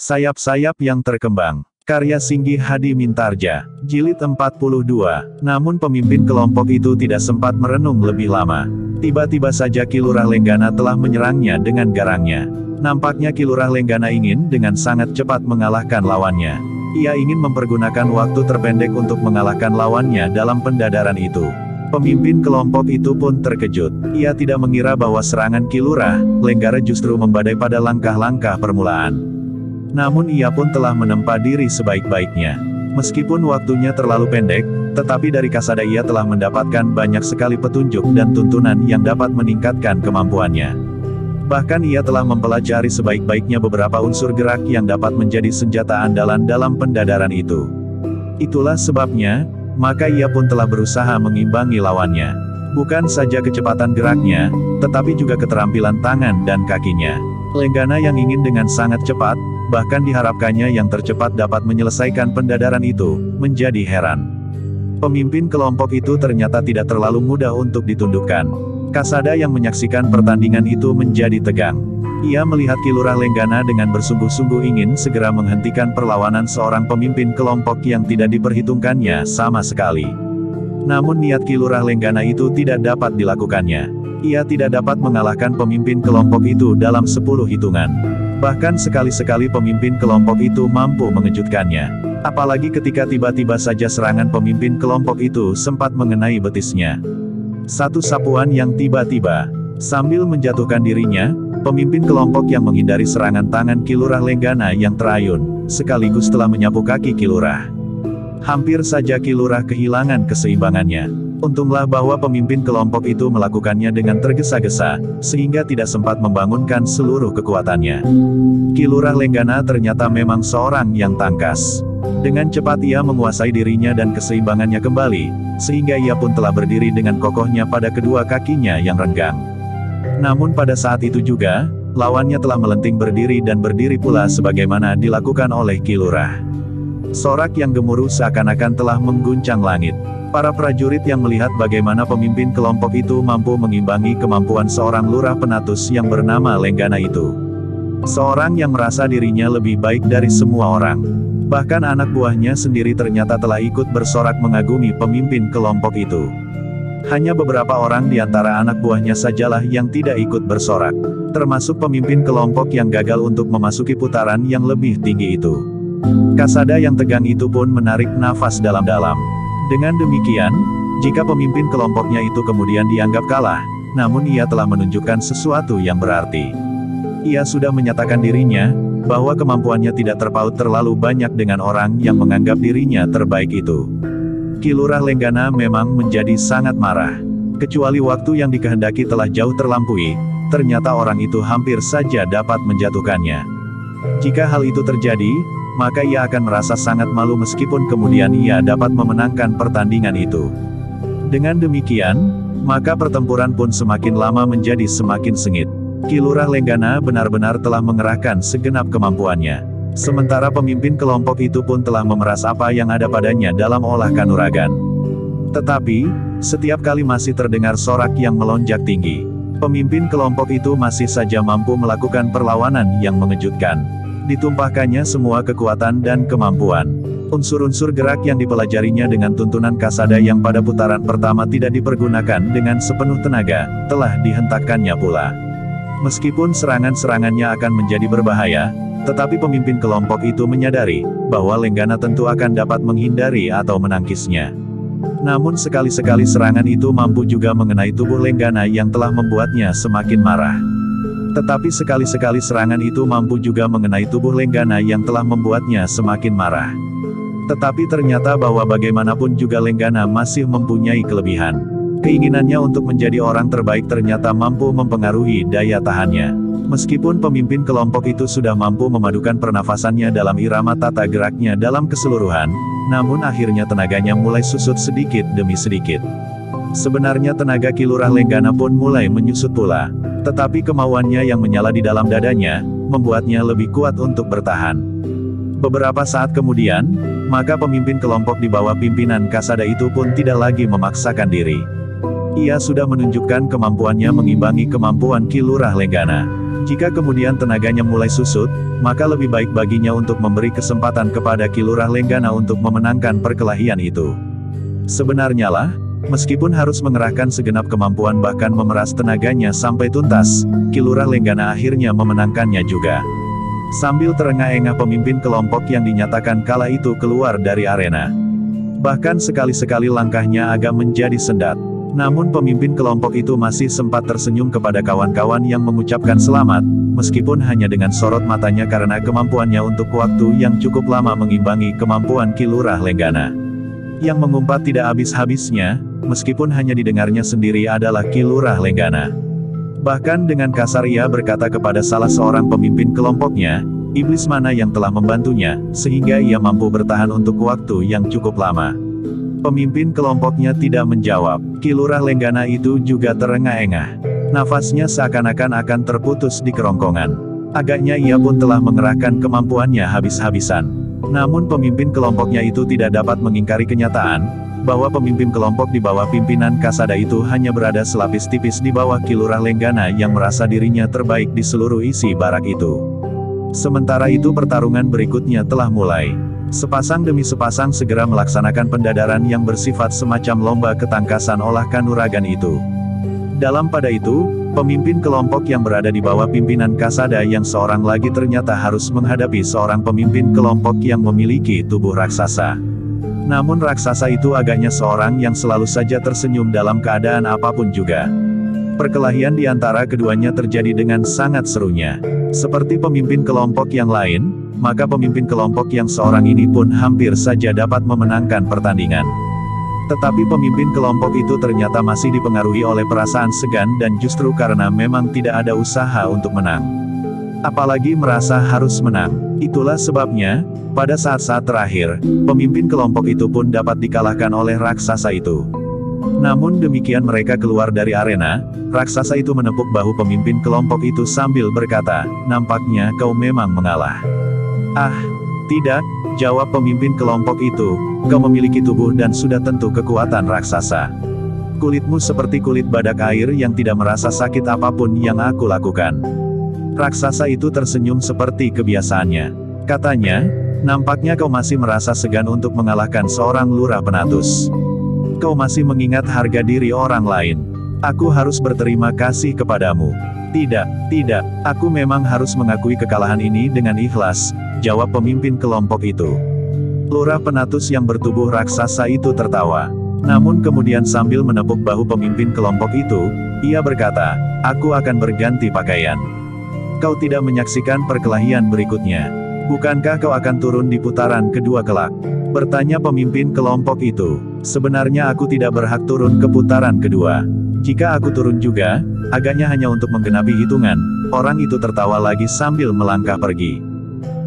Sayap-sayap yang terkembang. Karya Singgi Hadi Mintarja, Jilid 42. Namun pemimpin kelompok itu tidak sempat merenung lebih lama. Tiba-tiba saja Ki Lurah Lenggana telah menyerangnya dengan garangnya. Nampaknya Ki Lurah Lenggana ingin dengan sangat cepat mengalahkan lawannya. Ia ingin mempergunakan waktu terpendek untuk mengalahkan lawannya dalam pendadaran itu. Pemimpin kelompok itu pun terkejut. Ia tidak mengira bahwa serangan Ki Lurah Lenggana justru membadai pada langkah-langkah permulaan. Namun ia pun telah menempa diri sebaik-baiknya. Meskipun waktunya terlalu pendek, tetapi dari Kasada ia telah mendapatkan banyak sekali petunjuk dan tuntunan yang dapat meningkatkan kemampuannya. Bahkan ia telah mempelajari sebaik-baiknya beberapa unsur gerak yang dapat menjadi senjata andalan dalam pendadaran itu. Itulah sebabnya, maka ia pun telah berusaha mengimbangi lawannya. Bukan saja kecepatan geraknya, tetapi juga keterampilan tangan dan kakinya. Lenggana yang ingin dengan sangat cepat, bahkan diharapkannya yang tercepat dapat menyelesaikan pendadaran itu, menjadi heran. Pemimpin kelompok itu ternyata tidak terlalu mudah untuk ditundukkan. Kasada yang menyaksikan pertandingan itu menjadi tegang. Ia melihat Ki Lurah Lenggana dengan bersungguh-sungguh ingin segera menghentikan perlawanan seorang pemimpin kelompok yang tidak diperhitungkannya sama sekali. Namun niat Ki Lurah Lenggana itu tidak dapat dilakukannya. Ia tidak dapat mengalahkan pemimpin kelompok itu dalam 10 hitungan. Bahkan sekali-sekali pemimpin kelompok itu mampu mengejutkannya. Apalagi ketika tiba-tiba saja serangan pemimpin kelompok itu sempat mengenai betisnya. Satu sapuan yang tiba-tiba, sambil menjatuhkan dirinya, pemimpin kelompok yang menghindari serangan tangan Ki Lurah Lenggana yang terayun, sekaligus telah menyapu kaki Ki Lurah. Hampir saja Ki Lurah kehilangan keseimbangannya. Untunglah bahwa pemimpin kelompok itu melakukannya dengan tergesa-gesa, sehingga tidak sempat membangunkan seluruh kekuatannya. Ki Lurah Lenggana ternyata memang seorang yang tangkas. Dengan cepat ia menguasai dirinya dan keseimbangannya kembali, sehingga ia pun telah berdiri dengan kokohnya pada kedua kakinya yang renggang. Namun pada saat itu juga, lawannya telah melenting berdiri dan berdiri pula sebagaimana dilakukan oleh Ki Lurah. Sorak yang gemuruh seakan-akan telah mengguncang langit. Para prajurit yang melihat bagaimana pemimpin kelompok itu mampu mengimbangi kemampuan seorang lurah penatus yang bernama Lenggana itu. Seorang yang merasa dirinya lebih baik dari semua orang. Bahkan anak buahnya sendiri ternyata telah ikut bersorak mengagumi pemimpin kelompok itu. Hanya beberapa orang di antara anak buahnya sajalah yang tidak ikut bersorak. Termasuk pemimpin kelompok yang gagal untuk memasuki putaran yang lebih tinggi itu. Kasada yang tegang itu pun menarik nafas dalam-dalam. Dengan demikian, jika pemimpin kelompoknya itu kemudian dianggap kalah, namun ia telah menunjukkan sesuatu yang berarti. Ia sudah menyatakan dirinya, bahwa kemampuannya tidak terpaut terlalu banyak dengan orang yang menganggap dirinya terbaik itu. Ki Lurah Lenggana memang menjadi sangat marah. Kecuali waktu yang dikehendaki telah jauh terlampaui, ternyata orang itu hampir saja dapat menjatuhkannya. Jika hal itu terjadi, maka ia akan merasa sangat malu meskipun kemudian ia dapat memenangkan pertandingan itu. Dengan demikian, maka pertempuran pun semakin lama menjadi semakin sengit. Ki Lurah Lenggana benar-benar telah mengerahkan segenap kemampuannya. Sementara pemimpin kelompok itu pun telah memeras apa yang ada padanya dalam olah kanuragan. Tetapi, setiap kali masih terdengar sorak yang melonjak tinggi. Pemimpin kelompok itu masih saja mampu melakukan perlawanan yang mengejutkan. Ditumpahkannya semua kekuatan dan kemampuan. Unsur-unsur gerak yang dipelajarinya dengan tuntunan Kasada yang pada putaran pertama tidak dipergunakan dengan sepenuh tenaga, telah dihentakkannya pula. Meskipun serangan-serangannya akan menjadi berbahaya, tetapi pemimpin kelompok itu menyadari, bahwa Lenggana tentu akan dapat menghindari atau menangkisnya. Namun sekali-sekali serangan itu mampu juga mengenai tubuh Lenggana yang telah membuatnya semakin marah. Tetapi sekali-sekali serangan itu mampu juga mengenai tubuh Lenggana yang telah membuatnya semakin marah. Tetapi ternyata bahwa bagaimanapun juga Lenggana masih mempunyai kelebihan. Keinginannya untuk menjadi orang terbaik ternyata mampu mempengaruhi daya tahannya. Meskipun pemimpin kelompok itu sudah mampu memadukan pernafasannya dalam irama tata geraknya dalam keseluruhan, namun akhirnya tenaganya mulai susut sedikit demi sedikit. Sebenarnya tenaga Ki Lurah Lenggana pun mulai menyusut pula. Tetapi kemauannya yang menyala di dalam dadanya, membuatnya lebih kuat untuk bertahan. Beberapa saat kemudian, maka pemimpin kelompok di bawah pimpinan Kasada itu pun tidak lagi memaksakan diri. Ia sudah menunjukkan kemampuannya mengimbangi kemampuan Ki Lurah Lenggana. Jika kemudian tenaganya mulai susut, maka lebih baik baginya untuk memberi kesempatan kepada Ki Lurah Lenggana untuk memenangkan perkelahian itu. Sebenarnya lah, meskipun harus mengerahkan segenap kemampuan bahkan memeras tenaganya sampai tuntas, Ki Lurah Lenggana akhirnya memenangkannya juga. Sambil terengah-engah pemimpin kelompok yang dinyatakan kalah itu keluar dari arena. Bahkan sekali-sekali langkahnya agak menjadi sendat. Namun pemimpin kelompok itu masih sempat tersenyum kepada kawan-kawan yang mengucapkan selamat, meskipun hanya dengan sorot matanya karena kemampuannya untuk waktu yang cukup lama mengimbangi kemampuan Ki Lurah Lenggana. Yang mengumpat tidak habis-habisnya, meskipun hanya didengarnya sendiri adalah Ki Lurah Lenggana. Bahkan dengan kasar ia berkata kepada salah seorang pemimpin kelompoknya, iblis mana yang telah membantunya, sehingga ia mampu bertahan untuk waktu yang cukup lama. Pemimpin kelompoknya tidak menjawab. Ki Lurah Lenggana itu juga terengah-engah. Nafasnya seakan-akan akan terputus di kerongkongan. Agaknya ia pun telah mengerahkan kemampuannya habis-habisan. Namun pemimpin kelompoknya itu tidak dapat mengingkari kenyataan, bahwa pemimpin kelompok di bawah pimpinan Kasada itu hanya berada selapis tipis di bawah Ki Lurah Lenggana yang merasa dirinya terbaik di seluruh isi barak itu. Sementara itu pertarungan berikutnya telah mulai. Sepasang demi sepasang segera melaksanakan pendadaran yang bersifat semacam lomba ketangkasan olah kanuragan itu. Dalam pada itu, pemimpin kelompok yang berada di bawah pimpinan Kasada yang seorang lagi ternyata harus menghadapi seorang pemimpin kelompok yang memiliki tubuh raksasa. Namun raksasa itu agaknya seorang yang selalu saja tersenyum dalam keadaan apapun juga. Perkelahian di antara keduanya terjadi dengan sangat serunya. Seperti pemimpin kelompok yang lain, maka pemimpin kelompok yang seorang ini pun hampir saja dapat memenangkan pertandingan. Tetapi pemimpin kelompok itu ternyata masih dipengaruhi oleh perasaan segan dan justru karena memang tidak ada usaha untuk menang. Apalagi merasa harus menang. Itulah sebabnya, pada saat-saat terakhir, pemimpin kelompok itu pun dapat dikalahkan oleh raksasa itu. Namun demikian mereka keluar dari arena, raksasa itu menepuk bahu pemimpin kelompok itu sambil berkata, "Nampaknya kau memang mengalah." "Ah, tidak," jawab pemimpin kelompok itu, "kau memiliki tubuh dan sudah tentu kekuatan raksasa. Kulitmu seperti kulit badak air yang tidak merasa sakit apapun yang aku lakukan." Raksasa itu tersenyum seperti kebiasaannya. Katanya, "Nampaknya kau masih merasa segan untuk mengalahkan seorang lurah penatus. Kau masih mengingat harga diri orang lain. Aku harus berterima kasih kepadamu." Tidak, aku memang harus mengakui kekalahan ini dengan ikhlas," jawab pemimpin kelompok itu. Lurah penatus yang bertubuh raksasa itu tertawa. Namun kemudian sambil menepuk bahu pemimpin kelompok itu, ia berkata, "Aku akan berganti pakaian. Kau tidak menyaksikan perkelahian berikutnya. Bukankah kau akan turun di putaran kedua kelak?" Bertanya pemimpin kelompok itu. "Sebenarnya aku tidak berhak turun ke putaran kedua. Jika aku turun juga, agaknya hanya untuk menggenapi hitungan." Orang itu tertawa lagi sambil melangkah pergi.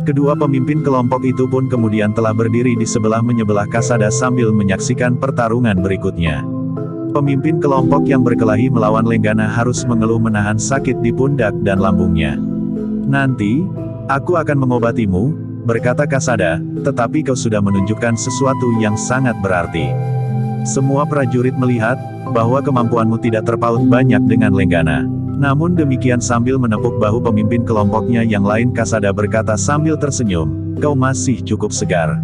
Kedua pemimpin kelompok itu pun kemudian telah berdiri di sebelah-menyebelah Kasada sambil menyaksikan pertarungan berikutnya. Pemimpin kelompok yang berkelahi melawan Lenggana harus mengeluh menahan sakit di pundak dan lambungnya. "Nanti, aku akan mengobatimu," berkata Kasada, "tetapi kau sudah menunjukkan sesuatu yang sangat berarti." Semua prajurit melihat, bahwa kemampuanmu tidak terpaut banyak dengan Lenggana. Namun demikian sambil menepuk bahu pemimpin kelompoknya yang lain Kasada berkata sambil tersenyum, "Kau masih cukup segar.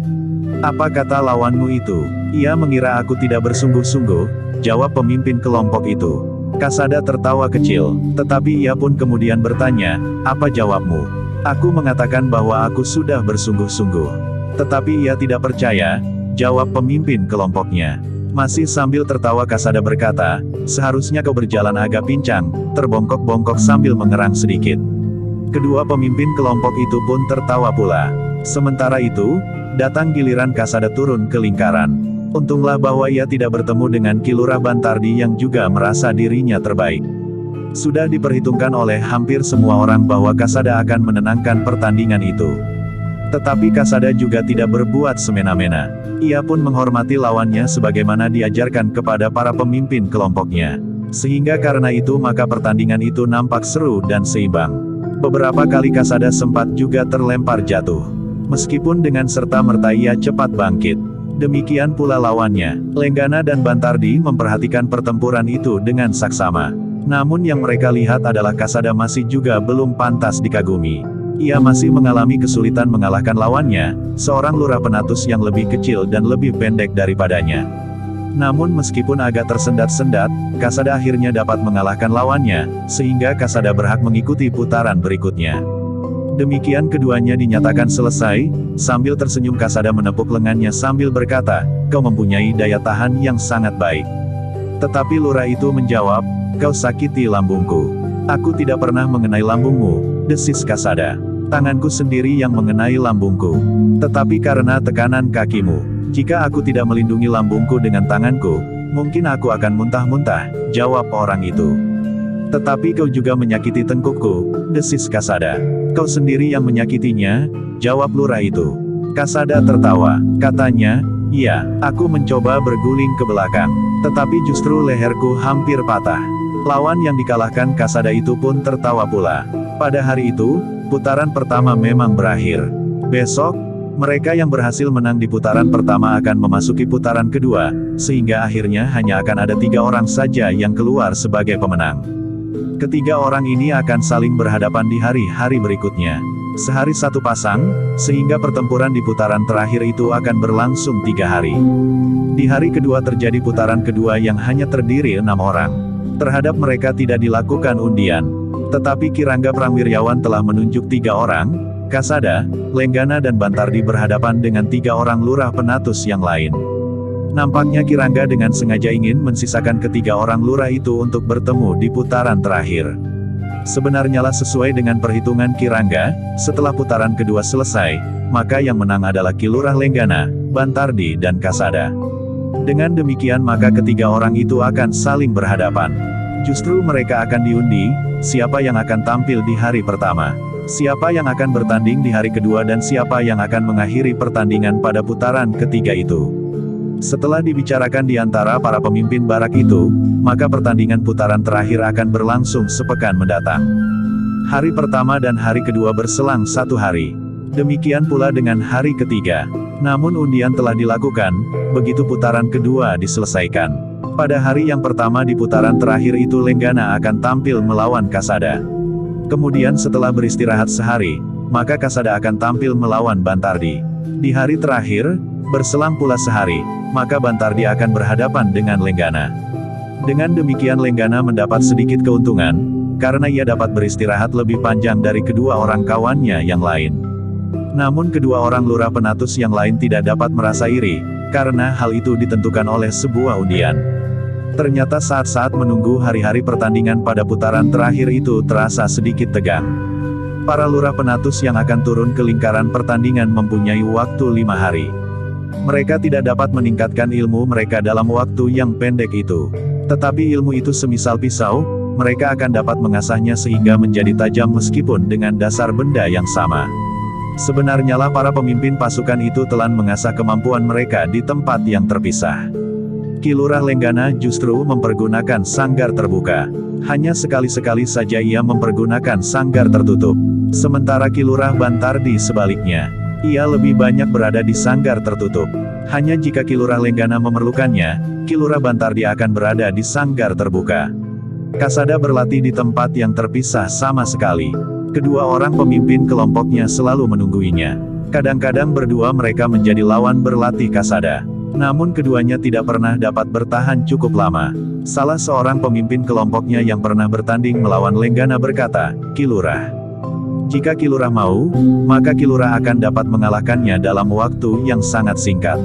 Apa kata lawanmu itu?" "Ia mengira aku tidak bersungguh-sungguh," jawab pemimpin kelompok itu. Kasada tertawa kecil, tetapi ia pun kemudian bertanya, "Apa jawabmu?" "Aku mengatakan bahwa aku sudah bersungguh-sungguh." "Tetapi ia tidak percaya," jawab pemimpin kelompoknya. Masih sambil tertawa Kasada berkata, "Seharusnya kau berjalan agak pincang," terbongkok-bongkok sambil mengerang sedikit. Kedua pemimpin kelompok itu pun tertawa pula. Sementara itu, datang giliran Kasada turun ke lingkaran. Untunglah bahwa ia tidak bertemu dengan Ki Lurah Bantardi yang juga merasa dirinya terbaik. Sudah diperhitungkan oleh hampir semua orang bahwa Kasada akan menenangkan pertandingan itu. Tetapi Kasada juga tidak berbuat semena-mena. Ia pun menghormati lawannya sebagaimana diajarkan kepada para pemimpin kelompoknya. Sehingga karena itu maka pertandingan itu nampak seru dan seimbang. Beberapa kali Kasada sempat juga terlempar jatuh. Meskipun dengan serta-merta ia cepat bangkit. Demikian pula lawannya, Lenggana dan Bantardi memperhatikan pertempuran itu dengan saksama. Namun yang mereka lihat adalah Kasada masih juga belum pantas dikagumi. Ia masih mengalami kesulitan mengalahkan lawannya, seorang lurah penatus yang lebih kecil dan lebih pendek daripadanya. Namun meskipun agak tersendat-sendat, Kasada akhirnya dapat mengalahkan lawannya, sehingga Kasada berhak mengikuti putaran berikutnya. Demikian keduanya dinyatakan selesai, sambil tersenyum Kasada menepuk lengannya sambil berkata, "Kau mempunyai daya tahan yang sangat baik." Tetapi lurah itu menjawab, "Kau sakiti lambungku." "Aku tidak pernah mengenai lambungmu," desis Kasada. "Tanganku sendiri yang mengenai lambungku. Tetapi karena tekanan kakimu, jika aku tidak melindungi lambungku dengan tanganku, mungkin aku akan muntah-muntah," jawab orang itu. "Tetapi kau juga menyakiti tengkukku," desis Kasada. "Kau sendiri yang menyakitinya," jawab lurah itu. Kasada tertawa, katanya, "Iya, aku mencoba berguling ke belakang, tetapi justru leherku hampir patah." Lawan yang dikalahkan Kasada itu pun tertawa pula. Pada hari itu, putaran pertama memang berakhir. Besok, mereka yang berhasil menang di putaran pertama akan memasuki putaran kedua, sehingga akhirnya hanya akan ada 3 orang saja yang keluar sebagai pemenang. Ketiga orang ini akan saling berhadapan di hari-hari berikutnya. Sehari satu pasang, sehingga pertempuran di putaran terakhir itu akan berlangsung 3 hari. Di hari kedua terjadi putaran kedua yang hanya terdiri 6 orang. Terhadap mereka tidak dilakukan undian. Tetapi Kirangga Prangwiryawan telah menunjuk 3 orang, Kasada, Lenggana dan Bantardi berhadapan dengan 3 orang lurah penatus yang lain. Nampaknya Kirangga dengan sengaja ingin mensisakan ketiga orang lurah itu untuk bertemu di putaran terakhir. Sebenarnya lah sesuai dengan perhitungan Kirangga, setelah putaran kedua selesai, maka yang menang adalah Ki Lurah Lenggana, Bantardi dan Kasada. Dengan demikian maka ketiga orang itu akan saling berhadapan. Justru mereka akan diundi, siapa yang akan tampil di hari pertama, siapa yang akan bertanding di hari kedua dan siapa yang akan mengakhiri pertandingan pada putaran ketiga itu. Setelah dibicarakan di antara para pemimpin barak itu, maka pertandingan putaran terakhir akan berlangsung sepekan mendatang. Hari pertama dan hari kedua berselang 1 hari. Demikian pula dengan hari ketiga. Namun undian telah dilakukan, begitu putaran kedua diselesaikan. Pada hari yang pertama di putaran terakhir itu Lenggana akan tampil melawan Kasada. Kemudian setelah beristirahat sehari, maka Kasada akan tampil melawan Bantardi. Di hari terakhir, berselang pula sehari, maka Bantardi akan berhadapan dengan Lenggana. Dengan demikian Lenggana mendapat sedikit keuntungan, karena ia dapat beristirahat lebih panjang dari kedua orang kawannya yang lain. Namun kedua orang lurah penatus yang lain tidak dapat merasa iri, karena hal itu ditentukan oleh sebuah undian. Ternyata saat-saat menunggu hari-hari pertandingan pada putaran terakhir itu terasa sedikit tegang. Para lurah penatus yang akan turun ke lingkaran pertandingan mempunyai waktu 5 hari. Mereka tidak dapat meningkatkan ilmu mereka dalam waktu yang pendek itu. Tetapi ilmu itu semisal pisau, mereka akan dapat mengasahnya sehingga menjadi tajam meskipun dengan dasar benda yang sama. Sebenarnya lah para pemimpin pasukan itu telah mengasah kemampuan mereka di tempat yang terpisah. Ki Lurah Lenggana justru mempergunakan sanggar terbuka. Hanya sekali-sekali saja ia mempergunakan sanggar tertutup. Sementara Ki Lurah Bantardi sebaliknya. Ia lebih banyak berada di sanggar tertutup. Hanya jika Ki Lurah Lenggana memerlukannya, Ki Lurah Bantardi akan berada di sanggar terbuka. Kasada berlatih di tempat yang terpisah sama sekali. Kedua orang pemimpin kelompoknya selalu menungguinya. Kadang-kadang berdua mereka menjadi lawan berlatih Kasada. Namun keduanya tidak pernah dapat bertahan cukup lama. Salah seorang pemimpin kelompoknya yang pernah bertanding melawan Lenggana berkata, "Ki Lurah, jika Ki Lurah mau, maka Ki Lurah akan dapat mengalahkannya dalam waktu yang sangat singkat.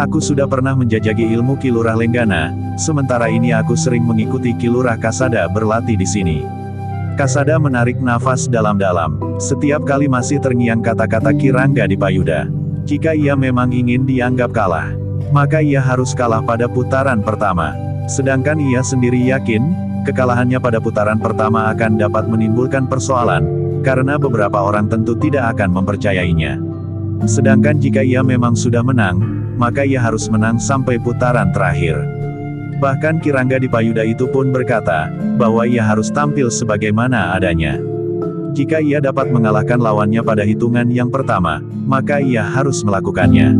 Aku sudah pernah menjajaki ilmu Ki Lurah Lenggana, sementara ini aku sering mengikuti Ki Lurah Kasada berlatih di sini." Kasada menarik nafas dalam-dalam. Setiap kali masih terngiang kata-kata Kirangga di Payuda. Jika ia memang ingin dianggap kalah, maka ia harus kalah pada putaran pertama. Sedangkan ia sendiri yakin, kekalahannya pada putaran pertama akan dapat menimbulkan persoalan, karena beberapa orang tentu tidak akan mempercayainya. Sedangkan jika ia memang sudah menang, maka ia harus menang sampai putaran terakhir. Bahkan Kirangga di Payuda itu pun berkata, bahwa ia harus tampil sebagaimana adanya. Jika ia dapat mengalahkan lawannya pada hitungan yang pertama, maka ia harus melakukannya.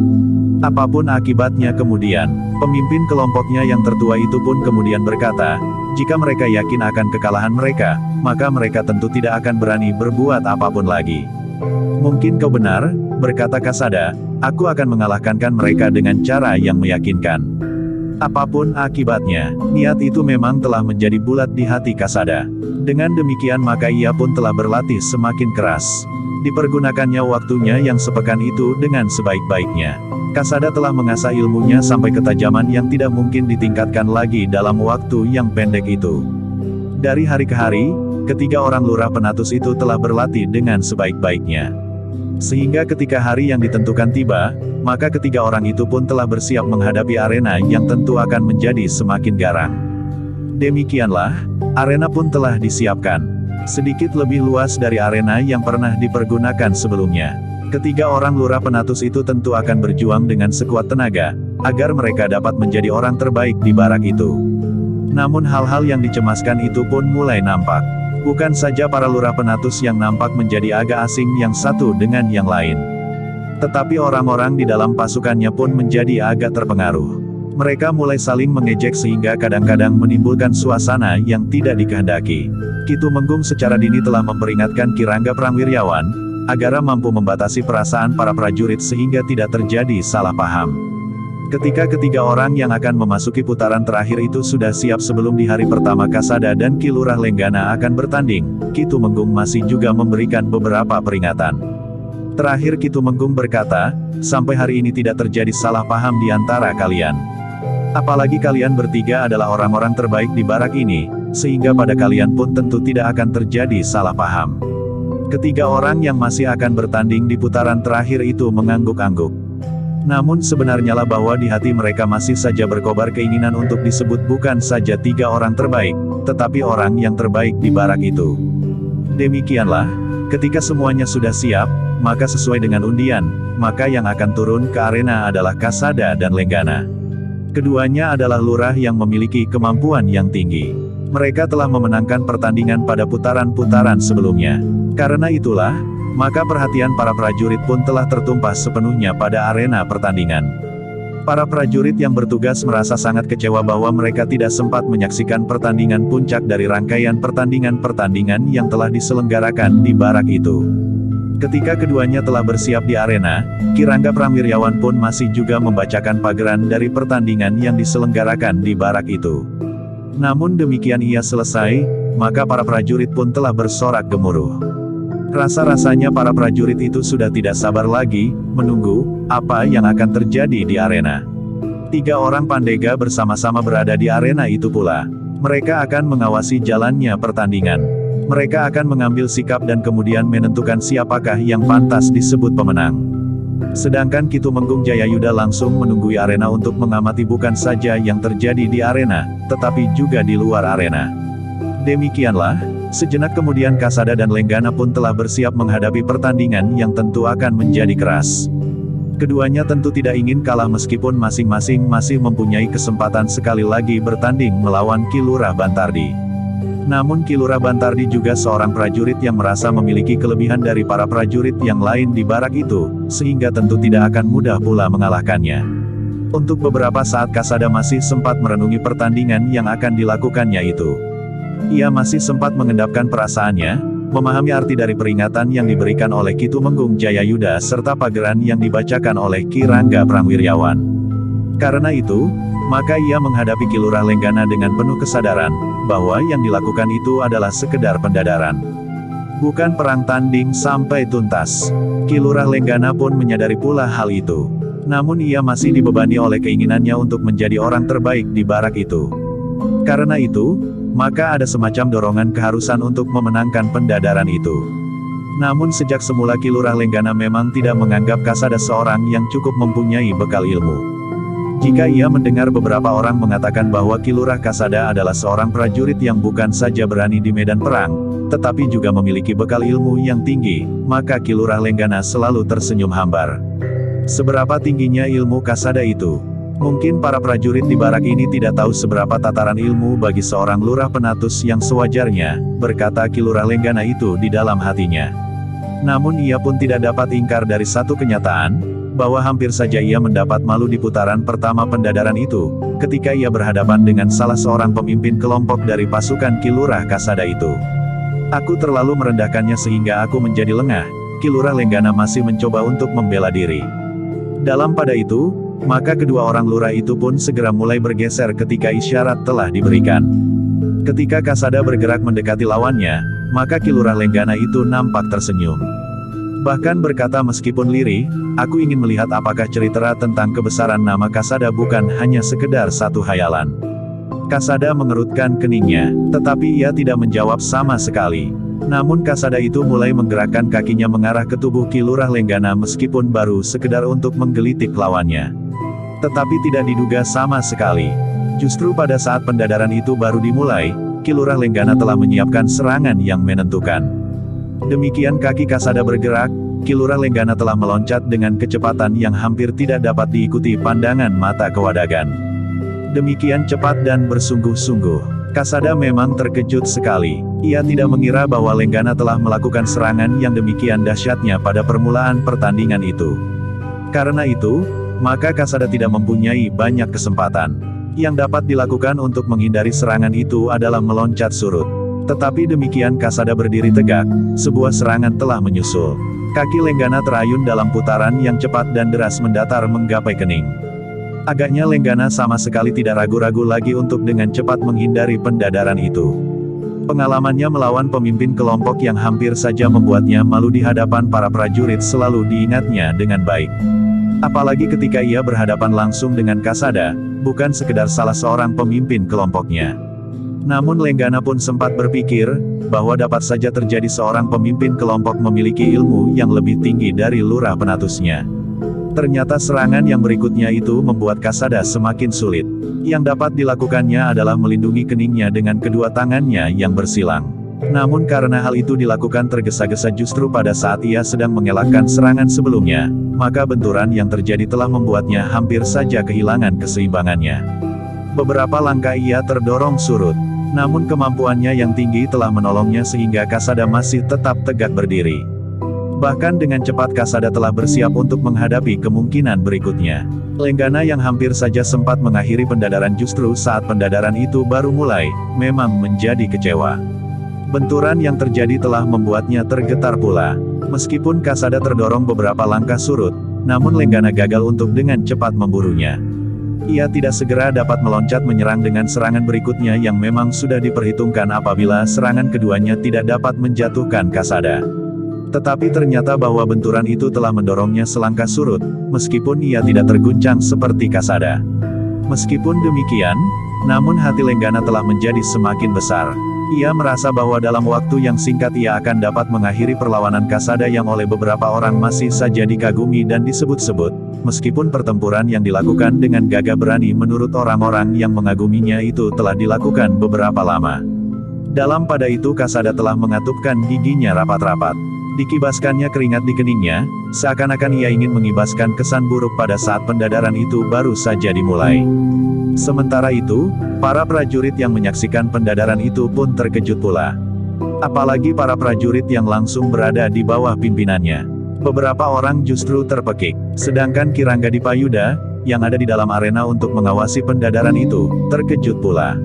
Apapun akibatnya kemudian, pemimpin kelompoknya yang tertua itu pun kemudian berkata, jika mereka yakin akan kekalahan mereka, maka mereka tentu tidak akan berani berbuat apapun lagi. Mungkin kau benar, berkata Kasada, aku akan mengalahkan mereka dengan cara yang meyakinkan. Apapun akibatnya, niat itu memang telah menjadi bulat di hati Kasada. Dengan demikian maka ia pun telah berlatih semakin keras. Dipergunakannya waktunya yang sepekan itu dengan sebaik-baiknya. Kasada telah mengasah ilmunya sampai ketajaman yang tidak mungkin ditingkatkan lagi dalam waktu yang pendek itu. Dari hari ke hari, ketiga orang lurah penatus itu telah berlatih dengan sebaik-baiknya. Sehingga ketika hari yang ditentukan tiba, maka ketiga orang itu pun telah bersiap menghadapi arena yang tentu akan menjadi semakin garang. Demikianlah, arena pun telah disiapkan. Sedikit lebih luas dari arena yang pernah dipergunakan sebelumnya. Ketiga orang lurah penatus itu tentu akan berjuang dengan sekuat tenaga, agar mereka dapat menjadi orang terbaik di barak itu. Namun hal-hal yang dicemaskan itu pun mulai nampak. Bukan saja para lurah penatus yang nampak menjadi agak asing yang satu dengan yang lain. Tetapi orang-orang di dalam pasukannya pun menjadi agak terpengaruh. Mereka mulai saling mengejek sehingga kadang-kadang menimbulkan suasana yang tidak dikehendaki. Ki Tumenggung secara dini telah memperingatkan Ki Rangga Prangwiryawan, agar mampu membatasi perasaan para prajurit sehingga tidak terjadi salah paham. Ketika ketiga orang yang akan memasuki putaran terakhir itu sudah siap sebelum di hari pertama Kasada dan Ki Lurah Lenggana akan bertanding, Ki Tumenggung masih juga memberikan beberapa peringatan. Terakhir Ki Tumenggung berkata, sampai hari ini tidak terjadi salah paham di antara kalian. Apalagi kalian bertiga adalah orang-orang terbaik di barak ini, sehingga pada kalian pun tentu tidak akan terjadi salah paham. Ketiga orang yang masih akan bertanding di putaran terakhir itu mengangguk-angguk. Namun sebenarnya lah bahwa di hati mereka masih saja berkobar keinginan untuk disebut bukan saja tiga orang terbaik, tetapi orang yang terbaik di barak itu. Demikianlah, ketika semuanya sudah siap, maka sesuai dengan undian, maka yang akan turun ke arena adalah Kasada dan Lenggana. Keduanya adalah lurah yang memiliki kemampuan yang tinggi. Mereka telah memenangkan pertandingan pada putaran-putaran sebelumnya. Karena itulah, maka perhatian para prajurit pun telah tertumpah sepenuhnya pada arena pertandingan. Para prajurit yang bertugas merasa sangat kecewa bahwa mereka tidak sempat menyaksikan pertandingan puncak dari rangkaian pertandingan-pertandingan yang telah diselenggarakan di barak itu. Ketika keduanya telah bersiap di arena, Ki Rangga Prangwiryawan pun masih juga membacakan pageran dari pertandingan yang diselenggarakan di barak itu. Namun demikian ia selesai, maka para prajurit pun telah bersorak gemuruh. Rasa-rasanya para prajurit itu sudah tidak sabar lagi, menunggu, apa yang akan terjadi di arena. Tiga orang pandega bersama-sama berada di arena itu pula. Mereka akan mengawasi jalannya pertandingan. Mereka akan mengambil sikap dan kemudian menentukan siapakah yang pantas disebut pemenang. Sedangkan Ki Tumenggung Jayayuda langsung menunggui arena untuk mengamati bukan saja yang terjadi di arena, tetapi juga di luar arena. Demikianlah, sejenak kemudian Kasada dan Lenggana pun telah bersiap menghadapi pertandingan yang tentu akan menjadi keras. Keduanya tentu tidak ingin kalah meskipun masing-masing masih mempunyai kesempatan sekali lagi bertanding melawan Ki Lurah Bantardi. Namun Ki Lurah Bantardi juga seorang prajurit yang merasa memiliki kelebihan dari para prajurit yang lain di barak itu, sehingga tentu tidak akan mudah pula mengalahkannya. Untuk beberapa saat Kasada masih sempat merenungi pertandingan yang akan dilakukannya itu. Ia masih sempat mengendapkan perasaannya, memahami arti dari peringatan yang diberikan oleh Ki Tumenggung Jayayuda serta pageran yang dibacakan oleh Ki Rangga Prangwiryawan. Karena itu, maka ia menghadapi Ki Lurah Lenggana dengan penuh kesadaran, bahwa yang dilakukan itu adalah sekedar pendadaran. Bukan perang tanding sampai tuntas. Ki Lurah Lenggana pun menyadari pula hal itu. Namun ia masih dibebani oleh keinginannya untuk menjadi orang terbaik di barak itu. Karena itu, maka ada semacam dorongan keharusan untuk memenangkan pendadaran itu. Namun sejak semula Ki Lurah Lenggana memang tidak menganggap Kasada seorang yang cukup mempunyai bekal ilmu. Jika ia mendengar beberapa orang mengatakan bahwa Ki Lurah Kasada adalah seorang prajurit yang bukan saja berani di medan perang, tetapi juga memiliki bekal ilmu yang tinggi, maka Ki Lurah Lenggana selalu tersenyum hambar. Seberapa tingginya ilmu Kasada itu? Mungkin para prajurit di barak ini tidak tahu seberapa tataran ilmu bagi seorang lurah penatus yang sewajarnya, berkata Ki Lurah Lenggana itu di dalam hatinya. Namun ia pun tidak dapat ingkar dari satu kenyataan, bahwa hampir saja ia mendapat malu di putaran pertama pendadaran itu, ketika ia berhadapan dengan salah seorang pemimpin kelompok dari pasukan Ki Lurah Kasada itu. Aku terlalu merendahkannya sehingga aku menjadi lengah. Ki Lurah Lenggana masih mencoba untuk membela diri. Dalam pada itu, maka kedua orang lurah itu pun segera mulai bergeser ketika isyarat telah diberikan. Ketika Kasada bergerak mendekati lawannya, maka Ki Lurah Lenggana itu nampak tersenyum. Bahkan berkata meskipun lirih, aku ingin melihat apakah cerita tentang kebesaran nama Kasada bukan hanya sekedar satu hayalan. Kasada mengerutkan keningnya, tetapi ia tidak menjawab sama sekali. Namun Kasada itu mulai menggerakkan kakinya mengarah ke tubuh Ki Lurah Lenggana meskipun baru sekedar untuk menggelitik lawannya. Tetapi tidak diduga sama sekali. Justru pada saat pendadaran itu baru dimulai, Ki Lurah Lenggana telah menyiapkan serangan yang menentukan. Demikian kaki Kasada bergerak, Ki Lurah Lenggana telah meloncat dengan kecepatan yang hampir tidak dapat diikuti pandangan mata kewadagan. Demikian cepat dan bersungguh-sungguh. Kasada memang terkejut sekali. Ia tidak mengira bahwa Lenggana telah melakukan serangan yang demikian dahsyatnya pada permulaan pertandingan itu. Karena itu, maka Kasada tidak mempunyai banyak kesempatan. Yang dapat dilakukan untuk menghindari serangan itu adalah meloncat surut. Tetapi demikian Kasada berdiri tegak, sebuah serangan telah menyusul. Kaki Lenggana terayun dalam putaran yang cepat dan deras mendatar menggapai kening. Agaknya Lenggana sama sekali tidak ragu-ragu lagi untuk dengan cepat menghindari pendadaran itu. Pengalamannya melawan pemimpin kelompok yang hampir saja membuatnya malu di hadapan para prajurit selalu diingatnya dengan baik. Apalagi ketika ia berhadapan langsung dengan Kasada, bukan sekedar salah seorang pemimpin kelompoknya. Namun Lenggana pun sempat berpikir, bahwa dapat saja terjadi seorang pemimpin kelompok memiliki ilmu yang lebih tinggi dari lurah penatusnya. Ternyata serangan yang berikutnya itu membuat Kasada semakin sulit. Yang dapat dilakukannya adalah melindungi keningnya dengan kedua tangannya yang bersilang. Namun karena hal itu dilakukan tergesa-gesa justru pada saat ia sedang mengelakkan serangan sebelumnya, maka benturan yang terjadi telah membuatnya hampir saja kehilangan keseimbangannya. Beberapa langkah ia terdorong surut. Namun kemampuannya yang tinggi telah menolongnya sehingga Kasada masih tetap tegak berdiri. Bahkan dengan cepat Kasada telah bersiap untuk menghadapi kemungkinan berikutnya. Lenggana yang hampir saja sempat mengakhiri pendadaran justru saat pendadaran itu baru mulai, memang menjadi kecewa. Benturan yang terjadi telah membuatnya tergetar pula. Meskipun Kasada terdorong beberapa langkah surut, namun Lenggana gagal untuk dengan cepat memburunya. Ia tidak segera dapat meloncat menyerang dengan serangan berikutnya yang memang sudah diperhitungkan apabila serangan keduanya tidak dapat menjatuhkan Kasada. Tetapi ternyata bahwa benturan itu telah mendorongnya selangkah surut, meskipun ia tidak terguncang seperti Kasada. Meskipun demikian, namun hati Lenggana telah menjadi semakin besar. Ia merasa bahwa dalam waktu yang singkat ia akan dapat mengakhiri perlawanan Kasada yang oleh beberapa orang masih saja dikagumi dan disebut-sebut, meskipun pertempuran yang dilakukan dengan gagah berani menurut orang-orang yang mengaguminya itu telah dilakukan beberapa lama. Dalam pada itu Kasada telah mengatupkan giginya rapat-rapat. Dikibaskannya keringat di keningnya, seakan-akan ia ingin mengibaskan kesan buruk pada saat pendadaran itu baru saja dimulai. Sementara itu, para prajurit yang menyaksikan pendadaran itu pun terkejut pula. Apalagi para prajurit yang langsung berada di bawah pimpinannya. Beberapa orang justru terpekik, sedangkan Ki Ranggadipayuda, yang ada di dalam arena untuk mengawasi pendadaran itu, terkejut pula.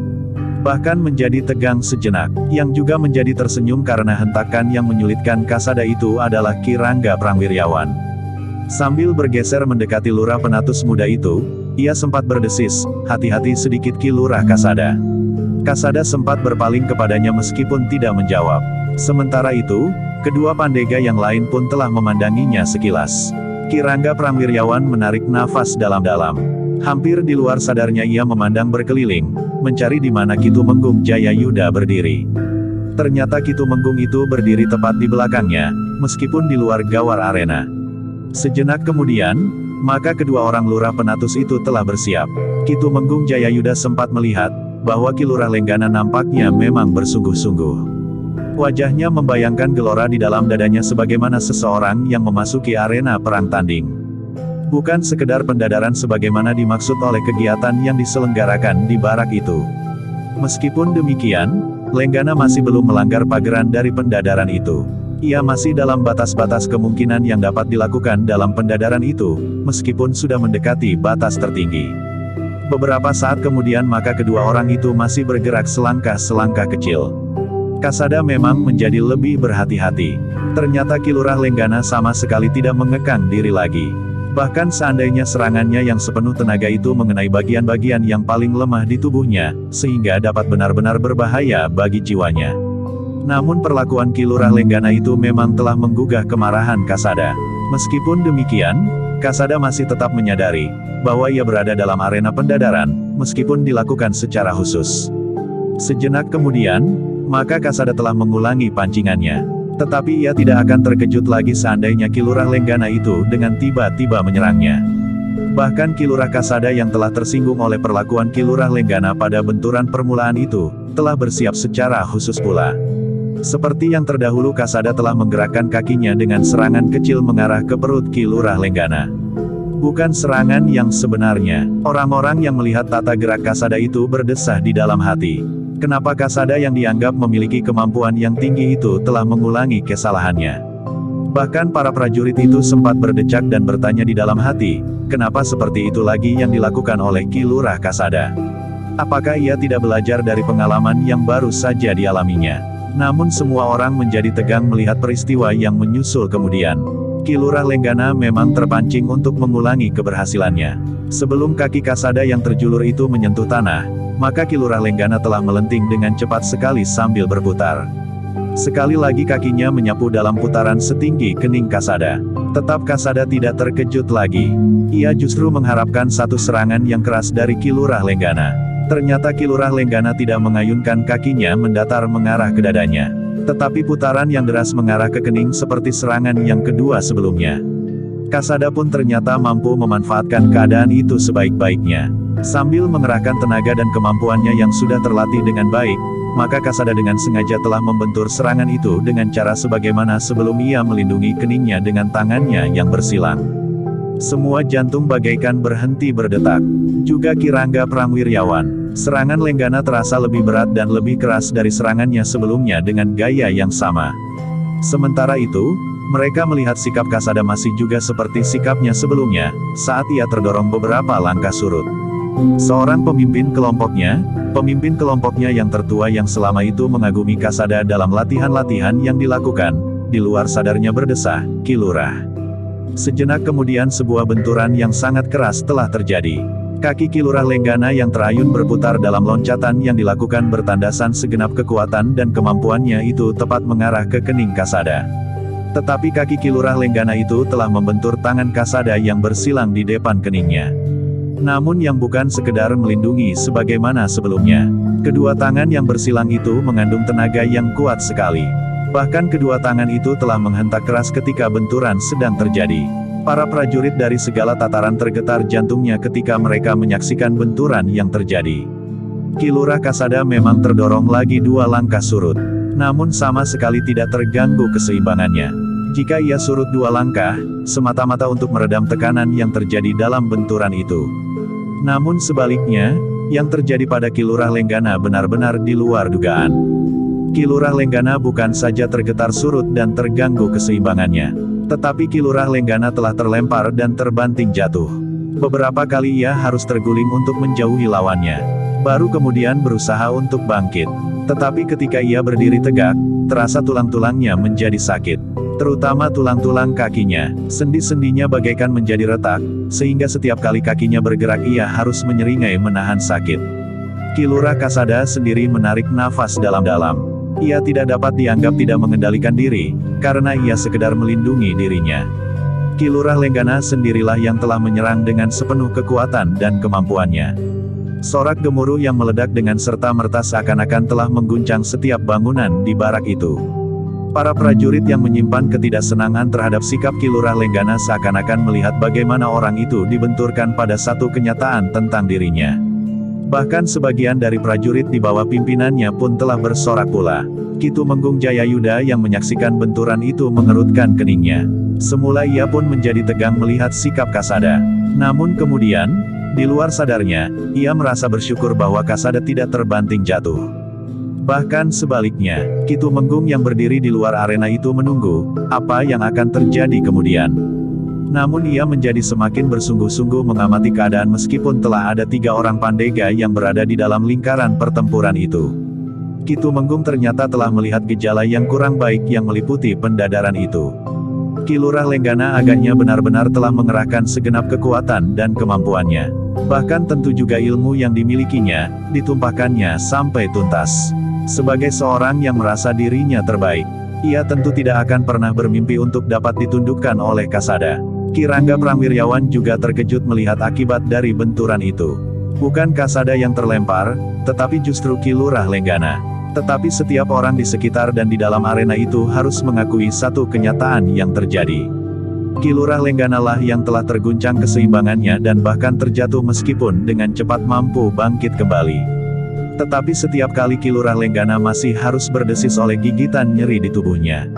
Bahkan menjadi tegang sejenak, yang juga menjadi tersenyum karena hentakan yang menyulitkan Kasada itu adalah Ki Rangga Prangwiryawan. Sambil bergeser mendekati lurah penatus muda itu, ia sempat berdesis, "Hati-hati sedikit Ki Lurah Kasada." Kasada sempat berpaling kepadanya meskipun tidak menjawab. Sementara itu, kedua pandega yang lain pun telah memandanginya sekilas. Ki Rangga Prangwiryawan menarik nafas dalam-dalam. Hampir di luar sadarnya ia memandang berkeliling, mencari di mana Ki Tumenggung Jayayuda berdiri. Ternyata Ki Tumenggung itu berdiri tepat di belakangnya, meskipun di luar gawar arena. Sejenak kemudian, maka kedua orang lurah penatus itu telah bersiap. Ki Tumenggung Jayayuda sempat melihat, bahwa Ki Lurah Lenggana nampaknya memang bersungguh-sungguh. Wajahnya membayangkan gelora di dalam dadanya sebagaimana seseorang yang memasuki arena perang tanding. Bukan sekedar pendadaran sebagaimana dimaksud oleh kegiatan yang diselenggarakan di barak itu. Meskipun demikian, Lenggana masih belum melanggar pageran dari pendadaran itu. Ia masih dalam batas-batas kemungkinan yang dapat dilakukan dalam pendadaran itu, meskipun sudah mendekati batas tertinggi. Beberapa saat kemudian maka kedua orang itu masih bergerak selangkah-selangkah kecil. Kasada memang menjadi lebih berhati-hati. Ternyata Ki Lurah Lenggana sama sekali tidak mengekang diri lagi. Bahkan seandainya serangannya yang sepenuh tenaga itu mengenai bagian-bagian yang paling lemah di tubuhnya, sehingga dapat benar-benar berbahaya bagi jiwanya. Namun perlakuan Ki Lurah Lenggana itu memang telah menggugah kemarahan Kasada. Meskipun demikian, Kasada masih tetap menyadari bahwa ia berada dalam arena pendadaran, meskipun dilakukan secara khusus. Sejenak kemudian, maka Kasada telah mengulangi pancingannya. Tetapi ia tidak akan terkejut lagi seandainya Ki Lurah Lenggana itu dengan tiba-tiba menyerangnya. Bahkan Ki Lurah Kasada yang telah tersinggung oleh perlakuan Ki Lurah Lenggana pada benturan permulaan itu, telah bersiap secara khusus pula. Seperti yang terdahulu Kasada telah menggerakkan kakinya dengan serangan kecil mengarah ke perut Ki Lurah Lenggana. Bukan serangan yang sebenarnya. Orang-orang yang melihat tata gerak Kasada itu berdesah di dalam hati. Kenapa Kasada yang dianggap memiliki kemampuan yang tinggi itu telah mengulangi kesalahannya? Bahkan para prajurit itu sempat berdecak dan bertanya di dalam hati, kenapa seperti itu lagi yang dilakukan oleh Ki Lurah Kasada? Apakah ia tidak belajar dari pengalaman yang baru saja dialaminya? Namun semua orang menjadi tegang melihat peristiwa yang menyusul kemudian. Ki Lurah Lenggana memang terpancing untuk mengulangi keberhasilannya. Sebelum kaki Kasada yang terjulur itu menyentuh tanah, maka Ki Lurah Lenggana telah melenting dengan cepat sekali sambil berputar. Sekali lagi kakinya menyapu dalam putaran setinggi kening Kasada. Tetap Kasada tidak terkejut lagi. Ia justru mengharapkan satu serangan yang keras dari Ki Lurah Lenggana. Ternyata Ki Lurah Lenggana tidak mengayunkan kakinya mendatar mengarah ke dadanya. Tetapi putaran yang deras mengarah ke kening seperti serangan yang kedua sebelumnya. Kasada pun ternyata mampu memanfaatkan keadaan itu sebaik-baiknya. Sambil mengerahkan tenaga dan kemampuannya yang sudah terlatih dengan baik, maka Kasada dengan sengaja telah membentur serangan itu dengan cara sebagaimana sebelum ia melindungi keningnya dengan tangannya yang bersilang. Semua jantung bagaikan berhenti berdetak. Juga Ki Rangga Prangwiryawan. Serangan Lenggana terasa lebih berat dan lebih keras dari serangannya sebelumnya dengan gaya yang sama. Sementara itu, mereka melihat sikap Kasada masih juga seperti sikapnya sebelumnya, saat ia terdorong beberapa langkah surut. Seorang pemimpin kelompoknya yang tertua yang selama itu mengagumi Kasada dalam latihan-latihan yang dilakukan, di luar sadarnya berdesah, Ki Lurah. Sejenak kemudian sebuah benturan yang sangat keras telah terjadi. Kaki Ki Lurah Lenggana yang terayun berputar dalam loncatan yang dilakukan bertandasan segenap kekuatan dan kemampuannya itu tepat mengarah ke kening Kasada. Tetapi kaki Ki Lurah Lenggana itu telah membentur tangan Kasada yang bersilang di depan keningnya. Namun yang bukan sekedar melindungi sebagaimana sebelumnya. Kedua tangan yang bersilang itu mengandung tenaga yang kuat sekali. Bahkan kedua tangan itu telah menghentak keras ketika benturan sedang terjadi. Para prajurit dari segala tataran tergetar jantungnya ketika mereka menyaksikan benturan yang terjadi. Ki Lurah Kasada memang terdorong lagi dua langkah surut. Namun sama sekali tidak terganggu keseimbangannya. Jika ia surut dua langkah, semata-mata untuk meredam tekanan yang terjadi dalam benturan itu. Namun sebaliknya, yang terjadi pada Ki Lurah Lenggana benar-benar di luar dugaan. Ki Lurah Lenggana bukan saja tergetar surut dan terganggu keseimbangannya, tetapi Ki Lurah Lenggana telah terlempar dan terbanting jatuh. Beberapa kali ia harus terguling untuk menjauhi lawannya. Baru kemudian berusaha untuk bangkit. Tetapi ketika ia berdiri tegak, terasa tulang-tulangnya menjadi sakit. Terutama tulang-tulang kakinya. Sendi-sendinya bagaikan menjadi retak, sehingga setiap kali kakinya bergerak ia harus menyeringai menahan sakit. Ki Lurah Kasada sendiri menarik nafas dalam-dalam. Ia tidak dapat dianggap tidak mengendalikan diri, karena ia sekedar melindungi dirinya. Ki Lurah Lenggana sendirilah yang telah menyerang dengan sepenuh kekuatan dan kemampuannya. Sorak gemuruh yang meledak dengan serta-merta seakan-akan telah mengguncang setiap bangunan di barak itu. Para prajurit yang menyimpan ketidaksenangan terhadap sikap Ki Lurah Lenggana seakan-akan melihat bagaimana orang itu dibenturkan pada satu kenyataan tentang dirinya. Bahkan sebagian dari prajurit di bawah pimpinannya pun telah bersorak pula. Ki Tumenggung Jayayuda yang menyaksikan benturan itu mengerutkan keningnya. Semula ia pun menjadi tegang melihat sikap Kasada. Namun kemudian, di luar sadarnya, ia merasa bersyukur bahwa Kasada tidak terbanting jatuh. Bahkan sebaliknya, Ki Tumenggung yang berdiri di luar arena itu menunggu, apa yang akan terjadi kemudian. Namun ia menjadi semakin bersungguh-sungguh mengamati keadaan meskipun telah ada 3 orang pandega yang berada di dalam lingkaran pertempuran itu. Ki Tumenggung ternyata telah melihat gejala yang kurang baik yang meliputi pendadaran itu. Ki Lurah Lenggana agaknya benar-benar telah mengerahkan segenap kekuatan dan kemampuannya. Bahkan tentu juga ilmu yang dimilikinya, ditumpahkannya sampai tuntas. Sebagai seorang yang merasa dirinya terbaik, ia tentu tidak akan pernah bermimpi untuk dapat ditundukkan oleh Kasada. Ki Rangga Prangwiryawan juga terkejut melihat akibat dari benturan itu. Bukan Kasada yang terlempar, tetapi justru Ki Lurah Lenggana. Tetapi setiap orang di sekitar dan di dalam arena itu harus mengakui satu kenyataan yang terjadi. Ki Lurah Lenggana lah yang telah terguncang keseimbangannya dan bahkan terjatuh meskipun dengan cepat mampu bangkit kembali. Tetapi setiap kali Ki Lurah Lenggana masih harus berdesis oleh gigitan nyeri di tubuhnya.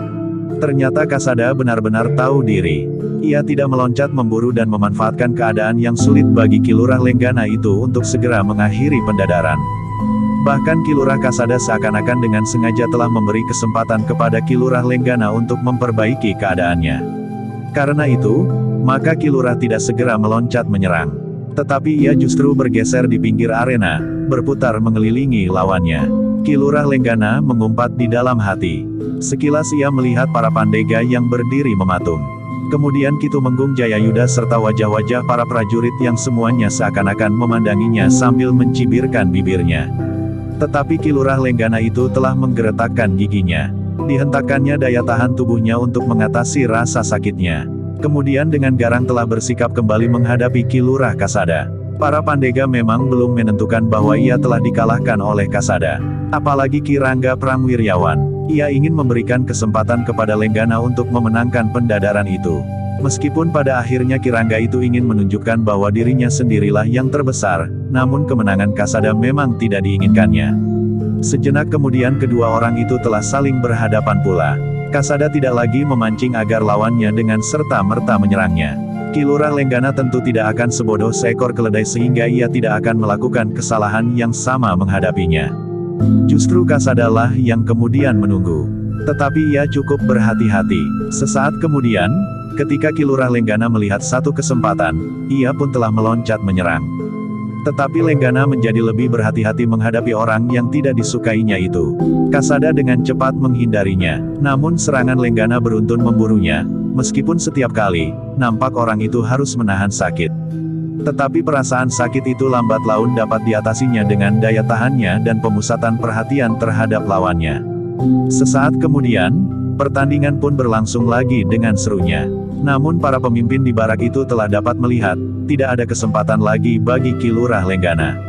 Ternyata Kasada benar-benar tahu diri. Ia tidak meloncat memburu dan memanfaatkan keadaan yang sulit bagi Ki Lurah Lenggana itu untuk segera mengakhiri pendadaran. Bahkan Ki Lurah Kasada seakan-akan dengan sengaja telah memberi kesempatan kepada Ki Lurah Lenggana untuk memperbaiki keadaannya. Karena itu, maka Ki Lurah tidak segera meloncat menyerang. Tetapi ia justru bergeser di pinggir arena, berputar mengelilingi lawannya. Ki Lurah Lenggana mengumpat di dalam hati. Sekilas ia melihat para pandega yang berdiri mematung. Kemudian Ki Tumenggung Jayayuda serta wajah-wajah para prajurit yang semuanya seakan-akan memandanginya sambil mencibirkan bibirnya. Tetapi Ki Lurah Lenggana itu telah menggeretakkan giginya. Dihentakkannya daya tahan tubuhnya untuk mengatasi rasa sakitnya. Kemudian dengan garang telah bersikap kembali menghadapi Ki Lurah Kasada. Para pandega memang belum menentukan bahwa ia telah dikalahkan oleh Kasada. Apalagi Ki Rangga Prangwiryawan. Ia ingin memberikan kesempatan kepada Lenggana untuk memenangkan pendadaran itu. Meskipun pada akhirnya Ki Rangga itu ingin menunjukkan bahwa dirinya sendirilah yang terbesar, namun kemenangan Kasada memang tidak diinginkannya. Sejenak kemudian kedua orang itu telah saling berhadapan pula. Kasada tidak lagi memancing agar lawannya dengan serta-merta menyerangnya. Ki Lurah Lenggana tentu tidak akan sebodoh seekor keledai sehingga ia tidak akan melakukan kesalahan yang sama menghadapinya. Justru Kasada lah yang kemudian menunggu. Tetapi ia cukup berhati-hati. Sesaat kemudian, ketika Ki Lurah Lenggana melihat satu kesempatan, ia pun telah meloncat menyerang. Tetapi Lenggana menjadi lebih berhati-hati menghadapi orang yang tidak disukainya itu. Kasada dengan cepat menghindarinya. Namun serangan Lenggana beruntun memburunya, meskipun setiap kali, nampak orang itu harus menahan sakit. Tetapi perasaan sakit itu lambat laun dapat diatasinya dengan daya tahannya dan pemusatan perhatian terhadap lawannya. Sesaat kemudian, pertandingan pun berlangsung lagi dengan serunya. Namun para pemimpin di barak itu telah dapat melihat, tidak ada kesempatan lagi bagi Ki Lurah Lenggana.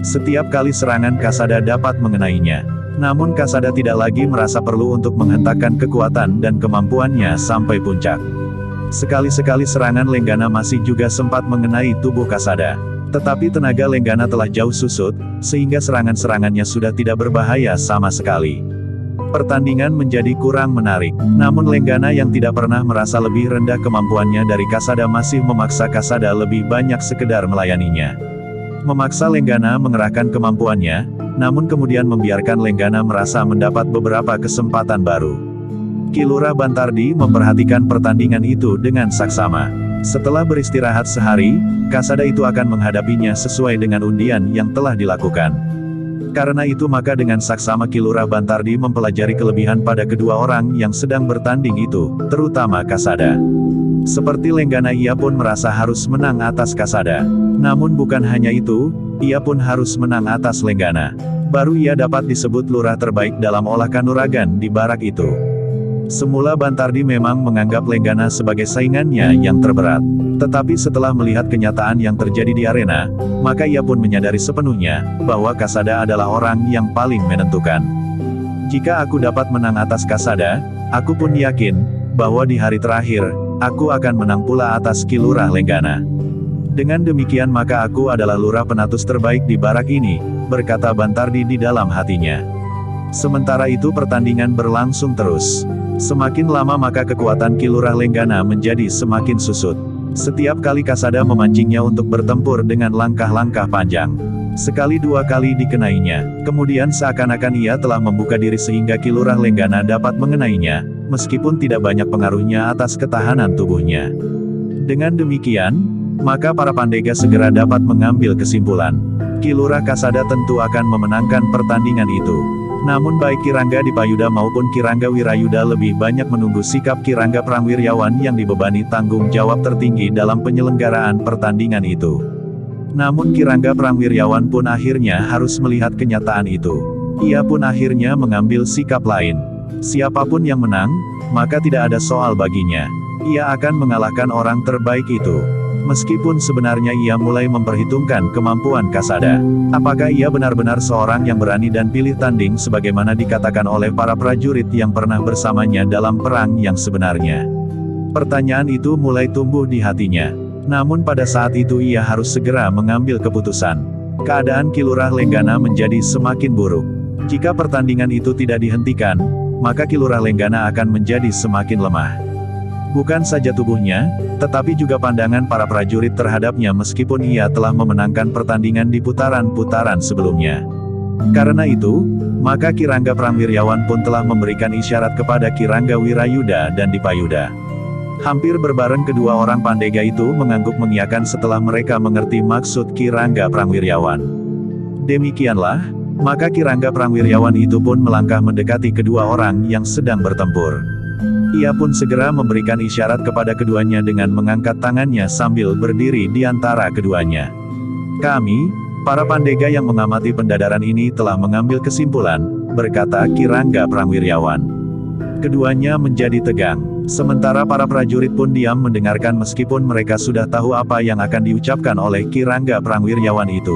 Setiap kali serangan Kasada dapat mengenainya. Namun Kasada tidak lagi merasa perlu untuk menghentakkan kekuatan dan kemampuannya sampai puncak. Sekali-sekali serangan Lenggana masih juga sempat mengenai tubuh Kasada. Tetapi tenaga Lenggana telah jauh susut, sehingga serangan-serangannya sudah tidak berbahaya sama sekali. Pertandingan menjadi kurang menarik. Namun Lenggana yang tidak pernah merasa lebih rendah kemampuannya dari Kasada masih memaksa Kasada lebih banyak sekedar melayaninya. Memaksa Lenggana mengerahkan kemampuannya, namun kemudian membiarkan Lenggana merasa mendapat beberapa kesempatan baru. Ki Lurah Bantardi memperhatikan pertandingan itu dengan saksama. Setelah beristirahat sehari, Kasada itu akan menghadapinya sesuai dengan undian yang telah dilakukan. Karena itu maka dengan saksama Ki Lurah Bantardi mempelajari kelebihan pada kedua orang yang sedang bertanding itu, terutama Kasada. Seperti Lenggana ia pun merasa harus menang atas Kasada. Namun bukan hanya itu, ia pun harus menang atas Lenggana. Baru ia dapat disebut lurah terbaik dalam olah kanuragan di barak itu. Semula Bantardi memang menganggap Lenggana sebagai saingannya yang terberat. Tetapi setelah melihat kenyataan yang terjadi di arena, maka ia pun menyadari sepenuhnya, bahwa Kasada adalah orang yang paling menentukan. Jika aku dapat menang atas Kasada, aku pun yakin, bahwa di hari terakhir, aku akan menang pula atas Ki Lurah Lenggana. Dengan demikian maka aku adalah lurah penatus terbaik di barak ini, berkata Bantardi di dalam hatinya. Sementara itu pertandingan berlangsung terus. Semakin lama maka kekuatan Ki Lurah Lenggana menjadi semakin susut. Setiap kali Kasada memancingnya untuk bertempur dengan langkah-langkah panjang. Sekali dua kali dikenainya, kemudian seakan-akan ia telah membuka diri sehingga Ki Lurah Lenggana dapat mengenainya, meskipun tidak banyak pengaruhnya atas ketahanan tubuhnya. Dengan demikian, maka para pandega segera dapat mengambil kesimpulan. Ki Lurah Kasada tentu akan memenangkan pertandingan itu. Namun baik Ki Rangga Dipayuda maupun Ki Rangga Wirayuda lebih banyak menunggu sikap Ki Rangga Prangwiryawan yang dibebani tanggung jawab tertinggi dalam penyelenggaraan pertandingan itu. Namun Ki Rangga Prangwiryawan pun akhirnya harus melihat kenyataan itu. Ia pun akhirnya mengambil sikap lain. Siapapun yang menang, maka tidak ada soal baginya. Ia akan mengalahkan orang terbaik itu. Meskipun sebenarnya ia mulai memperhitungkan kemampuan Kasada. Apakah ia benar-benar seorang yang berani dan pilih tanding sebagaimana dikatakan oleh para prajurit yang pernah bersamanya dalam perang yang sebenarnya? Pertanyaan itu mulai tumbuh di hatinya. Namun pada saat itu ia harus segera mengambil keputusan. Keadaan Ki Lurah Lenggana menjadi semakin buruk. Jika pertandingan itu tidak dihentikan, maka Ki Lurah Lenggana akan menjadi semakin lemah. Bukan saja tubuhnya, tetapi juga pandangan para prajurit terhadapnya meskipun ia telah memenangkan pertandingan di putaran-putaran sebelumnya. Karena itu, maka Ki Rangga Prangwiryawan pun telah memberikan isyarat kepada Ki Rangga Wirayuda dan Dipayuda. Hampir berbareng kedua orang pandega itu mengangguk mengiyakan setelah mereka mengerti maksud Ki Rangga Prangwiryawan. Demikianlah, maka Ki Rangga Prangwiryawan itu pun melangkah mendekati kedua orang yang sedang bertempur. Ia pun segera memberikan isyarat kepada keduanya dengan mengangkat tangannya sambil berdiri di antara keduanya. Kami, para pandega yang mengamati pendadaran ini telah mengambil kesimpulan, berkata Ki Rangga Prangwiryawan. Keduanya menjadi tegang. Sementara para prajurit pun diam mendengarkan meskipun mereka sudah tahu apa yang akan diucapkan oleh Ki Rangga Prangwiryawan itu.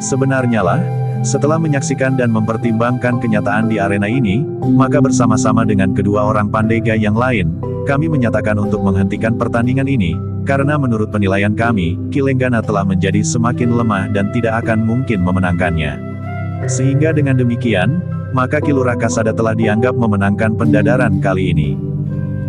Sebenarnya lah, setelah menyaksikan dan mempertimbangkan kenyataan di arena ini, maka bersama-sama dengan kedua orang pandega yang lain, kami menyatakan untuk menghentikan pertandingan ini, karena menurut penilaian kami, Ki Lenggana telah menjadi semakin lemah dan tidak akan mungkin memenangkannya. Sehingga dengan demikian, maka Ki Lurah Kasada telah dianggap memenangkan pendadaran kali ini.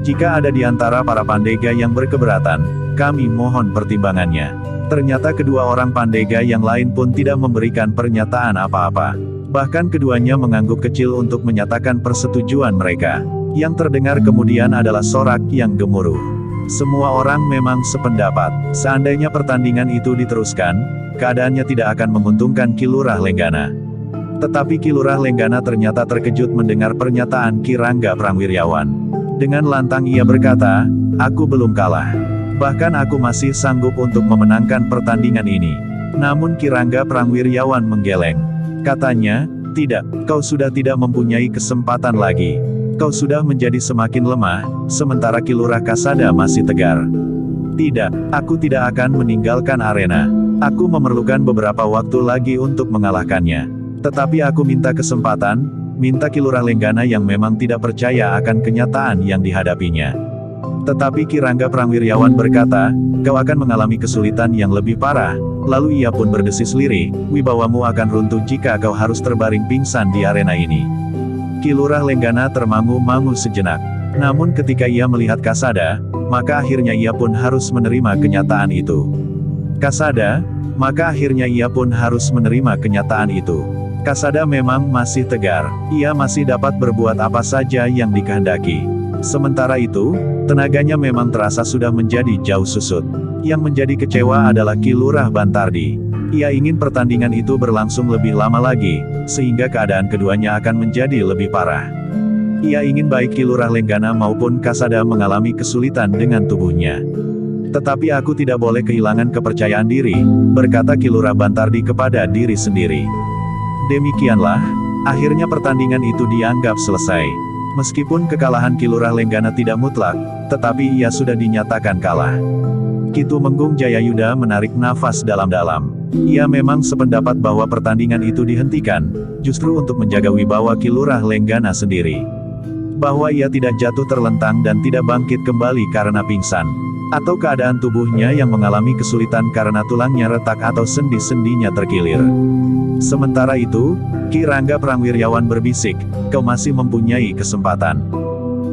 Jika ada di antara para pandega yang berkeberatan, kami mohon pertimbangannya. Ternyata kedua orang pandega yang lain pun tidak memberikan pernyataan apa-apa. Bahkan keduanya mengangguk kecil untuk menyatakan persetujuan mereka. Yang terdengar kemudian adalah sorak yang gemuruh. Semua orang memang sependapat. Seandainya pertandingan itu diteruskan, keadaannya tidak akan menguntungkan Ki Lurah Lenggana. Tetapi Ki Lurah Lenggana ternyata terkejut mendengar pernyataan Ki Rangga Prangwiryawan. Dengan lantang ia berkata, "Aku belum kalah. Bahkan aku masih sanggup untuk memenangkan pertandingan ini." Namun Ki Rangga Prangwiryawan menggeleng. Katanya, "Tidak, kau sudah tidak mempunyai kesempatan lagi. Kau sudah menjadi semakin lemah, sementara Ki Lurah Kasada masih tegar. Tidak, aku tidak akan meninggalkan arena. Aku memerlukan beberapa waktu lagi untuk mengalahkannya. Tetapi aku minta kesempatan." Minta Ki Lurah Lenggana yang memang tidak percaya akan kenyataan yang dihadapinya. Tetapi Ki Rangga Prangwiryawan berkata, "Kau akan mengalami kesulitan yang lebih parah." Lalu ia pun berdesis lirih, "Wibawamu akan runtuh jika kau harus terbaring pingsan di arena ini." Ki Lurah Lenggana termangu-mangu sejenak. Namun ketika ia melihat Kasada, maka akhirnya ia pun harus menerima kenyataan itu. Kasada, maka akhirnya ia pun harus menerima kenyataan itu. Kasada memang masih tegar, ia masih dapat berbuat apa saja yang dikehendaki. Sementara itu, tenaganya memang terasa sudah menjadi jauh susut. Yang menjadi kecewa adalah Ki Lurah Bantardi. Ia ingin pertandingan itu berlangsung lebih lama lagi, sehingga keadaan keduanya akan menjadi lebih parah. Ia ingin baik Ki Lurah Lenggana maupun Kasada mengalami kesulitan dengan tubuhnya. "Tetapi aku tidak boleh kehilangan kepercayaan diri," berkata Ki Lurah Bantardi kepada diri sendiri. Demikianlah, akhirnya pertandingan itu dianggap selesai. Meskipun kekalahan Ki Lurah Lenggana tidak mutlak, tetapi ia sudah dinyatakan kalah. Ki Tumenggung Jayayuda menarik nafas dalam-dalam. Ia memang sependapat bahwa pertandingan itu dihentikan, justru untuk menjaga wibawa Ki Lurah Lenggana sendiri. Bahwa ia tidak jatuh terlentang dan tidak bangkit kembali karena pingsan. Atau keadaan tubuhnya yang mengalami kesulitan karena tulangnya retak atau sendi-sendinya terkilir. Sementara itu, Ki Rangga Prangwiryawan berbisik, "Kau masih mempunyai kesempatan.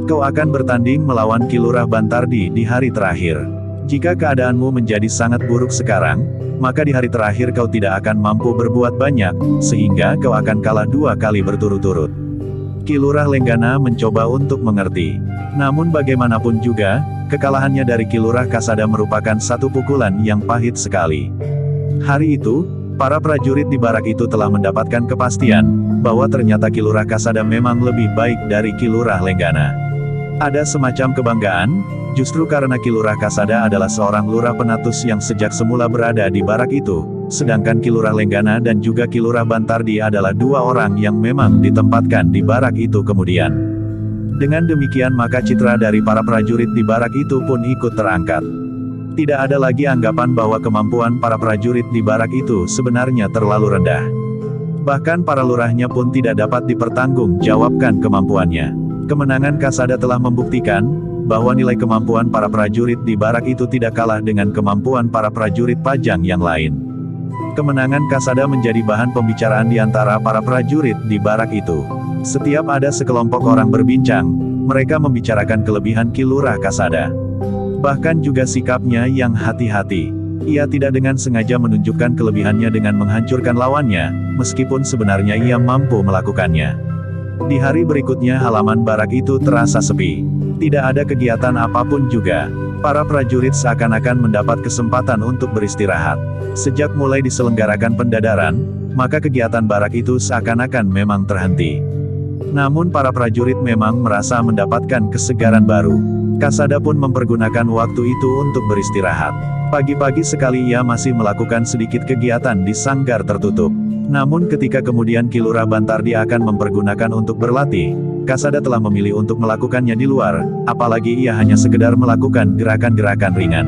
Kau akan bertanding melawan Ki Lurah Bantardi di hari terakhir. Jika keadaanmu menjadi sangat buruk sekarang, maka di hari terakhir kau tidak akan mampu berbuat banyak, sehingga kau akan kalah 2 kali berturut-turut. Ki Lurah Lenggana mencoba untuk mengerti. Namun bagaimanapun juga, kekalahannya dari Ki Lurah Kasada merupakan satu pukulan yang pahit sekali. Hari itu, para prajurit di barak itu telah mendapatkan kepastian, bahwa ternyata Ki Lurah Kasada memang lebih baik dari Ki Lurah Lenggana. Ada semacam kebanggaan, justru karena Ki Lurah Kasada adalah seorang lurah penatus yang sejak semula berada di barak itu, sedangkan Ki Lurah Lenggana dan juga Ki Lurah Bantardi adalah 2 orang yang memang ditempatkan di barak itu kemudian. Dengan demikian maka citra dari para prajurit di barak itu pun ikut terangkat. Tidak ada lagi anggapan bahwa kemampuan para prajurit di barak itu sebenarnya terlalu rendah. Bahkan para lurahnya pun tidak dapat dipertanggungjawabkan kemampuannya. Kemenangan Kasada telah membuktikan, bahwa nilai kemampuan para prajurit di barak itu tidak kalah dengan kemampuan para prajurit Pajang yang lain. Kemenangan Kasada menjadi bahan pembicaraan di antara para prajurit di barak itu. Setiap ada sekelompok orang berbincang, mereka membicarakan kelebihan Ki Lurah Kasada. Bahkan juga sikapnya yang hati-hati. Ia tidak dengan sengaja menunjukkan kelebihannya dengan menghancurkan lawannya, meskipun sebenarnya ia mampu melakukannya. Di hari berikutnya halaman barak itu terasa sepi. Tidak ada kegiatan apapun juga. Para prajurit seakan-akan mendapat kesempatan untuk beristirahat. Sejak mulai diselenggarakan pendadaran, maka kegiatan barak itu seakan-akan memang terhenti. Namun para prajurit memang merasa mendapatkan kesegaran baru. Kasada pun mempergunakan waktu itu untuk beristirahat. Pagi-pagi sekali ia masih melakukan sedikit kegiatan di sanggar tertutup. Namun ketika kemudian Ki Lurah Bantardi akan mempergunakan untuk berlatih, Kasada telah memilih untuk melakukannya di luar, apalagi ia hanya sekedar melakukan gerakan-gerakan ringan.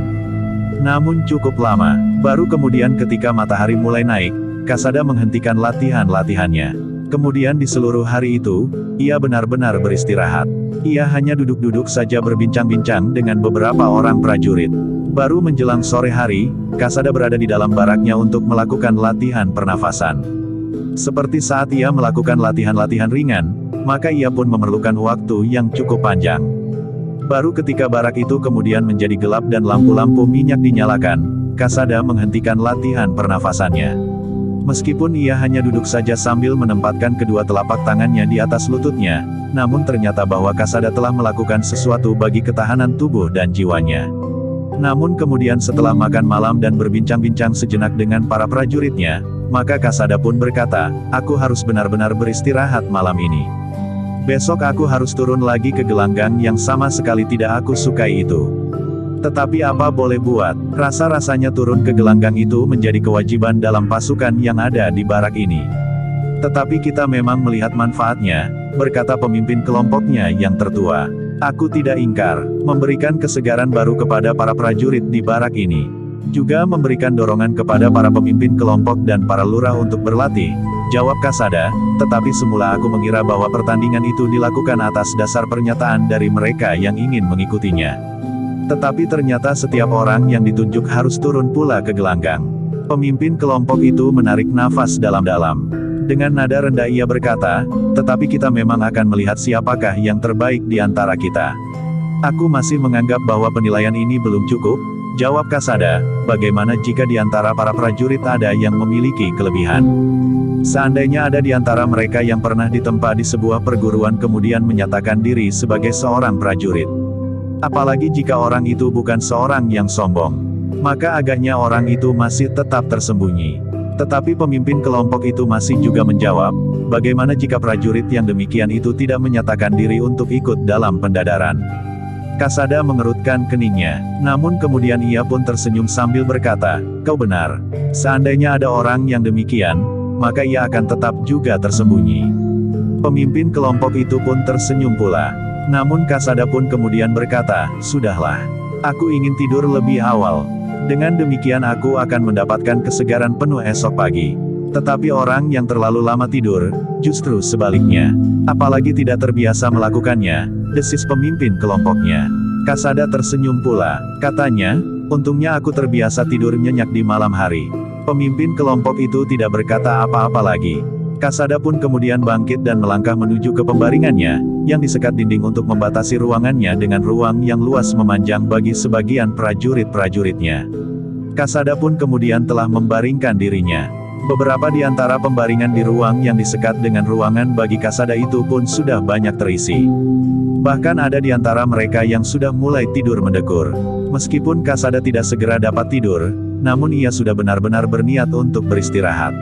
Namun cukup lama, baru kemudian ketika matahari mulai naik, Kasada menghentikan latihan-latihannya. Kemudian di seluruh hari itu, ia benar-benar beristirahat. Ia hanya duduk-duduk saja berbincang-bincang dengan beberapa orang prajurit. Baru menjelang sore hari, Kasada berada di dalam baraknya untuk melakukan latihan pernafasan. Seperti saat ia melakukan latihan-latihan ringan, maka ia pun memerlukan waktu yang cukup panjang. Baru ketika barak itu kemudian menjadi gelap dan lampu-lampu minyak dinyalakan, Kasada menghentikan latihan pernafasannya. Meskipun ia hanya duduk saja sambil menempatkan kedua telapak tangannya di atas lututnya, namun ternyata bahwa Kasada telah melakukan sesuatu bagi ketahanan tubuh dan jiwanya. Namun kemudian setelah makan malam dan berbincang-bincang sejenak dengan para prajuritnya, maka Kasada pun berkata, "Aku harus benar-benar beristirahat malam ini. Besok aku harus turun lagi ke gelanggang yang sama sekali tidak aku sukai itu. Tetapi apa boleh buat, rasa-rasanya turun ke gelanggang itu menjadi kewajiban dalam pasukan yang ada di barak ini. Tetapi kita memang melihat manfaatnya," berkata pemimpin kelompoknya yang tertua. "Aku tidak ingkar, memberikan kesegaran baru kepada para prajurit di barak ini. Juga memberikan dorongan kepada para pemimpin kelompok dan para lurah untuk berlatih," jawab Kasada, "tetapi semula aku mengira bahwa pertandingan itu dilakukan atas dasar pernyataan dari mereka yang ingin mengikutinya. Tetapi ternyata setiap orang yang ditunjuk harus turun pula ke gelanggang." Pemimpin kelompok itu menarik nafas dalam-dalam. Dengan nada rendah ia berkata, "Tetapi kita memang akan melihat siapakah yang terbaik di antara kita. Aku masih menganggap bahwa penilaian ini belum cukup," jawab Kasada. "Bagaimana jika di antara para prajurit ada yang memiliki kelebihan? Seandainya ada di antara mereka yang pernah ditempa di sebuah perguruan kemudian menyatakan diri sebagai seorang prajurit. Apalagi jika orang itu bukan seorang yang sombong. Maka agaknya orang itu masih tetap tersembunyi." Tetapi pemimpin kelompok itu masih juga menjawab, "Bagaimana jika prajurit yang demikian itu tidak menyatakan diri untuk ikut dalam pendadaran?" Kasada mengerutkan keningnya, namun kemudian ia pun tersenyum sambil berkata, "Kau benar. Seandainya ada orang yang demikian, maka ia akan tetap juga tersembunyi." Pemimpin kelompok itu pun tersenyum pula. Namun Kasada pun kemudian berkata, "Sudahlah. Aku ingin tidur lebih awal. Dengan demikian aku akan mendapatkan kesegaran penuh esok pagi. Tetapi orang yang terlalu lama tidur, justru sebaliknya. Apalagi tidak terbiasa melakukannya," desis pemimpin kelompoknya. Kasada tersenyum pula. Katanya, "Untungnya aku terbiasa tidur nyenyak di malam hari." Pemimpin kelompok itu tidak berkata apa-apa lagi. Kasada pun kemudian bangkit dan melangkah menuju ke pembaringannya, yang disekat dinding untuk membatasi ruangannya dengan ruang yang luas memanjang bagi sebagian prajurit-prajuritnya. Kasada pun kemudian telah membaringkan dirinya. Beberapa di antara pembaringan di ruang yang disekat dengan ruangan bagi Kasada itu pun sudah banyak terisi. Bahkan ada di antara mereka yang sudah mulai tidur mendekur. Meskipun Kasada tidak segera dapat tidur, namun ia sudah benar-benar berniat untuk beristirahat.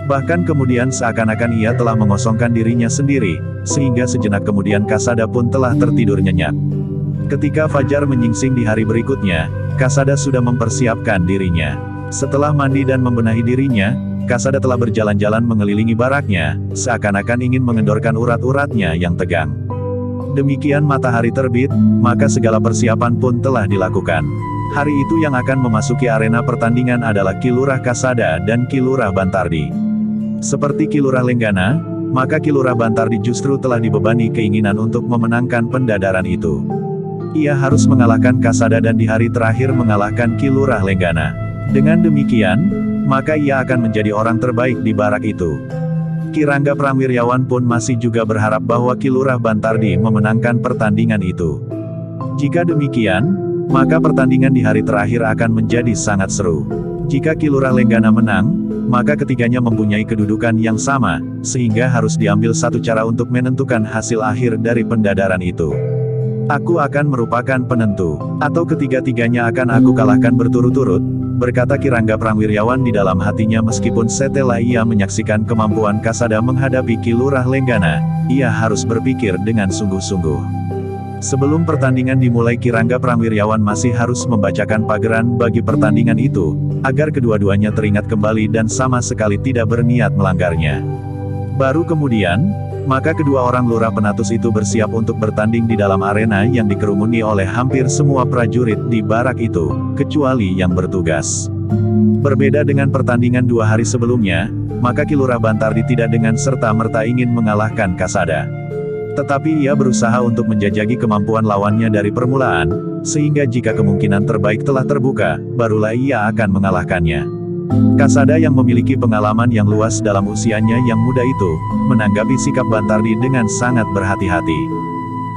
Bahkan kemudian seakan-akan ia telah mengosongkan dirinya sendiri, sehingga sejenak kemudian Kasada pun telah tertidur nyenyak. Ketika fajar menyingsing di hari berikutnya, Kasada sudah mempersiapkan dirinya. Setelah mandi dan membenahi dirinya, Kasada telah berjalan-jalan mengelilingi baraknya, seakan-akan ingin mengendorkan urat-uratnya yang tegang. Demikian matahari terbit, maka segala persiapan pun telah dilakukan. Hari itu yang akan memasuki arena pertandingan adalah Ki Lurah Kasada dan Ki Lurah Bantardi. Seperti Ki Lurah Lenggana, maka Ki Lurah Bantardi justru telah dibebani keinginan untuk memenangkan pendadaran itu. Ia harus mengalahkan Kasada dan di hari terakhir mengalahkan Ki Lurah Lenggana. Dengan demikian, maka ia akan menjadi orang terbaik di barak itu. Ki Rangga Prangwiryawan pun masih juga berharap bahwa Ki Lurah Bantardi memenangkan pertandingan itu. Jika demikian, maka pertandingan di hari terakhir akan menjadi sangat seru. Jika Ki Lurah Lenggana menang, maka ketiganya mempunyai kedudukan yang sama, sehingga harus diambil satu cara untuk menentukan hasil akhir dari pendadaran itu. Aku akan merupakan penentu, atau ketiga-tiganya akan aku kalahkan berturut-turut, berkata Ki Rangga Prangwiryawan di dalam hatinya. Meskipun setelah ia menyaksikan kemampuan Kasada menghadapi Ki Lurah Lenggana, ia harus berpikir dengan sungguh-sungguh. Sebelum pertandingan dimulai, Ki Rangga Prangwiryawan masih harus membacakan pageran bagi pertandingan itu, agar kedua-duanya teringat kembali dan sama sekali tidak berniat melanggarnya. Baru kemudian, maka kedua orang lurah penatus itu bersiap untuk bertanding di dalam arena yang dikerumuni oleh hampir semua prajurit di barak itu, kecuali yang bertugas. Berbeda dengan pertandingan 2 hari sebelumnya, maka Ki Lurah Bantardi tidak dengan serta-merta ingin mengalahkan Kasada. Tetapi ia berusaha untuk menjajaki kemampuan lawannya dari permulaan, sehingga jika kemungkinan terbaik telah terbuka, barulah ia akan mengalahkannya. Kasada yang memiliki pengalaman yang luas dalam usianya yang muda itu, menanggapi sikap Bantardi dengan sangat berhati-hati.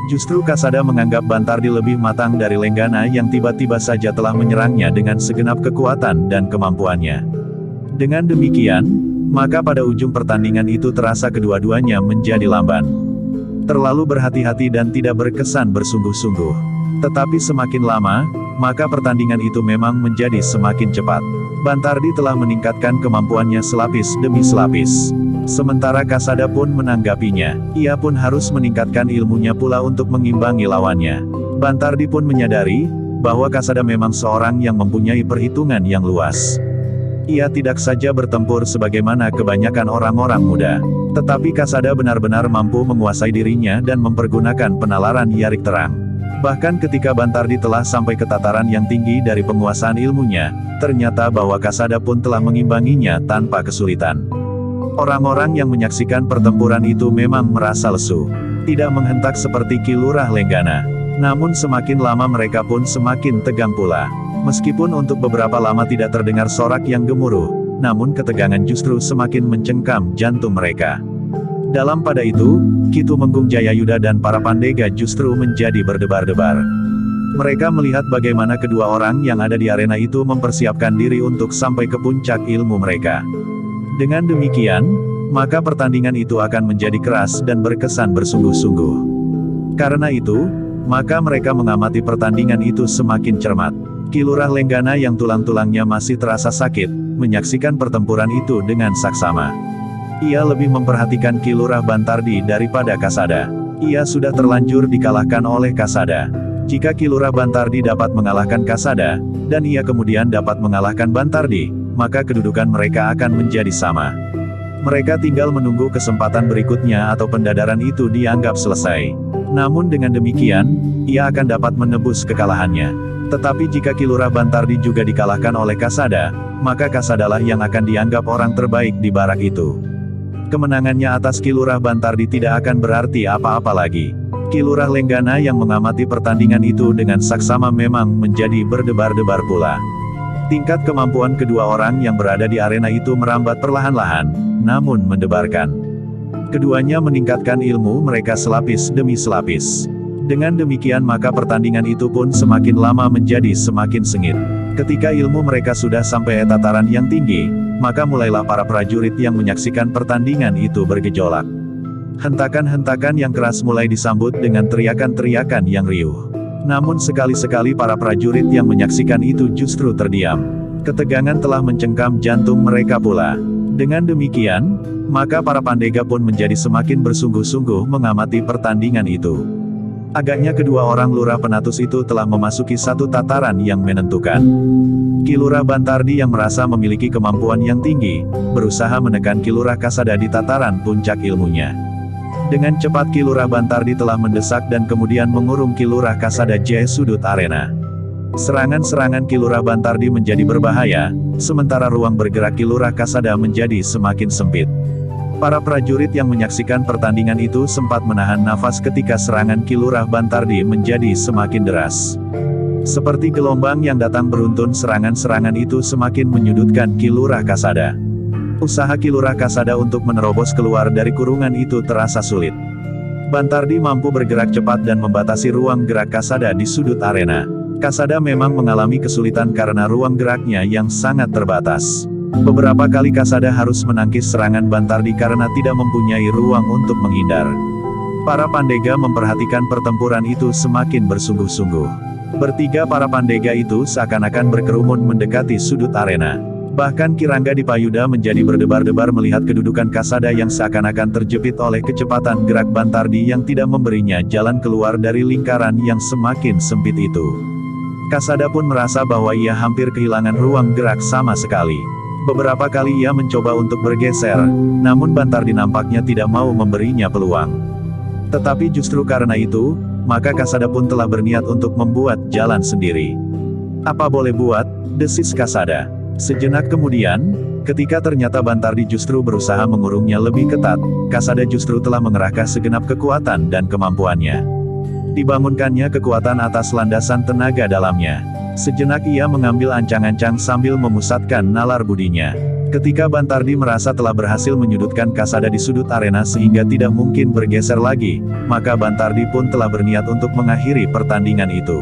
Justru Kasada menganggap Bantardi lebih matang dari Lenggana yang tiba-tiba saja telah menyerangnya dengan segenap kekuatan dan kemampuannya. Dengan demikian, maka pada ujung pertandingan itu terasa kedua-duanya menjadi lamban. Terlalu berhati-hati dan tidak berkesan bersungguh-sungguh. Tetapi semakin lama, maka pertandingan itu memang menjadi semakin cepat. Bantardi telah meningkatkan kemampuannya selapis demi selapis. Sementara Kasada pun menanggapinya, ia pun harus meningkatkan ilmunya pula untuk mengimbangi lawannya. Bantardi pun menyadari, bahwa Kasada memang seorang yang mempunyai perhitungan yang luas. Ia tidak saja bertempur sebagaimana kebanyakan orang-orang muda. Tetapi Kasada benar-benar mampu menguasai dirinya dan mempergunakan penalaran Yarik Terang. Bahkan ketika Bantardi telah sampai ke tataran yang tinggi dari penguasaan ilmunya, ternyata bahwa Kasada pun telah mengimbanginya tanpa kesulitan. Orang-orang yang menyaksikan pertempuran itu memang merasa lesu. Tidak menghentak seperti Ki Lurah Lenggana. Namun semakin lama mereka pun semakin tegang pula. Meskipun untuk beberapa lama tidak terdengar sorak yang gemuruh, namun ketegangan justru semakin mencengkam jantung mereka. Dalam pada itu, Ki Tumenggung Jayayuda dan para Pandega justru menjadi berdebar-debar. Mereka melihat bagaimana kedua orang yang ada di arena itu mempersiapkan diri untuk sampai ke puncak ilmu mereka. Dengan demikian, maka pertandingan itu akan menjadi keras dan berkesan bersungguh-sungguh. Karena itu, maka mereka mengamati pertandingan itu semakin cermat. Ki Lurah Lenggana yang tulang-tulangnya masih terasa sakit, menyaksikan pertempuran itu dengan saksama. Ia lebih memperhatikan Ki Lurah Bantardi daripada Kasada. Ia sudah terlanjur dikalahkan oleh Kasada. Jika Ki Lurah Bantardi dapat mengalahkan Kasada, dan ia kemudian dapat mengalahkan Bantardi, maka kedudukan mereka akan menjadi sama. Mereka tinggal menunggu kesempatan berikutnya atau pendadaran itu dianggap selesai. Namun dengan demikian, ia akan dapat menebus kekalahannya. Tetapi jika Ki Lurah Bantardi juga dikalahkan oleh Kasada, maka Kasadalah yang akan dianggap orang terbaik di barak itu. Kemenangannya atas Ki Lurah Bantardi tidak akan berarti apa-apa lagi. Ki Lurah Lenggana yang mengamati pertandingan itu dengan saksama memang menjadi berdebar-debar pula. Tingkat kemampuan kedua orang yang berada di arena itu merambat perlahan-lahan, namun mendebarkan. Keduanya meningkatkan ilmu mereka selapis demi selapis. Dengan demikian maka pertandingan itu pun semakin lama menjadi semakin sengit. Ketika ilmu mereka sudah sampai tataran yang tinggi, maka mulailah para prajurit yang menyaksikan pertandingan itu bergejolak. Hentakan-hentakan yang keras mulai disambut dengan teriakan-teriakan yang riuh. Namun sekali-sekali para prajurit yang menyaksikan itu justru terdiam. Ketegangan telah mencengkam jantung mereka pula. Dengan demikian, maka para pandega pun menjadi semakin bersungguh-sungguh mengamati pertandingan itu. Agaknya kedua orang lurah penatus itu telah memasuki satu tataran yang menentukan. Ki Lurah Bantardi yang merasa memiliki kemampuan yang tinggi, berusaha menekan Ki Lurah Kasada di tataran puncak ilmunya. Dengan cepat Ki Lurah Bantardi telah mendesak dan kemudian mengurung Ki Lurah Kasada di sudut arena. Serangan-serangan Ki Lurah Bantardi menjadi berbahaya, sementara ruang bergerak Ki Lurah Kasada menjadi semakin sempit. Para prajurit yang menyaksikan pertandingan itu sempat menahan nafas ketika serangan Ki Lurah Bantardi menjadi semakin deras. Seperti gelombang yang datang beruntun, serangan-serangan itu semakin menyudutkan Ki Lurah Kasada. Usaha Ki Lurah Kasada untuk menerobos keluar dari kurungan itu terasa sulit. Bantardi mampu bergerak cepat dan membatasi ruang gerak Kasada di sudut arena. Kasada memang mengalami kesulitan karena ruang geraknya yang sangat terbatas. Beberapa kali Kasada harus menangkis serangan Bantardi karena tidak mempunyai ruang untuk menghindar. Para pandega memperhatikan pertempuran itu semakin bersungguh-sungguh. Bertiga para pandega itu seakan-akan berkerumun mendekati sudut arena. Bahkan Kirangga Dipayuda menjadi berdebar-debar melihat kedudukan Kasada yang seakan-akan terjepit oleh kecepatan gerak Bantardi yang tidak memberinya jalan keluar dari lingkaran yang semakin sempit itu. Kasada pun merasa bahwa ia hampir kehilangan ruang gerak sama sekali. Beberapa kali ia mencoba untuk bergeser, namun Bantardi nampaknya tidak mau memberinya peluang. Tetapi justru karena itu, maka Kasada pun telah berniat untuk membuat jalan sendiri. "Apa boleh buat?" desis Kasada. Sejenak kemudian, ketika ternyata Bantardi justru berusaha mengurungnya lebih ketat, Kasada justru telah mengerahkan segenap kekuatan dan kemampuannya. Dibangunkannya kekuatan atas landasan tenaga dalamnya. Sejenak ia mengambil ancang-ancang sambil memusatkan nalar budinya. Ketika Bantardi merasa telah berhasil menyudutkan Kasada di sudut arena sehingga tidak mungkin bergeser lagi, maka Bantardi pun telah berniat untuk mengakhiri pertandingan itu.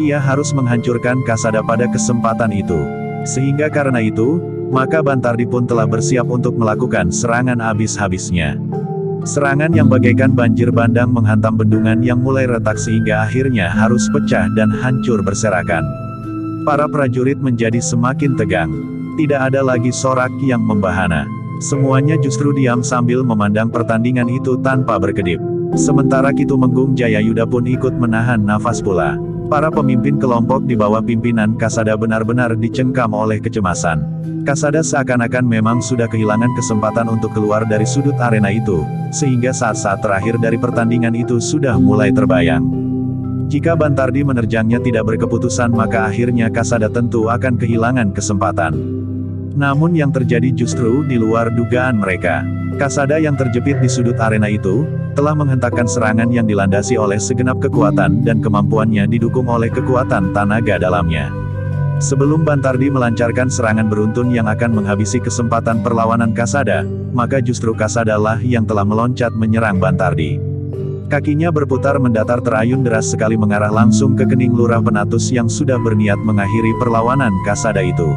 Ia harus menghancurkan Kasada pada kesempatan itu. Sehingga karena itu, maka Bantardi pun telah bersiap untuk melakukan serangan habis-habisnya. Serangan yang bagaikan banjir bandang menghantam bendungan yang mulai retak sehingga akhirnya harus pecah dan hancur berserakan. Para prajurit menjadi semakin tegang. Tidak ada lagi sorak yang membahana. Semuanya justru diam sambil memandang pertandingan itu tanpa berkedip. Sementara Ki Tumenggung Jayayuda pun ikut menahan nafas pula. Para pemimpin kelompok di bawah pimpinan Kasada benar-benar dicengkam oleh kecemasan. Kasada seakan-akan memang sudah kehilangan kesempatan untuk keluar dari sudut arena itu, sehingga saat-saat terakhir dari pertandingan itu sudah mulai terbayang. Jika Bantardi menerjangnya tidak berkeputusan maka akhirnya Kasada tentu akan kehilangan kesempatan. Namun yang terjadi justru di luar dugaan mereka. Kasada yang terjepit di sudut arena itu, telah menghentakkan serangan yang dilandasi oleh segenap kekuatan dan kemampuannya didukung oleh kekuatan tenaga dalamnya. Sebelum Bantardi melancarkan serangan beruntun yang akan menghabisi kesempatan perlawanan Kasada, maka justru Kasada lah yang telah meloncat menyerang Bantardi. Kakinya berputar mendatar terayun deras sekali mengarah langsung ke kening Lurah Penatus yang sudah berniat mengakhiri perlawanan Kasada itu.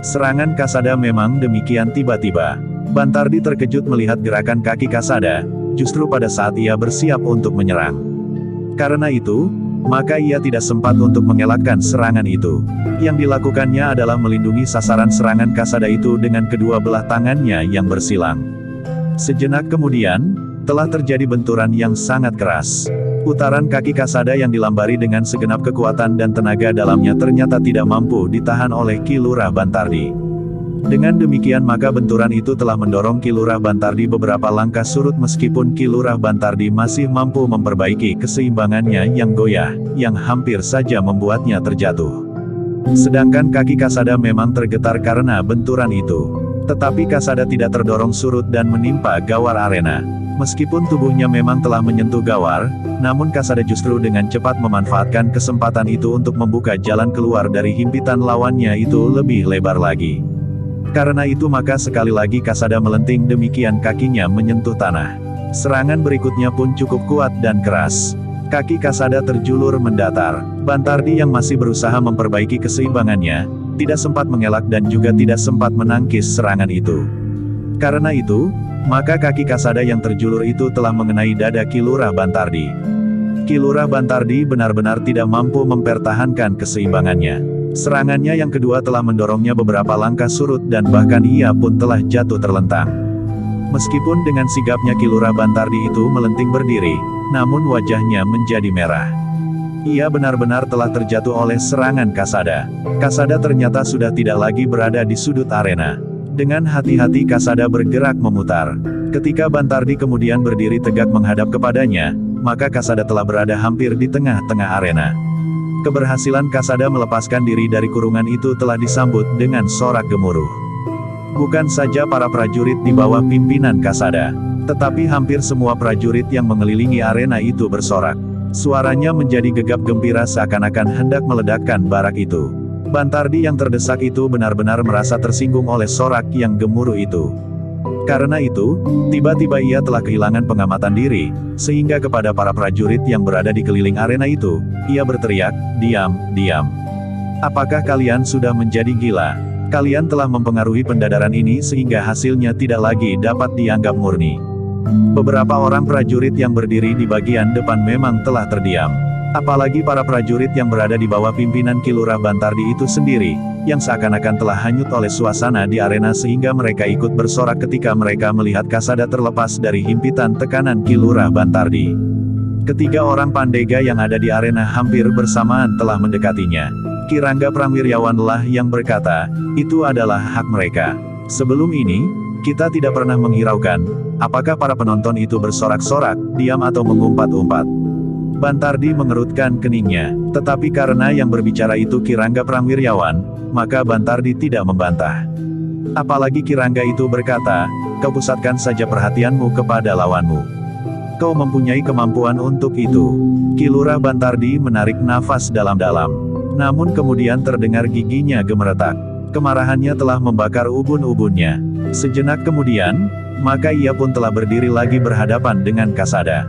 Serangan Kasada memang demikian tiba-tiba. Bantardi terkejut melihat gerakan kaki Kasada, justru pada saat ia bersiap untuk menyerang. Karena itu, maka ia tidak sempat untuk mengelakkan serangan itu. Yang dilakukannya adalah melindungi sasaran serangan Kasada itu dengan kedua belah tangannya yang bersilang. Sejenak kemudian, telah terjadi benturan yang sangat keras. Putaran kaki Kasada yang dilambari dengan segenap kekuatan dan tenaga dalamnya ternyata tidak mampu ditahan oleh Ki Lurah Bantardi. Dengan demikian maka benturan itu telah mendorong Ki Lurah Bantardi beberapa langkah surut meskipun Ki Lurah Bantardi masih mampu memperbaiki keseimbangannya yang goyah, yang hampir saja membuatnya terjatuh. Sedangkan kaki Kasada memang tergetar karena benturan itu. Tetapi Kasada tidak terdorong surut dan menimpa gawar arena. Meskipun tubuhnya memang telah menyentuh gawar, namun Kasada justru dengan cepat memanfaatkan kesempatan itu untuk membuka jalan keluar dari himpitan lawannya itu lebih lebar lagi. Karena itu maka sekali lagi Kasada melenting demikian kakinya menyentuh tanah. Serangan berikutnya pun cukup kuat dan keras. Kaki Kasada terjulur mendatar. Bantardi yang masih berusaha memperbaiki keseimbangannya, tidak sempat mengelak dan juga tidak sempat menangkis serangan itu. Karena itu, maka kaki Kasada yang terjulur itu telah mengenai dada Ki Lurah Bantardi. Ki Lurah Bantardi benar-benar tidak mampu mempertahankan keseimbangannya. Serangannya yang kedua telah mendorongnya beberapa langkah surut dan bahkan ia pun telah jatuh terlentang. Meskipun dengan sigapnya Ki Lurah Bantardi itu melenting berdiri, namun wajahnya menjadi merah. Ia benar-benar telah terjatuh oleh serangan Kasada. Kasada ternyata sudah tidak lagi berada di sudut arena. Dengan hati-hati Kasada bergerak memutar. Ketika Bantardi kemudian berdiri tegak menghadap kepadanya, maka Kasada telah berada hampir di tengah-tengah arena. Keberhasilan Kasada melepaskan diri dari kurungan itu telah disambut dengan sorak gemuruh. Bukan saja para prajurit di bawah pimpinan Kasada, tetapi hampir semua prajurit yang mengelilingi arena itu bersorak. Suaranya menjadi gegap gempira seakan-akan hendak meledakkan barak itu. Bantardi yang terdesak itu benar-benar merasa tersinggung oleh sorak yang gemuruh itu. Karena itu, tiba-tiba ia telah kehilangan pengamatan diri, sehingga kepada para prajurit yang berada di keliling arena itu, ia berteriak, "Diam, diam. Apakah kalian sudah menjadi gila? Kalian telah mempengaruhi pendadaran ini sehingga hasilnya tidak lagi dapat dianggap murni." Beberapa orang prajurit yang berdiri di bagian depan memang telah terdiam. Apalagi para prajurit yang berada di bawah pimpinan Ki Lurah Bantardi itu sendiri, yang seakan-akan telah hanyut oleh suasana di arena sehingga mereka ikut bersorak ketika mereka melihat Kasada terlepas dari himpitan tekanan Ki Lurah Bantardi. Ketiga orang Pandega yang ada di arena hampir bersamaan telah mendekatinya. Ki Rangga Pramwiryawanlah yang berkata, "Itu adalah hak mereka. Sebelum ini, kita tidak pernah menghiraukan, apakah para penonton itu bersorak-sorak, diam atau mengumpat-umpat." Bantardi mengerutkan keningnya, tetapi karena yang berbicara itu Ki Rangga Pramwiryawan, maka Bantardi tidak membantah. Apalagi Ki Rangga itu berkata, "Kau pusatkan saja perhatianmu kepada lawanmu. Kau mempunyai kemampuan untuk itu." Ki Lurah Bantardi menarik nafas dalam-dalam. Namun kemudian terdengar giginya gemeretak. Kemarahannya telah membakar ubun-ubunnya. Sejenak kemudian, maka ia pun telah berdiri lagi berhadapan dengan Kasada.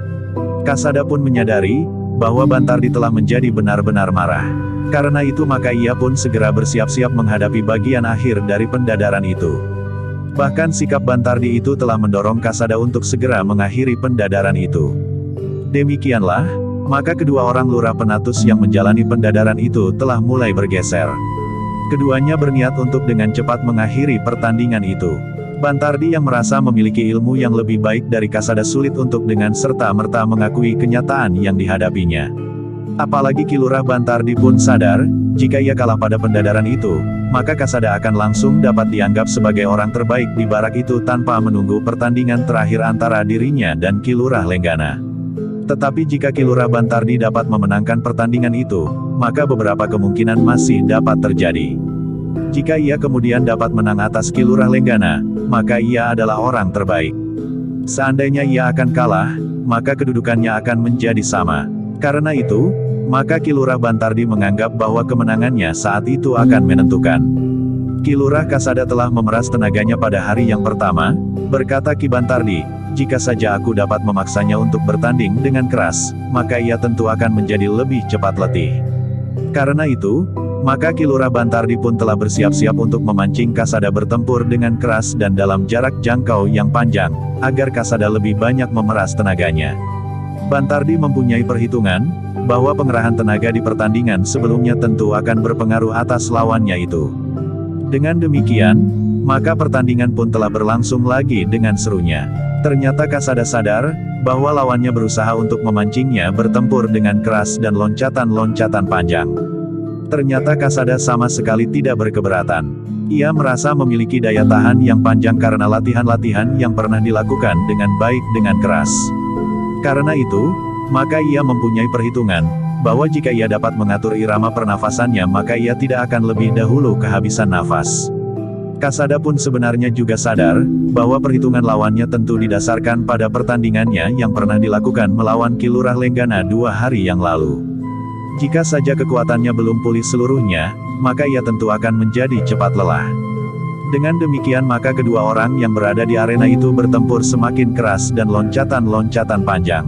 Kasada pun menyadari, bahwa Bantardi telah menjadi benar-benar marah. Karena itu maka ia pun segera bersiap-siap menghadapi bagian akhir dari pendadaran itu. Bahkan sikap Bantardi itu telah mendorong Kasada untuk segera mengakhiri pendadaran itu. Demikianlah, maka kedua orang lurah penatus yang menjalani pendadaran itu telah mulai bergeser. Keduanya berniat untuk dengan cepat mengakhiri pertandingan itu. Bantardi yang merasa memiliki ilmu yang lebih baik dari Kasada sulit untuk dengan serta-merta mengakui kenyataan yang dihadapinya. Apalagi Ki Lurah Bantardi pun sadar, jika ia kalah pada pendadaran itu, maka Kasada akan langsung dapat dianggap sebagai orang terbaik di barak itu tanpa menunggu pertandingan terakhir antara dirinya dan Ki Lurah Lenggana. Tetapi jika Ki Lurah Bantardi dapat memenangkan pertandingan itu, maka beberapa kemungkinan masih dapat terjadi. Jika ia kemudian dapat menang atas Ki Lurah Lenggana, maka ia adalah orang terbaik. Seandainya ia akan kalah, maka kedudukannya akan menjadi sama. Karena itu, maka Ki Lurah Bantardi menganggap bahwa kemenangannya saat itu akan menentukan. Ki Lurah Kasada telah memeras tenaganya pada hari yang pertama, berkata Ki Bantardi, "Jika saja aku dapat memaksanya untuk bertanding dengan keras, maka ia tentu akan menjadi lebih cepat letih." Karena itu, maka Ki Lurah Bantardi pun telah bersiap-siap untuk memancing Kasada bertempur dengan keras dan dalam jarak jangkau yang panjang, agar Kasada lebih banyak memeras tenaganya. Bantardi mempunyai perhitungan, bahwa pengerahan tenaga di pertandingan sebelumnya tentu akan berpengaruh atas lawannya itu. Dengan demikian, maka pertandingan pun telah berlangsung lagi dengan serunya. Ternyata Kasada sadar, bahwa lawannya berusaha untuk memancingnya bertempur dengan keras dan loncatan-loncatan panjang. Ternyata Kasada sama sekali tidak berkeberatan. Ia merasa memiliki daya tahan yang panjang karena latihan-latihan yang pernah dilakukan dengan baik dengan keras. Karena itu, maka ia mempunyai perhitungan, bahwa jika ia dapat mengatur irama pernafasannya maka ia tidak akan lebih dahulu kehabisan nafas. Kasada pun sebenarnya juga sadar, bahwa perhitungan lawannya tentu didasarkan pada pertandingannya yang pernah dilakukan melawan Ki Lurah Lenggana 2 hari yang lalu. Jika saja kekuatannya belum pulih seluruhnya, maka ia tentu akan menjadi cepat lelah. Dengan demikian maka kedua orang yang berada di arena itu bertempur semakin keras dan loncatan-loncatan panjang.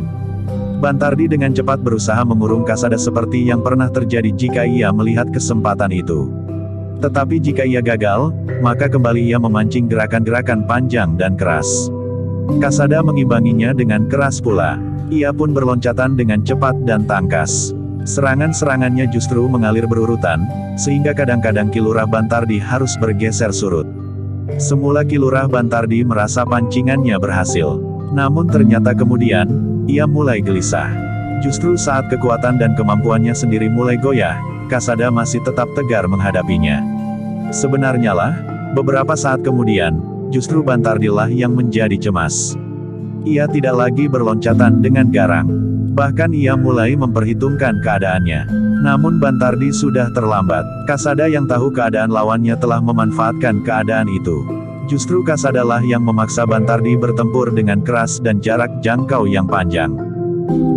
Bantardi dengan cepat berusaha mengurung Kasada seperti yang pernah terjadi jika ia melihat kesempatan itu. Tetapi jika ia gagal, maka kembali ia memancing gerakan-gerakan panjang dan keras. Kasada mengimbanginya dengan keras pula. Ia pun berloncatan dengan cepat dan tangkas. Serangan-serangannya justru mengalir berurutan, sehingga kadang-kadang Ki Lurah Bantardi harus bergeser surut. Semula Ki Lurah Bantardi merasa pancingannya berhasil. Namun ternyata kemudian, ia mulai gelisah. Justru saat kekuatan dan kemampuannya sendiri mulai goyah, Kasada masih tetap tegar menghadapinya. Sebenarnya lah, beberapa saat kemudian, justru Bantardilah yang menjadi cemas. Ia tidak lagi berloncatan dengan garang. Bahkan ia mulai memperhitungkan keadaannya. Namun Bantardi sudah terlambat. Kasada yang tahu keadaan lawannya telah memanfaatkan keadaan itu. Justru Kasadalah yang memaksa Bantardi bertempur dengan keras dan jarak jangkau yang panjang.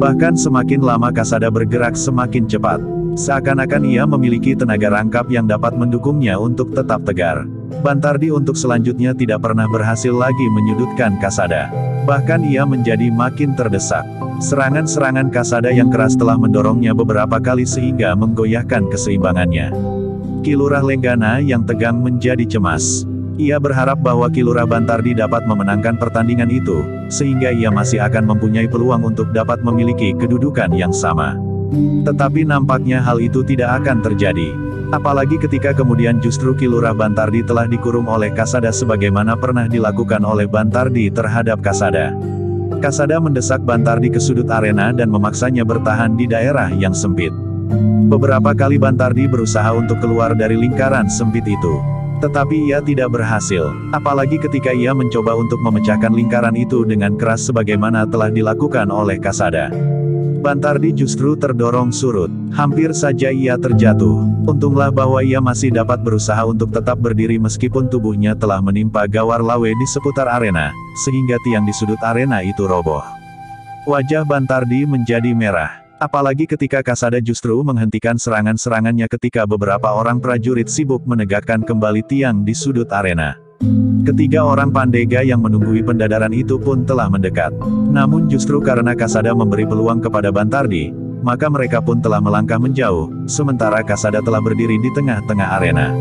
Bahkan semakin lama Kasada bergerak semakin cepat. Seakan-akan ia memiliki tenaga rangkap yang dapat mendukungnya untuk tetap tegar. Bantardi untuk selanjutnya tidak pernah berhasil lagi menyudutkan Kasada. Bahkan ia menjadi makin terdesak. Serangan-serangan Kasada yang keras telah mendorongnya beberapa kali sehingga menggoyahkan keseimbangannya. Ki Lurah Lenggana yang tegang menjadi cemas. Ia berharap bahwa Ki Lurah Bantardi dapat memenangkan pertandingan itu, sehingga ia masih akan mempunyai peluang untuk dapat memiliki kedudukan yang sama. Tetapi nampaknya hal itu tidak akan terjadi. Apalagi ketika kemudian justru Ki Lurah Bantardi telah dikurung oleh Kasada sebagaimana pernah dilakukan oleh Bantardi terhadap Kasada. Kasada mendesak Bantardi ke sudut arena dan memaksanya bertahan di daerah yang sempit. Beberapa kali Bantardi berusaha untuk keluar dari lingkaran sempit itu. Tetapi ia tidak berhasil, apalagi ketika ia mencoba untuk memecahkan lingkaran itu dengan keras sebagaimana telah dilakukan oleh Kasada. Bantardi justru terdorong surut. Hampir saja ia terjatuh. Untunglah bahwa ia masih dapat berusaha untuk tetap berdiri meskipun tubuhnya telah menimpa gawar lawe di seputar arena, sehingga tiang di sudut arena itu roboh. Wajah Bantardi menjadi merah. Apalagi ketika Kasada justru menghentikan serangan-serangannya ketika beberapa orang prajurit sibuk menegakkan kembali tiang di sudut arena. Ketiga orang pandega yang menunggui pendadaran itu pun telah mendekat. Namun justru karena Kasada memberi peluang kepada Bantardi, maka mereka pun telah melangkah menjauh, sementara Kasada telah berdiri di tengah-tengah arena.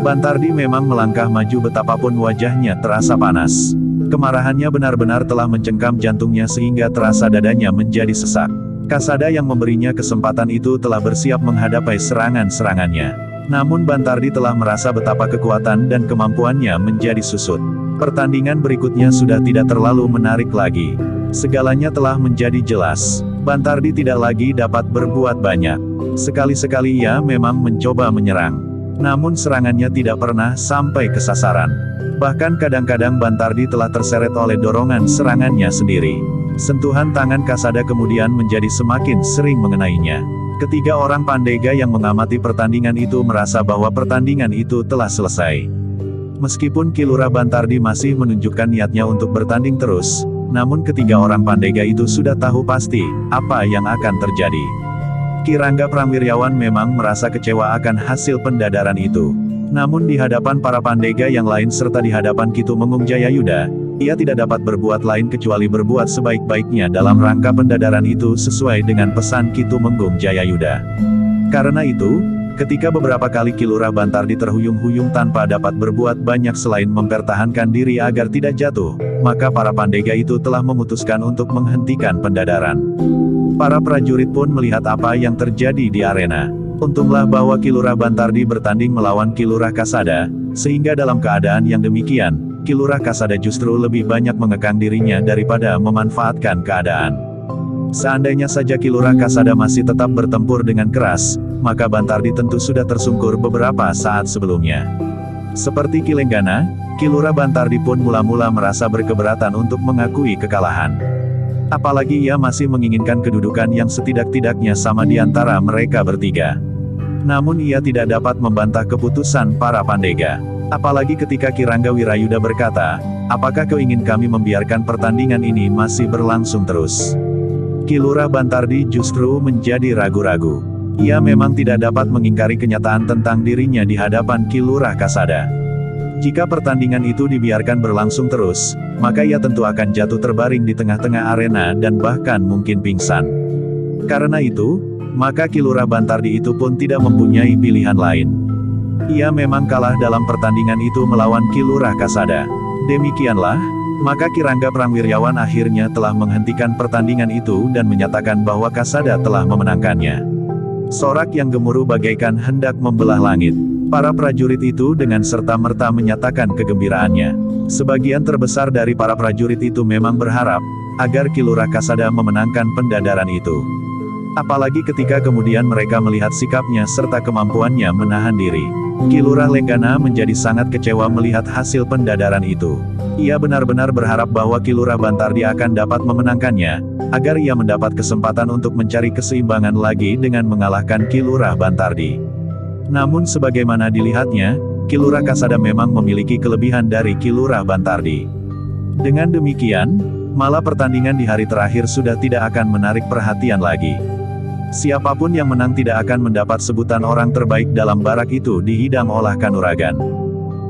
Bantardi memang melangkah maju betapapun wajahnya terasa panas. Kemarahannya benar-benar telah mencengkam jantungnya sehingga terasa dadanya menjadi sesak. Kasada yang memberinya kesempatan itu telah bersiap menghadapi serangan-serangannya. Namun Bantardi telah merasa betapa kekuatan dan kemampuannya menjadi susut. Pertandingan berikutnya sudah tidak terlalu menarik lagi. Segalanya telah menjadi jelas. Bantardi tidak lagi dapat berbuat banyak. Sekali-sekali ia memang mencoba menyerang. Namun serangannya tidak pernah sampai ke sasaran. Bahkan kadang-kadang Bantardi telah terseret oleh dorongan serangannya sendiri. Sentuhan tangan Kasada kemudian menjadi semakin sering mengenainya. Ketiga orang pandega yang mengamati pertandingan itu merasa bahwa pertandingan itu telah selesai. Meskipun Ki Lurah Bantardi masih menunjukkan niatnya untuk bertanding terus, namun ketiga orang pandega itu sudah tahu pasti apa yang akan terjadi. Ki Rangga Pramwiryawan memang merasa kecewa akan hasil pendadaran itu. Namun di hadapan para pandega yang lain serta di hadapan Ki Tumenggung Jayayuda, ia tidak dapat berbuat lain kecuali berbuat sebaik-baiknya dalam rangka pendadaran itu sesuai dengan pesan Ki Tumenggung Jayayuda. Karena itu, ketika beberapa kali Ki Lurah Bantardi terhuyung-huyung tanpa dapat berbuat banyak selain mempertahankan diri agar tidak jatuh, maka para pandega itu telah memutuskan untuk menghentikan pendadaran. Para prajurit pun melihat apa yang terjadi di arena. Untunglah bahwa Ki Lurah Bantardi bertanding melawan Ki Lurah Kasada, sehingga dalam keadaan yang demikian, Ki Lurah Kasada justru lebih banyak mengekang dirinya daripada memanfaatkan keadaan. Seandainya saja Ki Lurah Kasada masih tetap bertempur dengan keras, maka Bantardi tentu sudah tersungkur beberapa saat sebelumnya. Seperti Ki Lenggana, Ki Lurah Bantardi pun mula-mula merasa berkeberatan untuk mengakui kekalahan. Apalagi ia masih menginginkan kedudukan yang setidak-tidaknya sama di antara mereka bertiga. Namun ia tidak dapat membantah keputusan para pandega. Apalagi ketika Ki Rangga Wirayuda berkata, apakah kau ingin kami membiarkan pertandingan ini masih berlangsung terus? Ki Lurah Bantardi justru menjadi ragu-ragu. Ia memang tidak dapat mengingkari kenyataan tentang dirinya di hadapan Ki Lurah Kasada. Jika pertandingan itu dibiarkan berlangsung terus, maka ia tentu akan jatuh terbaring di tengah-tengah arena dan bahkan mungkin pingsan. Karena itu, maka Ki Lurah Bantardi itu pun tidak mempunyai pilihan lain. Ia memang kalah dalam pertandingan itu melawan Ki Lurah Kasada. Demikianlah, maka Ki Rangga Prangwiryawan akhirnya telah menghentikan pertandingan itu dan menyatakan bahwa Kasada telah memenangkannya. Sorak yang gemuruh bagaikan hendak membelah langit. Para prajurit itu dengan serta-merta menyatakan kegembiraannya. Sebagian terbesar dari para prajurit itu memang berharap agar Ki Lurah Kasada memenangkan pendadaran itu. Apalagi ketika kemudian mereka melihat sikapnya serta kemampuannya menahan diri. Ki Lurah Lenggana menjadi sangat kecewa melihat hasil pendadaran itu. Ia benar-benar berharap bahwa Ki Lurah Bantardi akan dapat memenangkannya, agar ia mendapat kesempatan untuk mencari keseimbangan lagi dengan mengalahkan Ki Lurah Bantardi. Namun sebagaimana dilihatnya, Ki Lurah Kasada memang memiliki kelebihan dari Ki Lurah Bantardi. Dengan demikian, malah pertandingan di hari terakhir sudah tidak akan menarik perhatian lagi. Siapapun yang menang tidak akan mendapat sebutan orang terbaik dalam barak itu dihidang olah Kanuragan.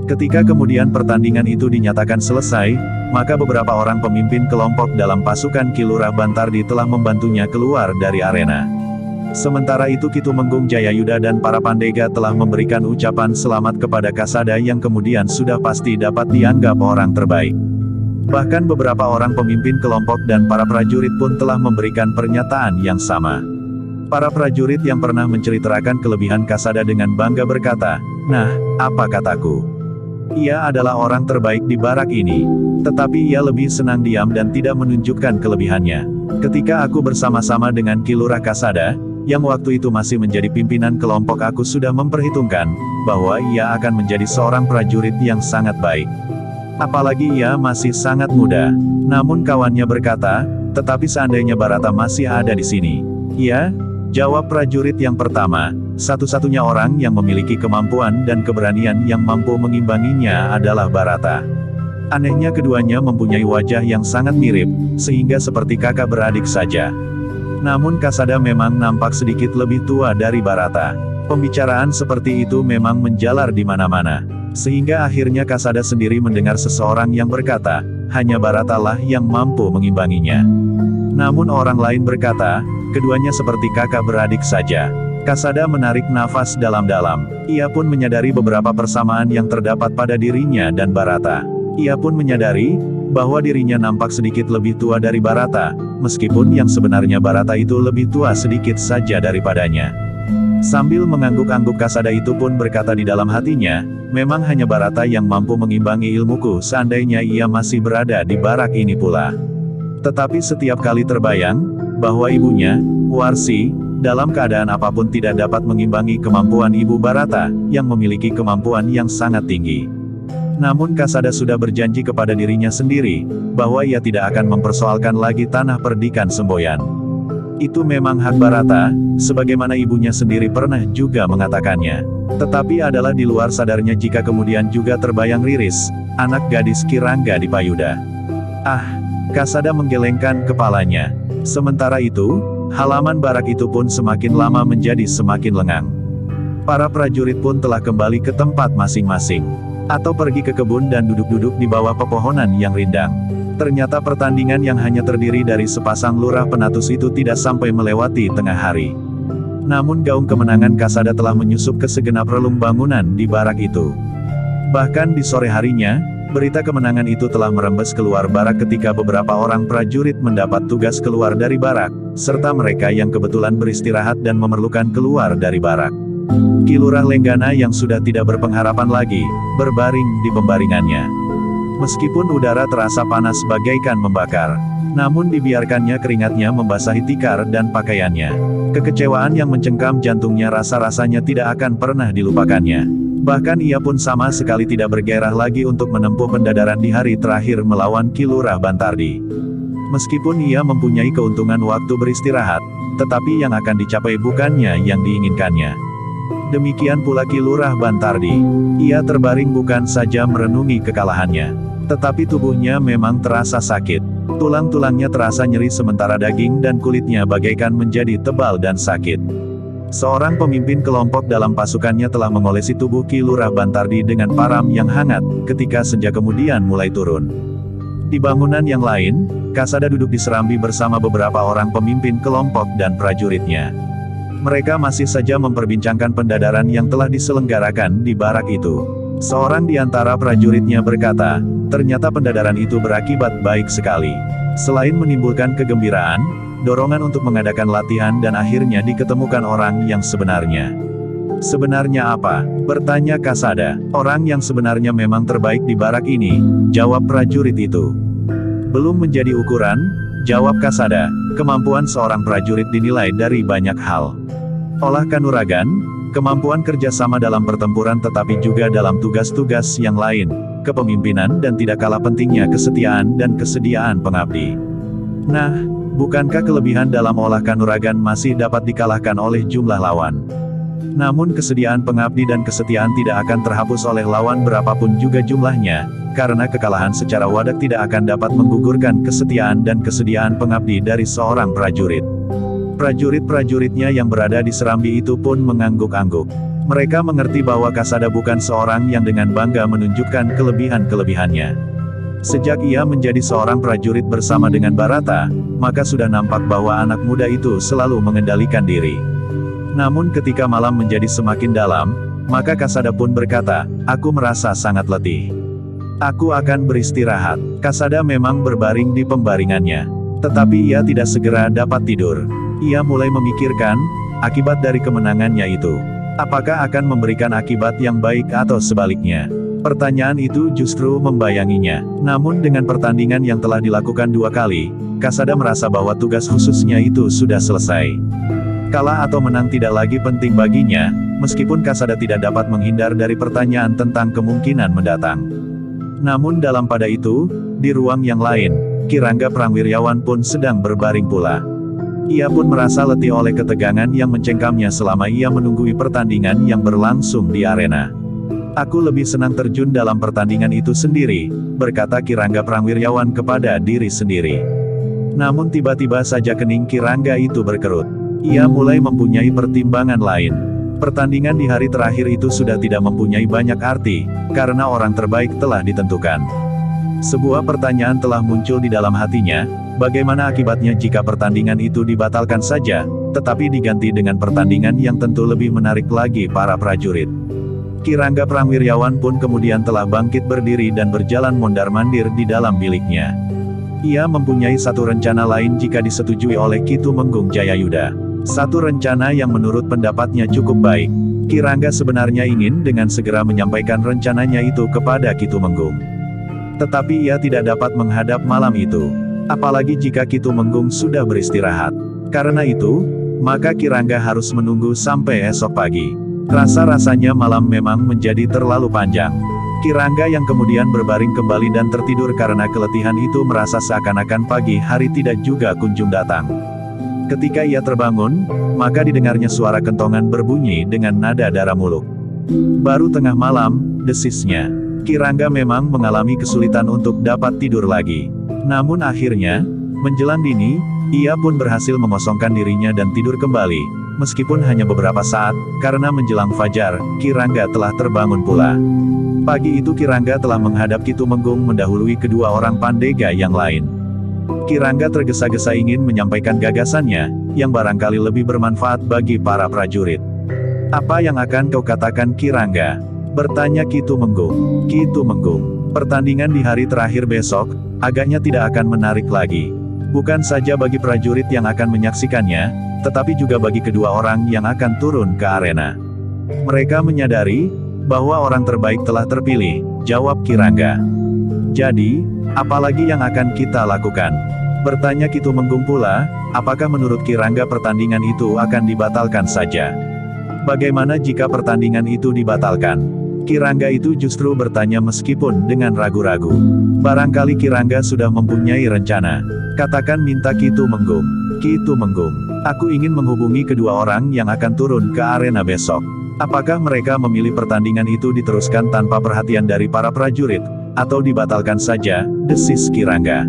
Ketika kemudian pertandingan itu dinyatakan selesai, maka beberapa orang pemimpin kelompok dalam pasukan Ki Lurah Bantardi telah membantunya keluar dari arena. Sementara itu Ki Tumenggung Jayayuda dan para Pandega telah memberikan ucapan selamat kepada Kasada yang kemudian sudah pasti dapat dianggap orang terbaik. Bahkan beberapa orang pemimpin kelompok dan para prajurit pun telah memberikan pernyataan yang sama. Para prajurit yang pernah menceritakan kelebihan Kasada dengan bangga berkata, "Nah, apa kataku? Ia adalah orang terbaik di barak ini." Tetapi ia lebih senang diam dan tidak menunjukkan kelebihannya. Ketika aku bersama-sama dengan Ki Lurah Kasada, yang waktu itu masih menjadi pimpinan kelompok, aku sudah memperhitungkan bahwa ia akan menjadi seorang prajurit yang sangat baik. Apalagi ia masih sangat muda. Namun kawannya berkata, "Tetapi seandainya Barata masih ada di sini." "Ya," jawab prajurit yang pertama, "satu-satunya orang yang memiliki kemampuan dan keberanian yang mampu mengimbanginya adalah Barata." Anehnya keduanya mempunyai wajah yang sangat mirip, sehingga seperti kakak beradik saja. Namun Kasada memang nampak sedikit lebih tua dari Barata. Pembicaraan seperti itu memang menjalar di mana-mana. Sehingga akhirnya Kasada sendiri mendengar seseorang yang berkata, hanya Barata lah yang mampu mengimbanginya. Namun orang lain berkata, keduanya seperti kakak beradik saja. Kasada menarik nafas dalam-dalam. Ia pun menyadari beberapa persamaan yang terdapat pada dirinya dan Barata. Ia pun menyadari bahwa dirinya nampak sedikit lebih tua dari Barata, meskipun yang sebenarnya Barata itu lebih tua sedikit saja daripadanya. Sambil mengangguk-angguk Kasada itu pun berkata di dalam hatinya, memang hanya Barata yang mampu mengimbangi ilmuku seandainya ia masih berada di barak ini pula. Tetapi setiap kali terbayang, bahwa ibunya, Warsi, dalam keadaan apapun tidak dapat mengimbangi kemampuan ibu Barata, yang memiliki kemampuan yang sangat tinggi. Namun Kasada sudah berjanji kepada dirinya sendiri, bahwa ia tidak akan mempersoalkan lagi tanah perdikan Semboyan. Itu memang hak Barata, sebagaimana ibunya sendiri pernah juga mengatakannya. Tetapi adalah di luar sadarnya jika kemudian juga terbayang Riris, anak gadis Ki Rangga Dipayuda. Ah, Kasada menggelengkan kepalanya. Sementara itu, halaman barak itu pun semakin lama menjadi semakin lengang. Para prajurit pun telah kembali ke tempat masing-masing. Atau pergi ke kebun dan duduk-duduk di bawah pepohonan yang rindang. Ternyata pertandingan yang hanya terdiri dari sepasang lurah penatus itu tidak sampai melewati tengah hari. Namun gaung kemenangan Kasada telah menyusup ke segenap relung bangunan di barak itu. Bahkan di sore harinya, berita kemenangan itu telah merembes keluar barak ketika beberapa orang prajurit mendapat tugas keluar dari barak, serta mereka yang kebetulan beristirahat dan memerlukan keluar dari barak. Ki Lurah Lenggana yang sudah tidak berpengharapan lagi, berbaring di pembaringannya. Meskipun udara terasa panas bagaikan membakar, namun dibiarkannya keringatnya membasahi tikar dan pakaiannya. Kekecewaan yang mencengkam jantungnya rasa-rasanya tidak akan pernah dilupakannya. Bahkan ia pun sama sekali tidak bergairah lagi untuk menempuh pendadaran di hari terakhir melawan Ki Lurah Bantardi. Meskipun ia mempunyai keuntungan waktu beristirahat, tetapi yang akan dicapai bukannya yang diinginkannya. Demikian pula Ki Lurah Bantardi. Ia terbaring bukan saja merenungi kekalahannya, tetapi tubuhnya memang terasa sakit. Tulang-tulangnya terasa nyeri sementara daging dan kulitnya bagaikan menjadi tebal dan sakit. Seorang pemimpin kelompok dalam pasukannya telah mengolesi tubuh Ki Lurah Bantardi dengan param yang hangat, ketika senja kemudian mulai turun. Di bangunan yang lain, Kasada duduk di serambi bersama beberapa orang pemimpin kelompok dan prajuritnya. Mereka masih saja memperbincangkan pendadaran yang telah diselenggarakan di barak itu. Seorang di antara prajuritnya berkata, ternyata pendadaran itu berakibat baik sekali. Selain menimbulkan kegembiraan, dorongan untuk mengadakan latihan dan akhirnya diketemukan orang yang sebenarnya. Sebenarnya apa? Bertanya Kasada. Orang yang sebenarnya memang terbaik di barak ini, jawab prajurit itu. Belum menjadi ukuran, jawab Kasada, kemampuan seorang prajurit dinilai dari banyak hal. Olah kanuragan, kemampuan kerjasama dalam pertempuran tetapi juga dalam tugas-tugas yang lain, kepemimpinan dan tidak kalah pentingnya kesetiaan dan kesediaan pengabdi. Nah, bukankah kelebihan dalam olah kanuragan masih dapat dikalahkan oleh jumlah lawan? Namun kesediaan pengabdi dan kesetiaan tidak akan terhapus oleh lawan berapapun juga jumlahnya, karena kekalahan secara wadak tidak akan dapat menggugurkan kesetiaan dan kesediaan pengabdi dari seorang prajurit. Prajurit-prajuritnya yang berada di serambi itu pun mengangguk-angguk. Mereka mengerti bahwa Kasada bukan seorang yang dengan bangga menunjukkan kelebihan-kelebihannya. Sejak ia menjadi seorang prajurit bersama dengan Barata, maka sudah nampak bahwa anak muda itu selalu mengendalikan diri. Namun ketika malam menjadi semakin dalam, maka Kasada pun berkata, aku merasa sangat letih. Aku akan beristirahat. Kasada memang berbaring di pembaringannya. Tetapi ia tidak segera dapat tidur. Ia mulai memikirkan, akibat dari kemenangannya itu. Apakah akan memberikan akibat yang baik atau sebaliknya? Pertanyaan itu justru membayanginya. Namun dengan pertandingan yang telah dilakukan 2 kali, Kasada merasa bahwa tugas khususnya itu sudah selesai. Kalah atau menang tidak lagi penting baginya, meskipun Kasada tidak dapat menghindar dari pertanyaan tentang kemungkinan mendatang. Namun dalam pada itu, di ruang yang lain, Ki Rangga Prangwiryawan pun sedang berbaring pula. Ia pun merasa letih oleh ketegangan yang mencengkamnya selama ia menunggui pertandingan yang berlangsung di arena. Aku lebih senang terjun dalam pertandingan itu sendiri, berkata Ki Rangga Prangwiryawan kepada diri sendiri. Namun tiba-tiba saja kening Ki Rangga itu berkerut. Ia mulai mempunyai pertimbangan lain. Pertandingan di hari terakhir itu sudah tidak mempunyai banyak arti, karena orang terbaik telah ditentukan. Sebuah pertanyaan telah muncul di dalam hatinya, bagaimana akibatnya jika pertandingan itu dibatalkan saja, tetapi diganti dengan pertandingan yang tentu lebih menarik lagi para prajurit. Ki Rangga Prangwiryawan pun kemudian telah bangkit berdiri dan berjalan mondar-mandir di dalam biliknya. Ia mempunyai satu rencana lain jika disetujui oleh Ki Tumenggung Jayayuda. Satu rencana yang menurut pendapatnya cukup baik. Ki Rangga sebenarnya ingin dengan segera menyampaikan rencananya itu kepada Ki Tumenggung. Tetapi ia tidak dapat menghadap malam itu. Apalagi jika Ki Tumenggung sudah beristirahat. Karena itu, maka Ki Rangga harus menunggu sampai esok pagi. Rasa-rasanya malam memang menjadi terlalu panjang. Ki Rangga yang kemudian berbaring kembali dan tertidur karena keletihan itu merasa seakan-akan pagi hari tidak juga kunjung datang. Ketika ia terbangun, maka didengarnya suara kentongan berbunyi dengan nada darah muluk. Baru tengah malam, desisnya. Ki Rangga memang mengalami kesulitan untuk dapat tidur lagi. Namun akhirnya, menjelang dini, ia pun berhasil mengosongkan dirinya dan tidur kembali, meskipun hanya beberapa saat, karena menjelang fajar, Ki Rangga telah terbangun pula. Pagi itu Ki Rangga telah menghadap Ki Tumenggung mendahului kedua orang pandega yang lain. Ki Rangga tergesa-gesa ingin menyampaikan gagasannya, yang barangkali lebih bermanfaat bagi para prajurit. Apa yang akan kau katakan Ki Rangga? Bertanya Ki Tumenggung. Ki Tumenggung, pertandingan di hari terakhir besok, agaknya tidak akan menarik lagi. Bukan saja bagi prajurit yang akan menyaksikannya, tetapi juga bagi kedua orang yang akan turun ke arena. Mereka menyadari, bahwa orang terbaik telah terpilih, jawab Ki Rangga. Jadi, apalagi yang akan kita lakukan? Bertanya Ki Tumenggung pula, apakah menurut Ki Rangga pertandingan itu akan dibatalkan saja? Bagaimana jika pertandingan itu dibatalkan? Ki Rangga itu justru bertanya meskipun dengan ragu-ragu. Barangkali Ki Rangga sudah mempunyai rencana. Katakan minta Ki Tumenggung. Ki Tumenggung, aku ingin menghubungi kedua orang yang akan turun ke arena besok. Apakah mereka memilih pertandingan itu diteruskan tanpa perhatian dari para prajurit, atau dibatalkan saja, desis Ki Rangga.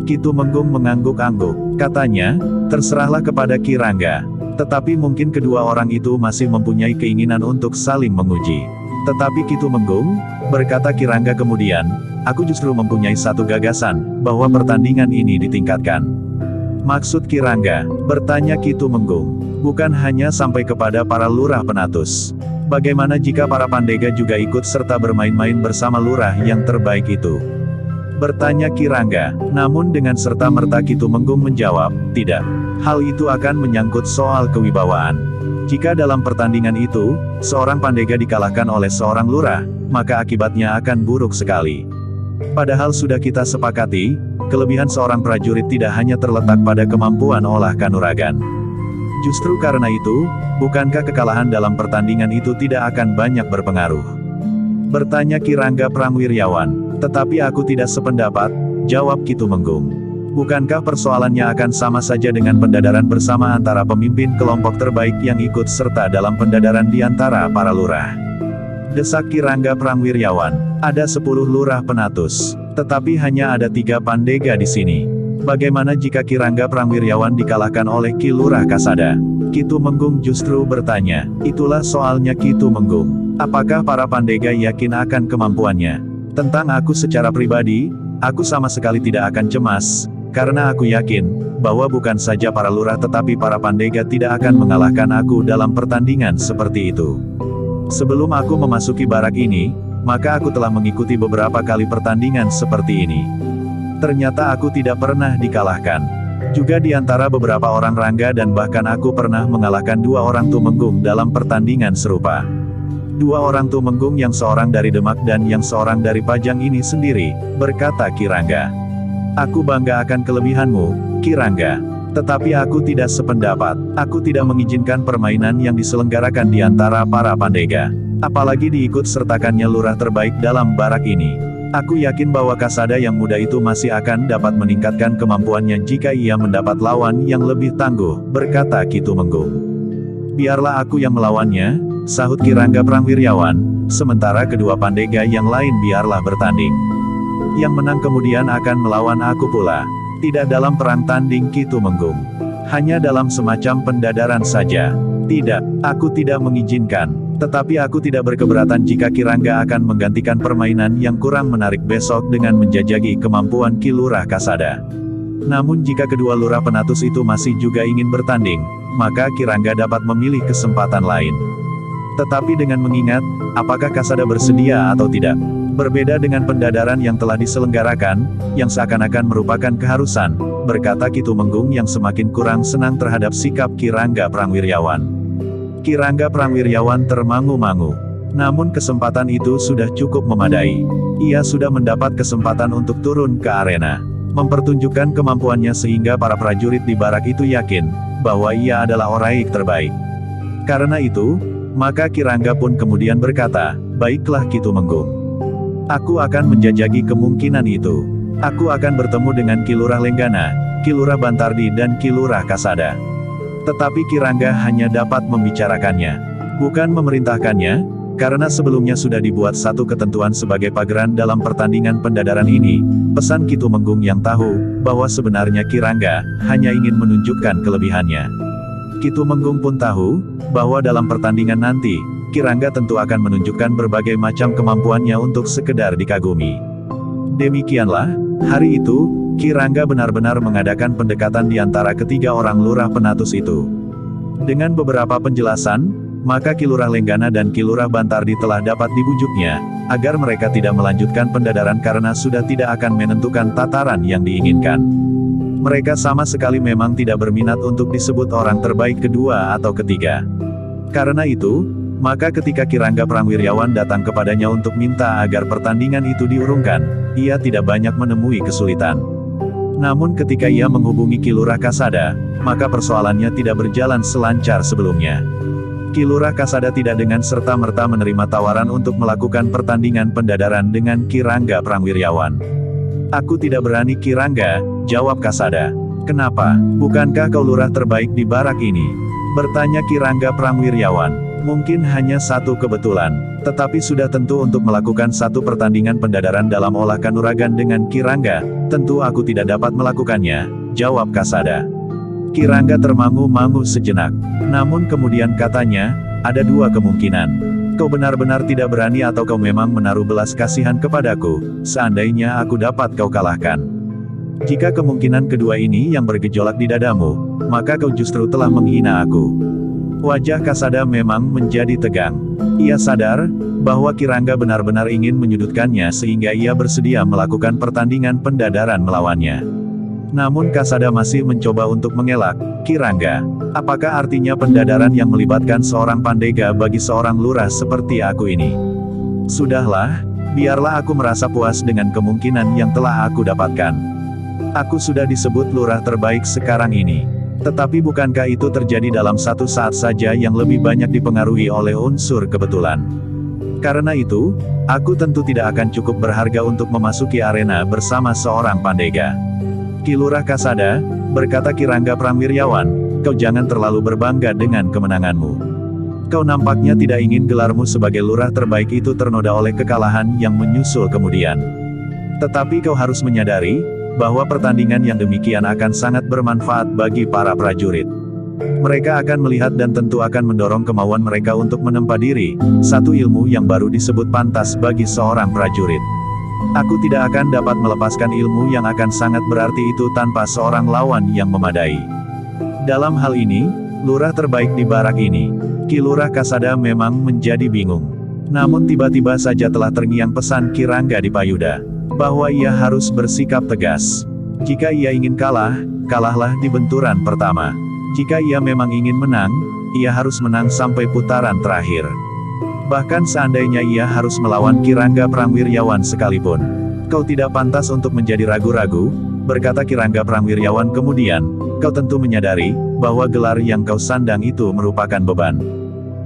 Ki Tumenggung mengangguk-angguk. Katanya, terserahlah kepada Ki Rangga. Tetapi mungkin kedua orang itu masih mempunyai keinginan untuk saling menguji. Tetapi Ki Tumenggung, berkata Kirangga kemudian, aku justru mempunyai satu gagasan, bahwa pertandingan ini ditingkatkan. Maksud Kirangga, bertanya Ki Tumenggung, bukan hanya sampai kepada para lurah penatus. Bagaimana jika para pandega juga ikut serta bermain-main bersama lurah yang terbaik itu? Bertanya Kirangga, namun dengan serta-merta Ki Tumenggung menjawab, tidak. Hal itu akan menyangkut soal kewibawaan. Jika dalam pertandingan itu, seorang pandega dikalahkan oleh seorang lurah, maka akibatnya akan buruk sekali. Padahal sudah kita sepakati, kelebihan seorang prajurit tidak hanya terletak pada kemampuan olah kanuragan. Justru karena itu, bukankah kekalahan dalam pertandingan itu tidak akan banyak berpengaruh? Bertanya Kirangga Prangwiryawan, tetapi aku tidak sependapat, jawab Ki Tumenggung. Bukankah persoalannya akan sama saja dengan pendadaran bersama antara pemimpin kelompok terbaik yang ikut serta dalam pendadaran di antara para lurah? Desak Kirangga Prangwiryawan, ada 10 lurah penatus, tetapi hanya ada 3 pandega di sini. Bagaimana jika Kirangga Prangwiryawan dikalahkan oleh Ki Lurah Kasada? Ki Tumenggung justru bertanya, itulah soalnya Ki Tumenggung. Apakah para pandega yakin akan kemampuannya? Tentang aku secara pribadi, aku sama sekali tidak akan cemas, karena aku yakin, bahwa bukan saja para lurah tetapi para pandega tidak akan mengalahkan aku dalam pertandingan seperti itu. Sebelum aku memasuki barak ini, maka aku telah mengikuti beberapa kali pertandingan seperti ini. Ternyata aku tidak pernah dikalahkan. Juga di antara beberapa orang Rangga dan bahkan aku pernah mengalahkan 2 orang Tumenggung dalam pertandingan serupa. 2 orang Tumenggung yang seorang dari Demak dan yang seorang dari Pajang ini sendiri, berkata Kirangga. Aku bangga akan kelebihanmu, Kirangga. Tetapi aku tidak sependapat. Aku tidak mengizinkan permainan yang diselenggarakan di antara para pandega. Apalagi diikut sertakannya lurah terbaik dalam barak ini. Aku yakin bahwa Kasada yang muda itu masih akan dapat meningkatkan kemampuannya jika ia mendapat lawan yang lebih tangguh, berkata Ki Tumenggung. Biarlah aku yang melawannya, sahut Kirangga Prangwiryawan, sementara kedua pandega yang lain biarlah bertanding. Yang menang kemudian akan melawan aku pula. Tidak dalam perang tanding Ki Tumenggung. Hanya dalam semacam pendadaran saja. Tidak, aku tidak mengizinkan. Tetapi aku tidak berkeberatan jika Kirangga akan menggantikan permainan yang kurang menarik besok dengan menjajaki kemampuan Ki Lurah Kasada. Namun jika kedua lurah penatus itu masih juga ingin bertanding, maka Kirangga dapat memilih kesempatan lain. Tetapi dengan mengingat, apakah Kasada bersedia atau tidak? Berbeda dengan pendadaran yang telah diselenggarakan, yang seakan-akan merupakan keharusan, berkata Ki Tumenggung yang semakin kurang senang terhadap sikap Kirangga Prangwiryawan. Kirangga Prangwiryawan termangu-mangu. Namun kesempatan itu sudah cukup memadai. Ia sudah mendapat kesempatan untuk turun ke arena, mempertunjukkan kemampuannya sehingga para prajurit di barak itu yakin, bahwa ia adalah oraik terbaik. Karena itu, maka Kirangga pun kemudian berkata, baiklah Ki Tumenggung. Aku akan menjajaki kemungkinan itu. Aku akan bertemu dengan Ki Lurah Lenggana, Ki Lurah Bantardi dan Ki Lurah Kasada. Tetapi Kirangga hanya dapat membicarakannya, bukan memerintahkannya, karena sebelumnya sudah dibuat satu ketentuan sebagai pageran dalam pertandingan pendadaran ini. Pesan Ki Tumenggung yang tahu, bahwa sebenarnya Kirangga hanya ingin menunjukkan kelebihannya. Ki Tumenggung pun tahu, bahwa dalam pertandingan nanti, Kirangga tentu akan menunjukkan berbagai macam kemampuannya untuk sekedar dikagumi. Demikianlah, hari itu, Kirangga benar-benar mengadakan pendekatan di antara ketiga orang lurah penatus itu. Dengan beberapa penjelasan, maka Ki Lurah Lenggana dan Ki Lurah Bantardi telah dapat dibujuknya, agar mereka tidak melanjutkan pendadaran karena sudah tidak akan menentukan tataran yang diinginkan. Mereka sama sekali memang tidak berminat untuk disebut orang terbaik kedua atau ketiga. Karena itu, maka ketika Kirangga Prangwiryawan datang kepadanya untuk minta agar pertandingan itu diurungkan, ia tidak banyak menemui kesulitan. Namun ketika ia menghubungi Ki Lurah Kasada, maka persoalannya tidak berjalan selancar sebelumnya. Ki Lurah Kasada tidak dengan serta-merta menerima tawaran untuk melakukan pertandingan pendadaran dengan Kirangga Prangwiryawan. Aku tidak berani Kirangga, jawab Kasada. Kenapa? Bukankah kau lurah terbaik di barak ini? Bertanya Kirangga Prangwiryawan. Mungkin hanya satu kebetulan, tetapi sudah tentu untuk melakukan satu pertandingan pendadaran dalam olah kanuragan dengan Kirangga, tentu aku tidak dapat melakukannya, jawab Kasada. Kirangga termangu-mangu sejenak. Namun kemudian katanya, ada dua kemungkinan. Kau benar-benar tidak berani atau kau memang menaruh belas kasihan kepadaku, seandainya aku dapat kau kalahkan. Jika kemungkinan kedua ini yang bergejolak di dadamu, maka kau justru telah menghina aku. Wajah Kasada memang menjadi tegang. Ia sadar bahwa Kirangga benar-benar ingin menyudutkannya sehingga ia bersedia melakukan pertandingan pendadaran melawannya. Namun Kasada masih mencoba untuk mengelak. Kirangga, apakah artinya pendadaran yang melibatkan seorang pandega bagi seorang lurah seperti aku ini? Sudahlah, biarlah aku merasa puas dengan kemungkinan yang telah aku dapatkan. Aku sudah disebut lurah terbaik sekarang ini. Tetapi bukankah itu terjadi dalam satu saat saja yang lebih banyak dipengaruhi oleh unsur kebetulan? Karena itu, aku tentu tidak akan cukup berharga untuk memasuki arena bersama seorang pandega. Ki Lurah Kasada, berkata Kirangga Prangwiryawan, kau jangan terlalu berbangga dengan kemenanganmu. Kau nampaknya tidak ingin gelarmu sebagai lurah terbaik itu ternoda oleh kekalahan yang menyusul kemudian. Tetapi kau harus menyadari, bahwa pertandingan yang demikian akan sangat bermanfaat bagi para prajurit. Mereka akan melihat dan tentu akan mendorong kemauan mereka untuk menempa diri, satu ilmu yang baru disebut pantas bagi seorang prajurit. Aku tidak akan dapat melepaskan ilmu yang akan sangat berarti itu tanpa seorang lawan yang memadai. Dalam hal ini, lurah terbaik di barak ini, Ki Lurah Kasada memang menjadi bingung. Namun tiba-tiba saja telah terngiang pesan Kirangga di Payuda, bahwa ia harus bersikap tegas. Jika ia ingin kalah, kalahlah di benturan pertama. Jika ia memang ingin menang, ia harus menang sampai putaran terakhir. Bahkan seandainya ia harus melawan Kirangga Prangwiryawan sekalipun. Kau tidak pantas untuk menjadi ragu-ragu, berkata Kirangga Prangwiryawan kemudian, kau tentu menyadari, bahwa gelar yang kau sandang itu merupakan beban.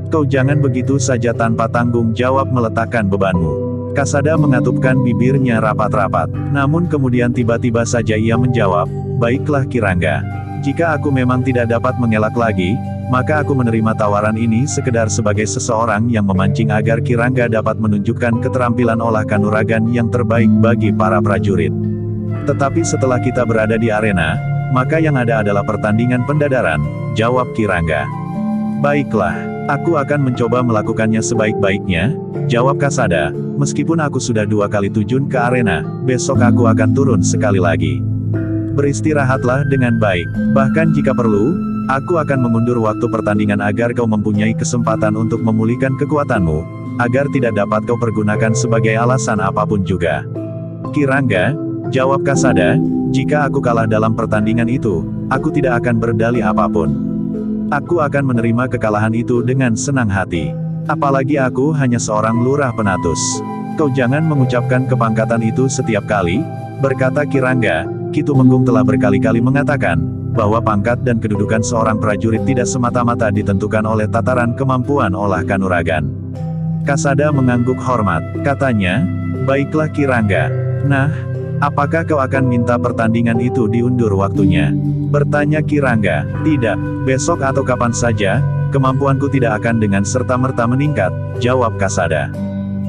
Kau jangan begitu saja tanpa tanggung jawab meletakkan bebanmu. Kasada mengatupkan bibirnya rapat-rapat, namun kemudian tiba-tiba saja ia menjawab, baiklah Kirangga. Jika aku memang tidak dapat mengelak lagi, maka aku menerima tawaran ini sekedar sebagai seseorang yang memancing agar Kirangga dapat menunjukkan keterampilan olah kanuragan yang terbaik bagi para prajurit. Tetapi setelah kita berada di arena, maka yang ada adalah pertandingan pendadaran, jawab Kirangga. Baiklah, aku akan mencoba melakukannya sebaik-baiknya, jawab Kasada, meskipun aku sudah 2 kali terjun ke arena, besok aku akan turun sekali lagi. Beristirahatlah dengan baik, bahkan jika perlu, aku akan mengundur waktu pertandingan agar kau mempunyai kesempatan untuk memulihkan kekuatanmu, agar tidak dapat kau pergunakan sebagai alasan apapun juga. Kirangga, jawab Kasada, jika aku kalah dalam pertandingan itu, aku tidak akan berdalih apapun. Aku akan menerima kekalahan itu dengan senang hati. Apalagi aku hanya seorang lurah penatus. Kau jangan mengucapkan kepangkatan itu setiap kali, berkata Kirangga. Ki Tumenggung telah berkali-kali mengatakan, bahwa pangkat dan kedudukan seorang prajurit tidak semata-mata ditentukan oleh tataran kemampuan olah kanuragan. Kasada mengangguk hormat, katanya, baiklah Kirangga. Nah, apakah kau akan minta pertandingan itu diundur waktunya? Bertanya Kirangga. Tidak, besok atau kapan saja, kemampuanku tidak akan dengan serta-merta meningkat, jawab Kasada.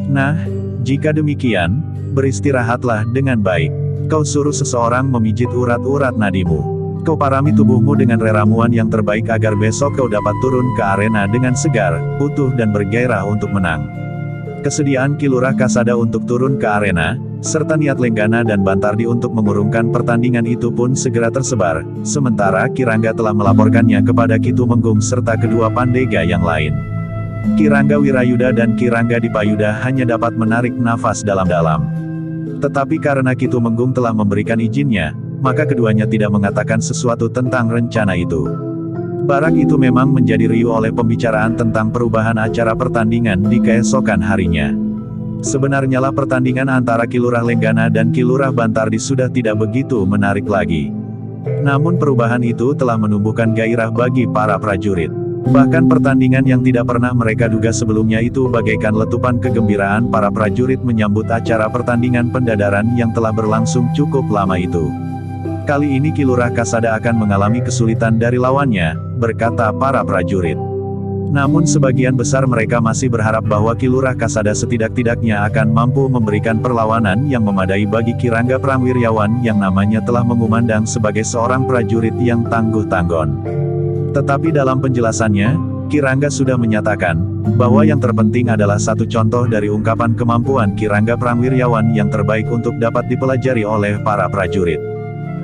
Nah, jika demikian, beristirahatlah dengan baik. Kau suruh seseorang memijit urat-urat nadimu. Kau parami tubuhmu dengan reramuan yang terbaik agar besok kau dapat turun ke arena dengan segar, utuh dan bergairah untuk menang. Kesediaan Ki Lurah Kasada untuk turun ke arena, serta niat Lenggana dan Bantardi untuk mengurungkan pertandingan itu pun segera tersebar, sementara Kirangga telah melaporkannya kepada Ki Tumenggung serta kedua pandega yang lain. Kirangga Wirayuda dan Kirangga Dipayuda hanya dapat menarik nafas dalam-dalam. Tetapi karena Ki Tumenggung telah memberikan izinnya, maka keduanya tidak mengatakan sesuatu tentang rencana itu. Barak itu memang menjadi riuh oleh pembicaraan tentang perubahan acara pertandingan di keesokan harinya. Sebenarnya lah pertandingan antara Ki Lurah Lenggana dan Ki Lurah Bantardi sudah tidak begitu menarik lagi. Namun perubahan itu telah menumbuhkan gairah bagi para prajurit. Bahkan pertandingan yang tidak pernah mereka duga sebelumnya itu bagaikan letupan kegembiraan para prajurit menyambut acara pertandingan pendadaran yang telah berlangsung cukup lama itu. Kali ini Ki Lurah Kasada akan mengalami kesulitan dari lawannya, berkata para prajurit. Namun sebagian besar mereka masih berharap bahwa Ki Lurah Kasada setidak-tidaknya akan mampu memberikan perlawanan yang memadai bagi Ki Rangga Prangwiryawan yang namanya telah mengumandang sebagai seorang prajurit yang tangguh tanggon. Tetapi dalam penjelasannya, Ki Rangga sudah menyatakan bahwa yang terpenting adalah satu contoh dari ungkapan kemampuan Ki Rangga Prangwiryawan yang terbaik untuk dapat dipelajari oleh para prajurit.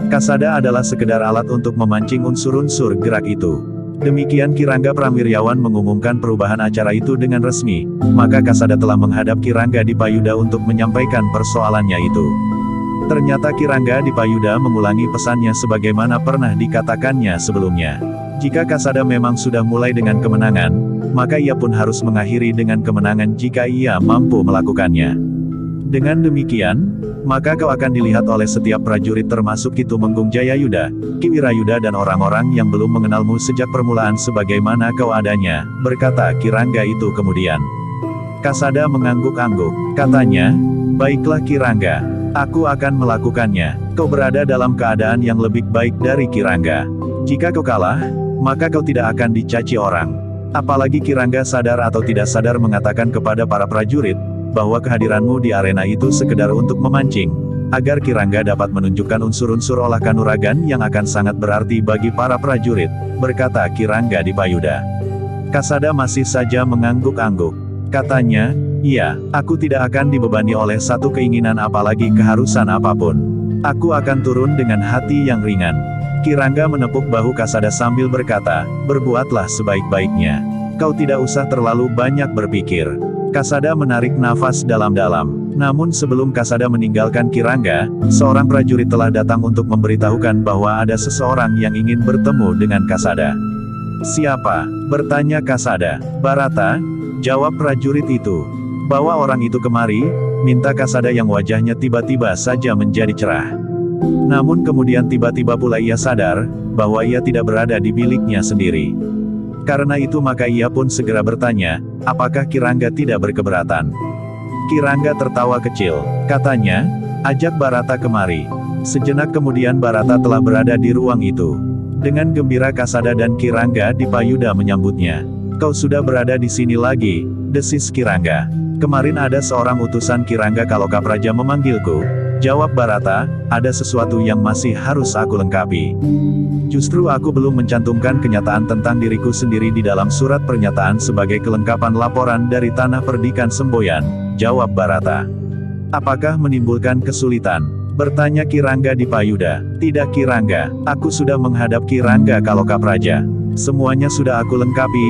Kasada adalah sekedar alat untuk memancing unsur-unsur gerak itu. Demikian Ki Rangga Prangwiryawan mengumumkan perubahan acara itu dengan resmi, maka Kasada telah menghadap Ki Rangga Dipayuda untuk menyampaikan persoalannya itu. Ternyata Ki Rangga Dipayuda mengulangi pesannya sebagaimana pernah dikatakannya sebelumnya. Jika Kasada memang sudah mulai dengan kemenangan, maka ia pun harus mengakhiri dengan kemenangan jika ia mampu melakukannya. Dengan demikian, maka kau akan dilihat oleh setiap prajurit termasuk Ki Tumenggung Jayayuda, Ki Wirayuda dan orang-orang yang belum mengenalmu sejak permulaan sebagaimana kau adanya, berkata Ki Rangga itu kemudian. Kasada mengangguk-angguk, katanya, baiklah Ki Rangga, aku akan melakukannya, kau berada dalam keadaan yang lebih baik dari Ki Rangga. Jika kau kalah, maka kau tidak akan dicaci orang. Apalagi Ki Rangga sadar atau tidak sadar mengatakan kepada para prajurit, bahwa kehadiranmu di arena itu sekedar untuk memancing, agar Ki Rangga dapat menunjukkan unsur-unsur olah kanuragan yang akan sangat berarti bagi para prajurit, berkata Ki Rangga Dipayuda. Kasada masih saja mengangguk-angguk. Katanya, iya, aku tidak akan dibebani oleh satu keinginan apalagi keharusan apapun. Aku akan turun dengan hati yang ringan. Ki Rangga menepuk bahu Kasada sambil berkata, berbuatlah sebaik-baiknya. Kau tidak usah terlalu banyak berpikir. Kasada menarik nafas dalam-dalam. Namun sebelum Kasada meninggalkan Ki Rangga, seorang prajurit telah datang untuk memberitahukan bahwa ada seseorang yang ingin bertemu dengan Kasada. Siapa? Bertanya Kasada. Barata, jawab prajurit itu. Bawa orang itu kemari, minta Kasada yang wajahnya tiba-tiba saja menjadi cerah. Namun kemudian tiba-tiba pula ia sadar, bahwa ia tidak berada di biliknya sendiri. Karena itu maka ia pun segera bertanya, apakah Ki Rangga tidak berkeberatan? Ki Rangga tertawa kecil, katanya, ajak Barata kemari. Sejenak kemudian Barata telah berada di ruang itu. Dengan gembira Kasada dan Ki Rangga Dipayuda menyambutnya. Kau sudah berada di sini lagi, desis Ki Rangga. Kemarin ada seorang utusan Ki Rangga Kalokapraja memanggilku. Jawab Barata, ada sesuatu yang masih harus aku lengkapi. Justru aku belum mencantumkan kenyataan tentang diriku sendiri di dalam surat pernyataan sebagai kelengkapan laporan dari Tanah Perdikan Semboyan, jawab Barata. Apakah menimbulkan kesulitan? Bertanya Ki Rangga Dipayuda. Tidak Ki Rangga, aku sudah menghadap Ki Rangga Kalokapraja. Semuanya sudah aku lengkapi,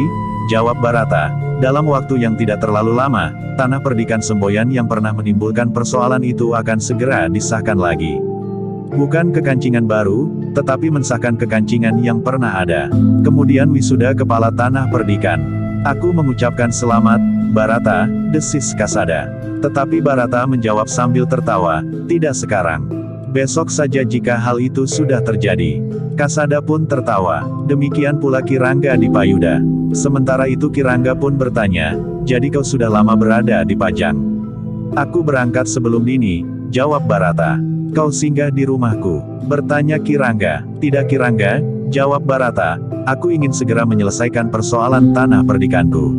jawab Barata. Dalam waktu yang tidak terlalu lama, Tanah Perdikan Semboyan yang pernah menimbulkan persoalan itu akan segera disahkan lagi. Bukan kekancingan baru, tetapi mensahkan kekancingan yang pernah ada. Kemudian wisuda kepala Tanah Perdikan. Aku mengucapkan selamat, Barata, desis Kasada. Tetapi Barata menjawab sambil tertawa, tidak sekarang. Besok saja jika hal itu sudah terjadi. Kasada pun tertawa, demikian pula Ki Rangga Dipayuda. Sementara itu Ki Rangga pun bertanya, jadi kau sudah lama berada di Pajang? Aku berangkat sebelum dini, jawab Barata. Kau singgah di rumahku? Bertanya Ki Rangga. Tidak Ki Rangga, jawab Barata, aku ingin segera menyelesaikan persoalan Tanah Perdikanku.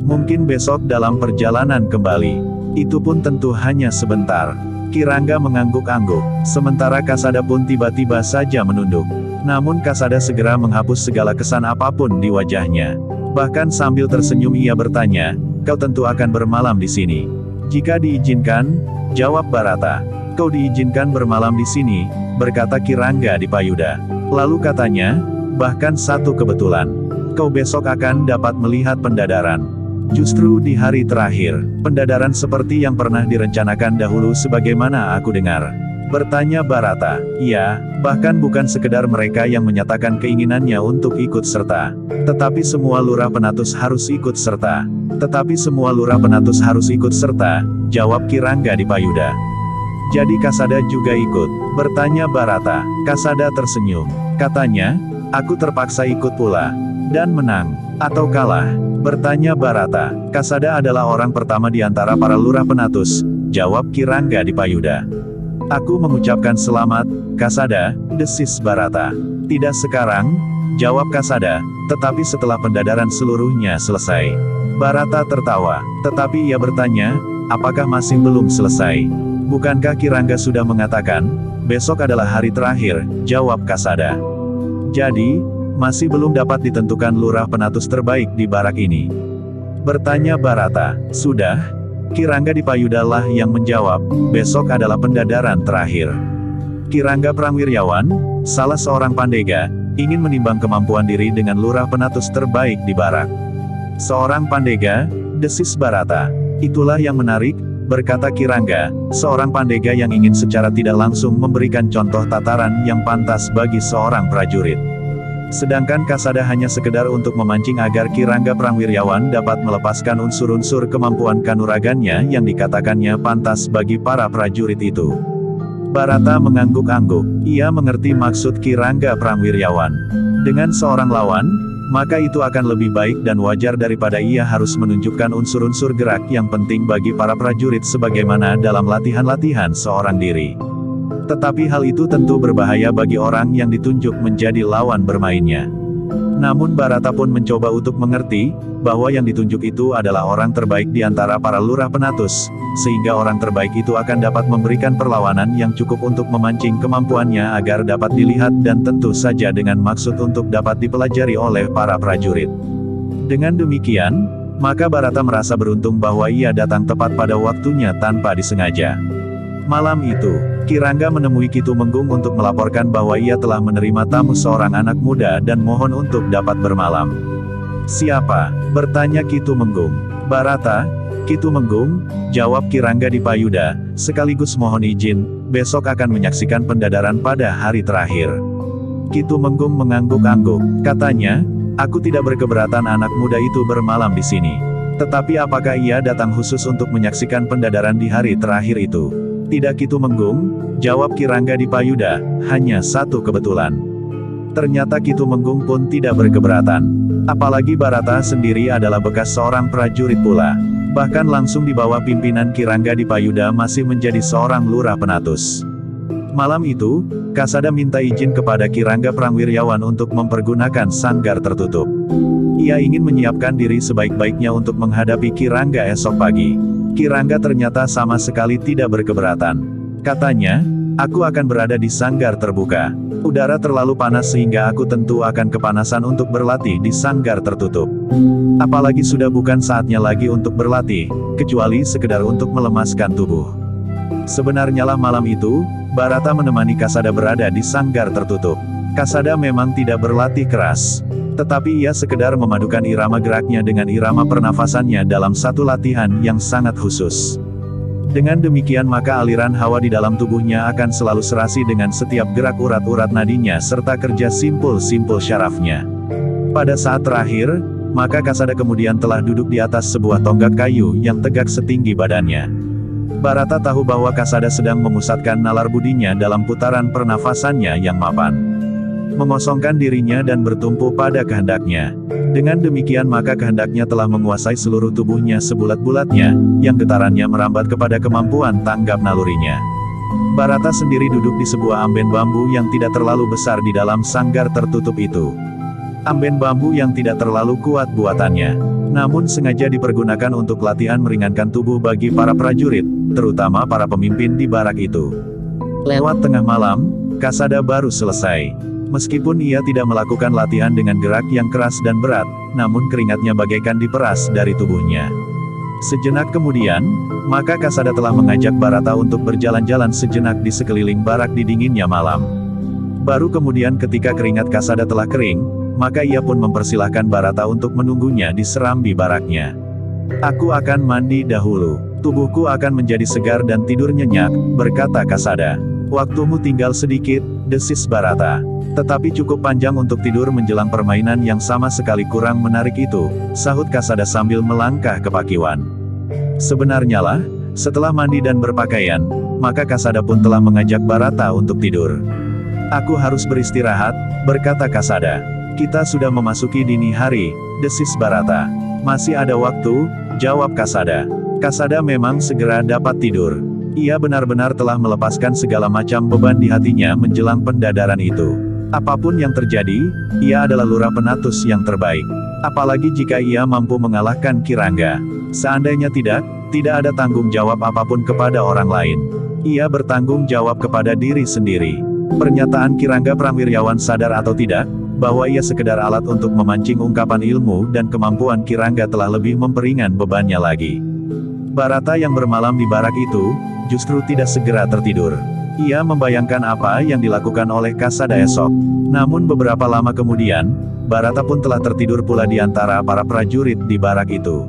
Mungkin besok dalam perjalanan kembali. Itu pun tentu hanya sebentar. Ki Rangga mengangguk-angguk, sementara Kasada pun tiba-tiba saja menunduk. Namun Kasada segera menghapus segala kesan apapun di wajahnya. Bahkan sambil tersenyum ia bertanya, kau tentu akan bermalam di sini. Jika diizinkan, jawab Barata. Kau diizinkan bermalam di sini, berkata Ki Rangga Dipayuda. Lalu katanya, bahkan satu kebetulan. Kau besok akan dapat melihat pendadaran. Justru di hari terakhir, pendadaran seperti yang pernah direncanakan dahulu sebagaimana aku dengar. Bertanya Barata. Iya, bahkan bukan sekedar mereka yang menyatakan keinginannya untuk ikut serta. Tetapi semua lurah penatus harus ikut serta. Tetapi semua lurah penatus harus ikut serta, jawab Ki Rangga Dipayuda. Jadi Kasada juga ikut? Bertanya Barata. Kasada tersenyum. Katanya, aku terpaksa ikut pula. Dan menang. Atau kalah? Bertanya Barata. Kasada adalah orang pertama di antara para lurah penatus, jawab Ki Rangga Dipayuda. Aku mengucapkan selamat, Kasada, desis Barata. Tidak sekarang, jawab Kasada, tetapi setelah pendadaran seluruhnya selesai. Barata tertawa, tetapi ia bertanya, apakah masih belum selesai? Bukankah Kirangga sudah mengatakan, besok adalah hari terakhir, jawab Kasada. Jadi, masih belum dapat ditentukan lurah penatus terbaik di barak ini. Bertanya Barata, sudah? Kirangga Dipayudalah yang menjawab, besok adalah pendadaran terakhir. Kirangga Prangwiryawan, salah seorang pandega, ingin menimbang kemampuan diri dengan lurah penatus terbaik di barak. Seorang pandega, desis Barata. Itulah yang menarik, berkata Kirangga, seorang pandega yang ingin secara tidak langsung memberikan contoh tataran yang pantas bagi seorang prajurit. Sedangkan Kasada hanya sekedar untuk memancing agar Kirangga Prangwiryawan dapat melepaskan unsur-unsur kemampuan kanuragannya yang dikatakannya pantas bagi para prajurit itu. Barata mengangguk-angguk, ia mengerti maksud Kirangga Prangwiryawan. Dengan seorang lawan, maka itu akan lebih baik dan wajar daripada ia harus menunjukkan unsur-unsur gerak yang penting bagi para prajurit sebagaimana dalam latihan-latihan seorang diri. Tetapi hal itu tentu berbahaya bagi orang yang ditunjuk menjadi lawan bermainnya. Namun Barata pun mencoba untuk mengerti, bahwa yang ditunjuk itu adalah orang terbaik di antara para lurah penatus, sehingga orang terbaik itu akan dapat memberikan perlawanan yang cukup untuk memancing kemampuannya agar dapat dilihat dan tentu saja dengan maksud untuk dapat dipelajari oleh para prajurit. Dengan demikian, maka Barata merasa beruntung bahwa ia datang tepat pada waktunya tanpa disengaja. Malam itu, Kirangga menemui Kitu Menggung untuk melaporkan bahwa ia telah menerima tamu seorang anak muda dan mohon untuk dapat bermalam. Siapa? Bertanya Kitu Menggung. Barata, Kitu Menggung, jawab Kirangga Dipayuda, sekaligus mohon izin, besok akan menyaksikan pendadaran pada hari terakhir. Kitu Menggung mengangguk-angguk, katanya, aku tidak berkeberatan anak muda itu bermalam di sini. Tetapi apakah ia datang khusus untuk menyaksikan pendadaran di hari terakhir itu? Tidak Kitu Menggung, jawab Kirangga Dipayuda, hanya satu kebetulan. Ternyata Kitu Menggung pun tidak berkeberatan. Apalagi Barata sendiri adalah bekas seorang prajurit pula. Bahkan langsung di bawah pimpinan Kirangga Dipayuda masih menjadi seorang lurah penatus. Malam itu, Kasada minta izin kepada Kirangga Prangwiryawan untuk mempergunakan sanggar tertutup. Ia ingin menyiapkan diri sebaik-baiknya untuk menghadapi Kirangga esok pagi. Kirangga ternyata sama sekali tidak berkeberatan. Katanya, aku akan berada di sanggar terbuka. Udara terlalu panas sehingga aku tentu akan kepanasan untuk berlatih di sanggar tertutup. Apalagi sudah bukan saatnya lagi untuk berlatih, kecuali sekedar untuk melemaskan tubuh. Sebenarnya lah malam itu, Barata menemani Kasada berada di sanggar tertutup. Kasada memang tidak berlatih keras. Tetapi ia sekedar memadukan irama geraknya dengan irama pernafasannya dalam satu latihan yang sangat khusus. Dengan demikian maka aliran hawa di dalam tubuhnya akan selalu serasi dengan setiap gerak urat-urat nadinya serta kerja simpul-simpul syarafnya. Pada saat terakhir, maka Kasada kemudian telah duduk di atas sebuah tonggak kayu yang tegak setinggi badannya. Barata tahu bahwa Kasada sedang memusatkan nalar budinya dalam putaran pernafasannya yang mapan. Mengosongkan dirinya dan bertumpu pada kehendaknya. Dengan demikian maka kehendaknya telah menguasai seluruh tubuhnya sebulat-bulatnya, yang getarannya merambat kepada kemampuan tanggap nalurinya. Barata sendiri duduk di sebuah amben bambu yang tidak terlalu besar di dalam sanggar tertutup itu. Amben bambu yang tidak terlalu kuat buatannya, namun sengaja dipergunakan untuk latihan meringankan tubuh bagi para prajurit, terutama para pemimpin di barak itu. Lewat tengah malam, Kasada baru selesai. Meskipun ia tidak melakukan latihan dengan gerak yang keras dan berat, namun keringatnya bagaikan diperas dari tubuhnya. Sejenak kemudian, maka Kasada telah mengajak Barata untuk berjalan-jalan sejenak di sekeliling barak di dinginnya malam. Baru kemudian ketika keringat Kasada telah kering, maka ia pun mempersilahkan Barata untuk menunggunya di serambi baraknya. Aku akan mandi dahulu. Tubuhku akan menjadi segar dan tidur nyenyak, berkata Kasada. Waktumu tinggal sedikit, desis Barata. Tetapi cukup panjang untuk tidur menjelang permainan yang sama sekali kurang menarik itu, sahut Kasada sambil melangkah ke pakiwan. Sebenarnya lah, setelah mandi dan berpakaian, maka Kasada pun telah mengajak Barata untuk tidur. Aku harus beristirahat, berkata Kasada. Kita sudah memasuki dini hari, desis Barata. Masih ada waktu, jawab Kasada. Kasada memang segera dapat tidur. Ia benar-benar telah melepaskan segala macam beban di hatinya menjelang pendadaran itu. Apapun yang terjadi, ia adalah lurah penatus yang terbaik. Apalagi jika ia mampu mengalahkan Kirangga. Seandainya tidak ada tanggung jawab apapun kepada orang lain. Ia bertanggung jawab kepada diri sendiri. Pernyataan Kirangga Prangwiryawan sadar atau tidak, bahwa ia sekedar alat untuk memancing ungkapan ilmu dan kemampuan Kirangga telah lebih memperingan bebannya lagi. Barata yang bermalam di barak itu, justru tidak segera tertidur. Ia membayangkan apa yang dilakukan oleh Kasada esok. Namun beberapa lama kemudian, Barata pun telah tertidur pula di antara para prajurit di barak itu.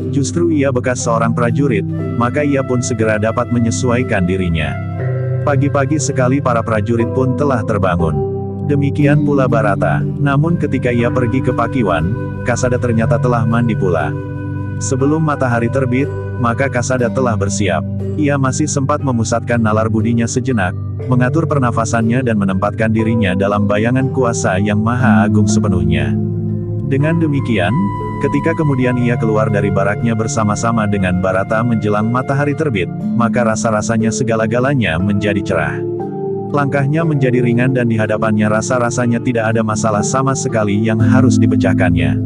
Justru ia bekas seorang prajurit, maka ia pun segera dapat menyesuaikan dirinya. Pagi-pagi sekali para prajurit pun telah terbangun. Demikian pula Barata. Namun ketika ia pergi ke Pakiwan, Kasada ternyata telah mandi pula. Sebelum matahari terbit, maka Kasada telah bersiap. Ia masih sempat memusatkan nalar budinya sejenak, mengatur pernafasannya dan menempatkan dirinya dalam bayangan kuasa yang maha agung sepenuhnya. Dengan demikian, ketika kemudian ia keluar dari baraknya bersama-sama dengan Barata menjelang matahari terbit, maka rasa-rasanya segala-galanya menjadi cerah. Langkahnya menjadi ringan dan di hadapannya rasa-rasanya tidak ada masalah sama sekali yang harus dipecahkannya.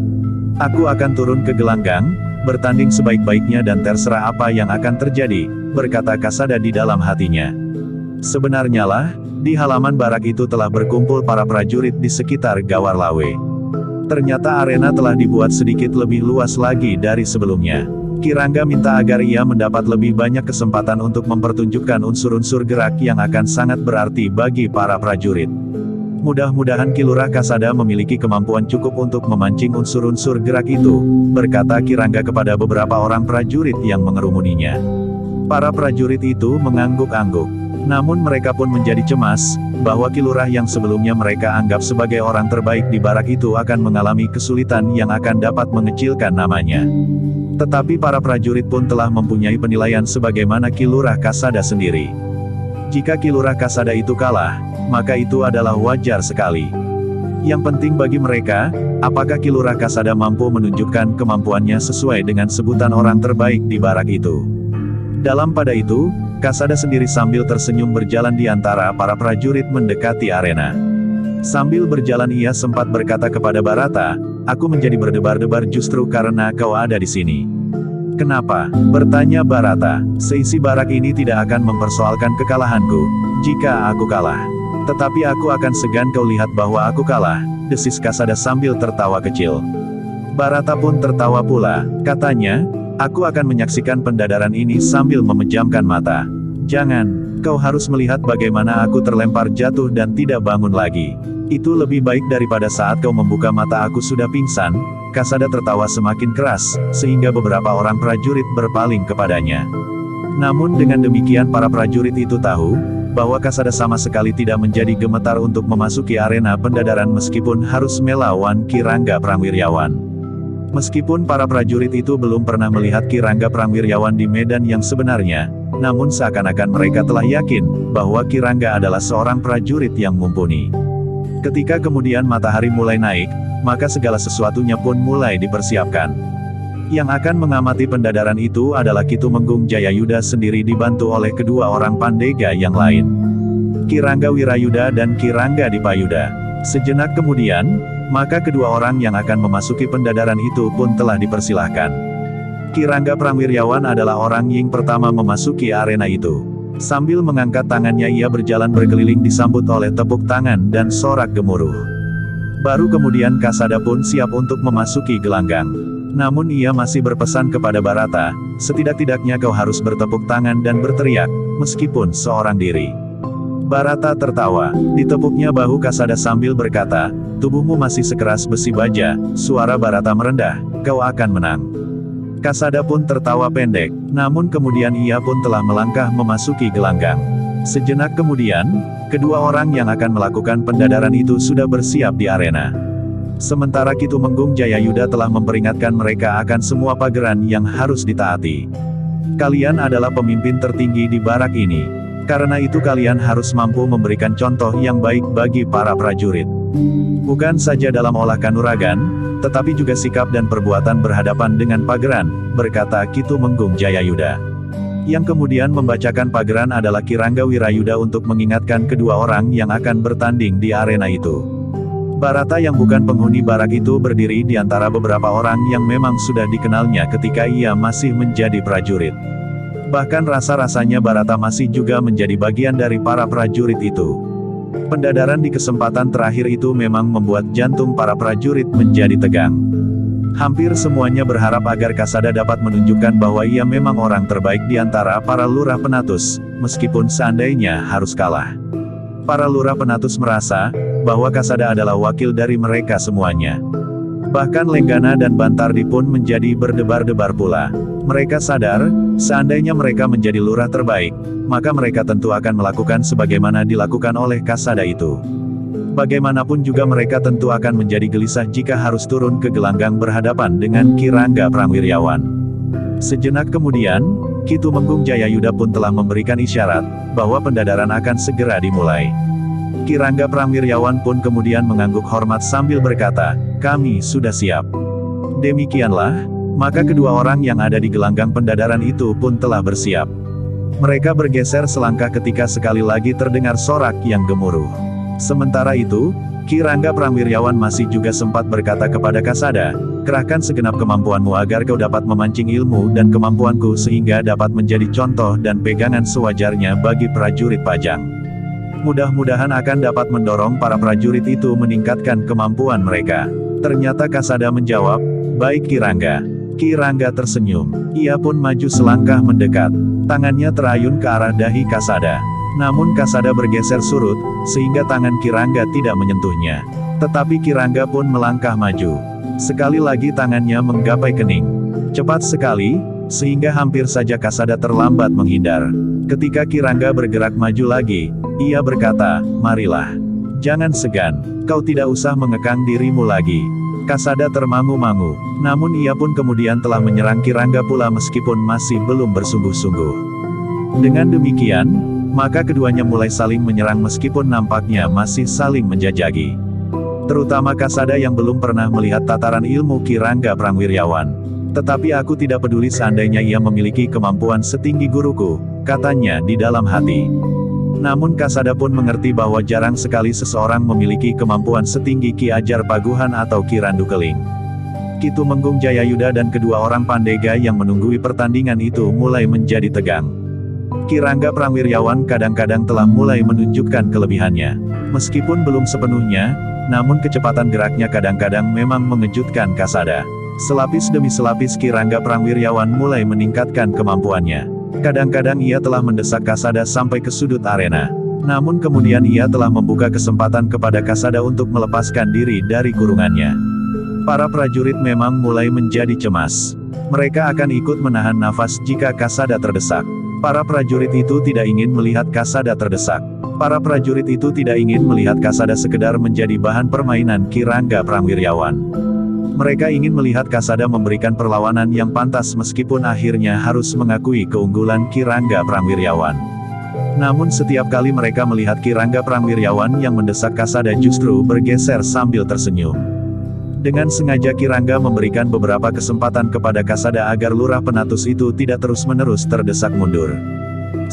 Aku akan turun ke gelanggang, bertanding sebaik-baiknya dan terserah apa yang akan terjadi, berkata Kasada di dalam hatinya. Sebenarnya lah, di halaman barak itu telah berkumpul para prajurit di sekitar Gawar Lawe. Ternyata arena telah dibuat sedikit lebih luas lagi dari sebelumnya. Kirangga minta agar ia mendapat lebih banyak kesempatan untuk mempertunjukkan unsur-unsur gerak yang akan sangat berarti bagi para prajurit. Mudah-mudahan Kilurah Kasada memiliki kemampuan cukup untuk memancing unsur-unsur gerak itu, berkata Kirangga kepada beberapa orang prajurit yang mengerumuninya. Para prajurit itu mengangguk-angguk. Namun mereka pun menjadi cemas, bahwa Kilurah yang sebelumnya mereka anggap sebagai orang terbaik di barak itu akan mengalami kesulitan yang akan dapat mengecilkan namanya. Tetapi para prajurit pun telah mempunyai penilaian sebagaimana Kilurah Kasada sendiri. Jika Kilurah Kasada itu kalah, maka itu adalah wajar sekali. Yang penting bagi mereka, apakah Kilurah Kasada mampu menunjukkan kemampuannya sesuai dengan sebutan orang terbaik di barak itu. Dalam pada itu, Kasada sendiri sambil tersenyum berjalan di antara para prajurit mendekati arena. Sambil berjalan ia sempat berkata kepada Barata, "Aku menjadi berdebar-debar justru karena kau ada di sini." "Kenapa?" bertanya Barata. "Seisi barak ini tidak akan mempersoalkan kekalahanku, jika aku kalah. Tetapi aku akan segan kau lihat bahwa aku kalah," desis Kasada sambil tertawa kecil. Barata pun tertawa pula, katanya, "Aku akan menyaksikan pendadaran ini sambil memejamkan mata." "Jangan, kau harus melihat bagaimana aku terlempar jatuh dan tidak bangun lagi. Itu lebih baik daripada saat kau membuka mata aku sudah pingsan." Kasada tertawa semakin keras, sehingga beberapa orang prajurit berpaling kepadanya. Namun dengan demikian para prajurit itu tahu, bahwa Kasada sama sekali tidak menjadi gemetar untuk memasuki arena pendadaran meskipun harus melawan Kirangga Prangwiryawan. Meskipun para prajurit itu belum pernah melihat Kirangga Prangwiryawan di medan yang sebenarnya, namun seakan-akan mereka telah yakin, bahwa Kirangga adalah seorang prajurit yang mumpuni. Ketika kemudian matahari mulai naik, maka segala sesuatunya pun mulai dipersiapkan. Yang akan mengamati pendadaran itu adalah Kitumenggung Jayayuda sendiri dibantu oleh kedua orang pandega yang lain, Kirangga Wirayuda dan Kirangga Dipayuda. Sejenak kemudian, maka kedua orang yang akan memasuki pendadaran itu pun telah dipersilahkan. Kirangga Prangwiryawan adalah orang yang pertama memasuki arena itu. Sambil mengangkat tangannya ia berjalan berkeliling disambut oleh tepuk tangan dan sorak gemuruh. Baru kemudian Kasada pun siap untuk memasuki gelanggang. Namun ia masih berpesan kepada Barata, "Setidak-tidaknya kau harus bertepuk tangan dan berteriak, meskipun seorang diri." Barata tertawa, ditepuknya bahu Kasada sambil berkata, "Tubuhmu masih sekeras besi baja." Suara Barata merendah, "Kau akan menang." Kasada pun tertawa pendek, namun kemudian ia pun telah melangkah memasuki gelanggang. Sejenak kemudian, kedua orang yang akan melakukan pendadaran itu sudah bersiap di arena. Sementara Kitumenggung Jayayuda telah memperingatkan mereka akan semua pageran yang harus ditaati. "Kalian adalah pemimpin tertinggi di barak ini. Karena itu kalian harus mampu memberikan contoh yang baik bagi para prajurit. Bukan saja dalam olah kanuragan, tetapi juga sikap dan perbuatan berhadapan dengan pageran," berkata Kitumenggung Jayayuda. Yang kemudian membacakan pageran adalah Kirangga Wirayuda untuk mengingatkan kedua orang yang akan bertanding di arena itu. Barata yang bukan penghuni barak itu berdiri di antara beberapa orang yang memang sudah dikenalnya ketika ia masih menjadi prajurit. Bahkan rasa-rasanya Barata masih juga menjadi bagian dari para prajurit itu. Pendadaran di kesempatan terakhir itu memang membuat jantung para prajurit menjadi tegang. Hampir semuanya berharap agar Kasada dapat menunjukkan bahwa ia memang orang terbaik di antara para lurah penatus, meskipun seandainya harus kalah. Para lurah penatus merasa bahwa Kasada adalah wakil dari mereka semuanya. Bahkan Lenggana dan Bantardi pun menjadi berdebar-debar pula. Mereka sadar, seandainya mereka menjadi lurah terbaik, maka mereka tentu akan melakukan sebagaimana dilakukan oleh Kasada itu. Bagaimanapun juga mereka tentu akan menjadi gelisah jika harus turun ke gelanggang berhadapan dengan Kirangga Prangwiryawan. Sejenak kemudian, Ki Tumenggung Jayayuda pun telah memberikan isyarat bahwa pendadaran akan segera dimulai. Kirangga Prangwiryawan pun kemudian mengangguk hormat sambil berkata, "Kami sudah siap." Demikianlah, maka kedua orang yang ada di gelanggang pendadaran itu pun telah bersiap. Mereka bergeser selangkah ketika sekali lagi terdengar sorak yang gemuruh. Sementara itu, Kirangga Prangwiryawan masih juga sempat berkata kepada Kasada, "Kerahkan segenap kemampuanmu agar kau dapat memancing ilmu dan kemampuanku sehingga dapat menjadi contoh dan pegangan sewajarnya bagi prajurit Pajang. Mudah-mudahan akan dapat mendorong para prajurit itu meningkatkan kemampuan mereka." Ternyata Kasada menjawab, "Baik Kirangga." Kirangga tersenyum. Ia pun maju selangkah mendekat. Tangannya terayun ke arah dahi Kasada. Namun Kasada bergeser surut, sehingga tangan Kirangga tidak menyentuhnya. Tetapi Kirangga pun melangkah maju. Sekali lagi tangannya menggapai kening. Cepat sekali, sehingga hampir saja Kasada terlambat menghindar. Ketika Kirangga bergerak maju lagi, ia berkata, "Marilah. Jangan segan, kau tidak usah mengekang dirimu lagi." Kasada termangu-mangu, namun ia pun kemudian telah menyerang Kirangga pula meskipun masih belum bersungguh-sungguh. Dengan demikian, maka keduanya mulai saling menyerang meskipun nampaknya masih saling menjajaki. Terutama Kasada yang belum pernah melihat tataran ilmu Kirangga Prangwiryawan. "Tetapi aku tidak peduli seandainya ia memiliki kemampuan setinggi guruku," katanya di dalam hati. Namun Kasada pun mengerti bahwa jarang sekali seseorang memiliki kemampuan setinggi Ki Ajar Paguhan atau Ki Randu Keling. Ki Tumenggung Jayayuda dan kedua orang Pandega yang menunggui pertandingan itu mulai menjadi tegang. Kirangga Prangwiryawan kadang-kadang telah mulai menunjukkan kelebihannya. Meskipun belum sepenuhnya, namun kecepatan geraknya kadang-kadang memang mengejutkan Kasada. Selapis demi selapis Kirangga Prangwiryawan mulai meningkatkan kemampuannya. Kadang-kadang ia telah mendesak Kasada sampai ke sudut arena. Namun kemudian ia telah membuka kesempatan kepada Kasada untuk melepaskan diri dari kurungannya. Para prajurit memang mulai menjadi cemas. Mereka akan ikut menahan nafas jika Kasada terdesak. Para prajurit itu tidak ingin melihat Kasada terdesak. Para prajurit itu tidak ingin melihat Kasada sekedar menjadi bahan permainan Kirangga Prangwiryawan. Mereka ingin melihat Kasada memberikan perlawanan yang pantas meskipun akhirnya harus mengakui keunggulan Kirangga Prangwiryawan. Namun setiap kali mereka melihat Kirangga Prangwiryawan yang mendesak Kasada justru bergeser sambil tersenyum. Dengan sengaja Kirangga memberikan beberapa kesempatan kepada Kasada agar lurah penatus itu tidak terus-menerus terdesak mundur.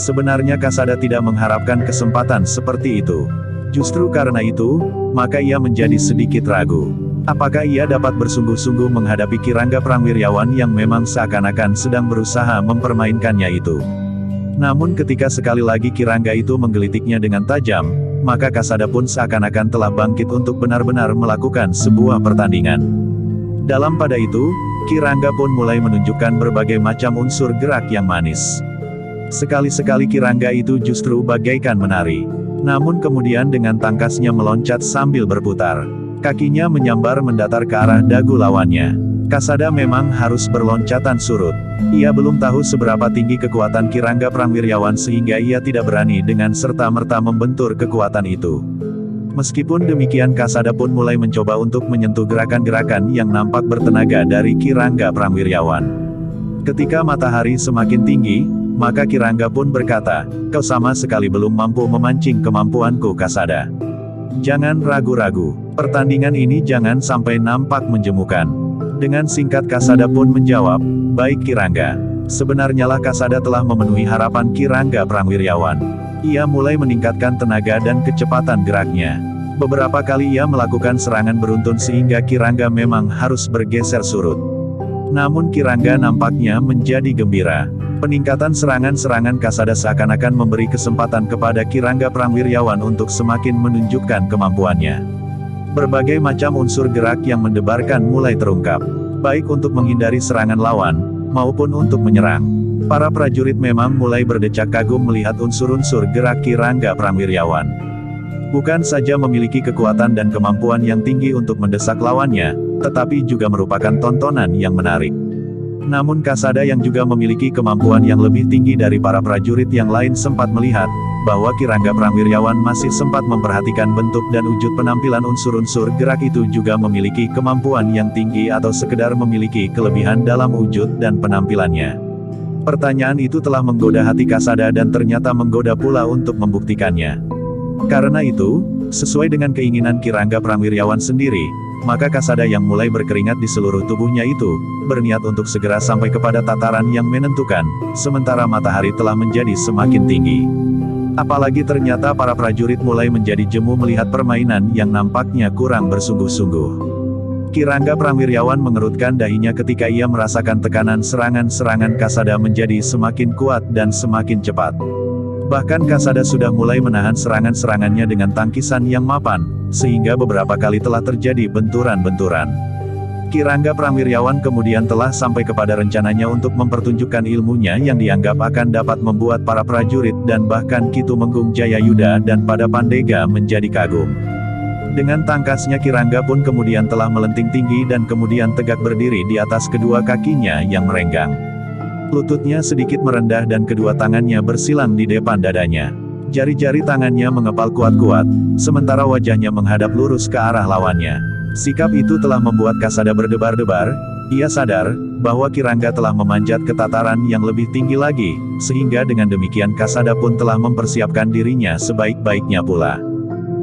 Sebenarnya Kasada tidak mengharapkan kesempatan seperti itu. Justru karena itu, maka ia menjadi sedikit ragu. Apakah ia dapat bersungguh-sungguh menghadapi Kirangga Prangwiryawan yang memang seakan-akan sedang berusaha mempermainkannya itu. Namun ketika sekali lagi Kirangga itu menggelitiknya dengan tajam, maka Kasada pun seakan-akan telah bangkit untuk benar-benar melakukan sebuah pertandingan. Dalam pada itu, Kirangga pun mulai menunjukkan berbagai macam unsur gerak yang manis. Sekali-sekali Kirangga itu justru bagaikan menari. Namun kemudian dengan tangkasnya meloncat sambil berputar. Kakinya menyambar mendatar ke arah dagu lawannya. Kasada memang harus berloncatan surut. Ia belum tahu seberapa tinggi kekuatan Kirangga Prangwiryawan sehingga ia tidak berani dengan serta-merta membentur kekuatan itu. Meskipun demikian Kasada pun mulai mencoba untuk menyentuh gerakan-gerakan yang nampak bertenaga dari Kirangga Prangwiryawan. Ketika matahari semakin tinggi, maka Kirangga pun berkata, "Kau sama sekali belum mampu memancing kemampuanku Kasada. Jangan ragu-ragu, pertandingan ini jangan sampai nampak menjemukan." Dengan singkat Kasada pun menjawab, "Baik Kirangga. Sebenarnya lah Kasada telah memenuhi harapan Kirangga Prangwiryawan. Ia mulai meningkatkan tenaga dan kecepatan geraknya. Beberapa kali ia melakukan serangan beruntun sehingga Kirangga memang harus bergeser surut. Namun Kirangga nampaknya menjadi gembira. Peningkatan serangan-serangan Kasada seakan-akan memberi kesempatan kepada Kirangga Prangwiryawan untuk semakin menunjukkan kemampuannya. Berbagai macam unsur gerak yang mendebarkan mulai terungkap, baik untuk menghindari serangan lawan, maupun untuk menyerang. Para prajurit memang mulai berdecak kagum melihat unsur-unsur gerak Kirangga Prangwiryawan. Bukan saja memiliki kekuatan dan kemampuan yang tinggi untuk mendesak lawannya, tetapi juga merupakan tontonan yang menarik. Namun Kasada yang juga memiliki kemampuan yang lebih tinggi dari para prajurit yang lain sempat melihat, bahwa Kirangga Prangwiryawan masih sempat memperhatikan bentuk dan wujud penampilan unsur-unsur gerak itu juga memiliki kemampuan yang tinggi atau sekedar memiliki kelebihan dalam wujud dan penampilannya. Pertanyaan itu telah menggoda hati Kasada dan ternyata menggoda pula untuk membuktikannya. Karena itu, sesuai dengan keinginan Kirangga Prangwiryawan sendiri, maka Kasada yang mulai berkeringat di seluruh tubuhnya itu, berniat untuk segera sampai kepada tataran yang menentukan, sementara matahari telah menjadi semakin tinggi. Apalagi ternyata para prajurit mulai menjadi jemu melihat permainan yang nampaknya kurang bersungguh-sungguh. Kirangga Prangwiryawan mengerutkan dahinya ketika ia merasakan tekanan serangan-serangan Kasada menjadi semakin kuat dan semakin cepat. Bahkan Kasada sudah mulai menahan serangan-serangannya dengan tangkisan yang mapan, sehingga beberapa kali telah terjadi benturan-benturan. Kirangga Prangwiryawan kemudian telah sampai kepada rencananya untuk mempertunjukkan ilmunya yang dianggap akan dapat membuat para prajurit dan bahkan Ki Tumenggung Jayayuda dan pada Pandega menjadi kagum. Dengan tangkasnya Kirangga pun kemudian telah melenting tinggi dan kemudian tegak berdiri di atas kedua kakinya yang merenggang. Lututnya sedikit merendah dan kedua tangannya bersilang di depan dadanya. Jari-jari tangannya mengepal kuat-kuat, sementara wajahnya menghadap lurus ke arah lawannya. Sikap itu telah membuat Kasada berdebar-debar. Ia sadar bahwa Kirangga telah memanjat ke tataran yang lebih tinggi lagi, sehingga dengan demikian Kasada pun telah mempersiapkan dirinya sebaik-baiknya pula.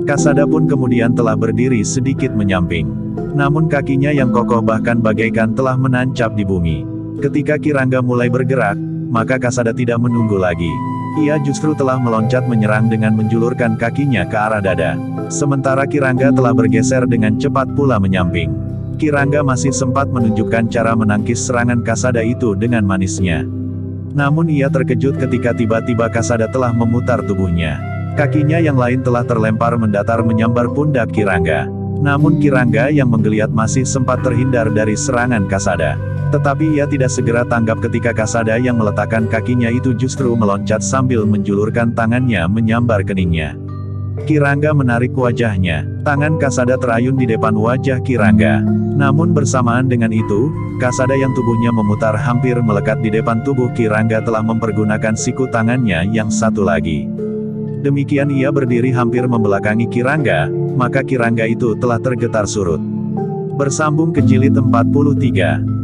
Kasada pun kemudian telah berdiri sedikit menyamping. Namun kakinya yang kokoh bahkan bagaikan telah menancap di bumi. Ketika Kirangga mulai bergerak, maka Kasada tidak menunggu lagi. Ia justru telah meloncat menyerang dengan menjulurkan kakinya ke arah dada. Sementara Kirangga telah bergeser dengan cepat pula menyamping. Kirangga masih sempat menunjukkan cara menangkis serangan Kasada itu dengan manisnya. Namun ia terkejut ketika tiba-tiba Kasada telah memutar tubuhnya. Kakinya yang lain telah terlempar mendatar menyambar pundak Kirangga. Namun Kirangga yang menggeliat masih sempat terhindar dari serangan Kasada. Tetapi ia tidak segera tanggap ketika Kasada yang meletakkan kakinya itu justru meloncat sambil menjulurkan tangannya menyambar keningnya. Kirangga menarik wajahnya. Tangan Kasada terayun di depan wajah Kirangga. Namun bersamaan dengan itu, Kasada yang tubuhnya memutar hampir melekat di depan tubuh Kirangga telah mempergunakan siku tangannya yang satu lagi. Demikian ia berdiri hampir membelakangi Kirangga, maka Kirangga itu telah tergetar surut. Bersambung ke jilid 43.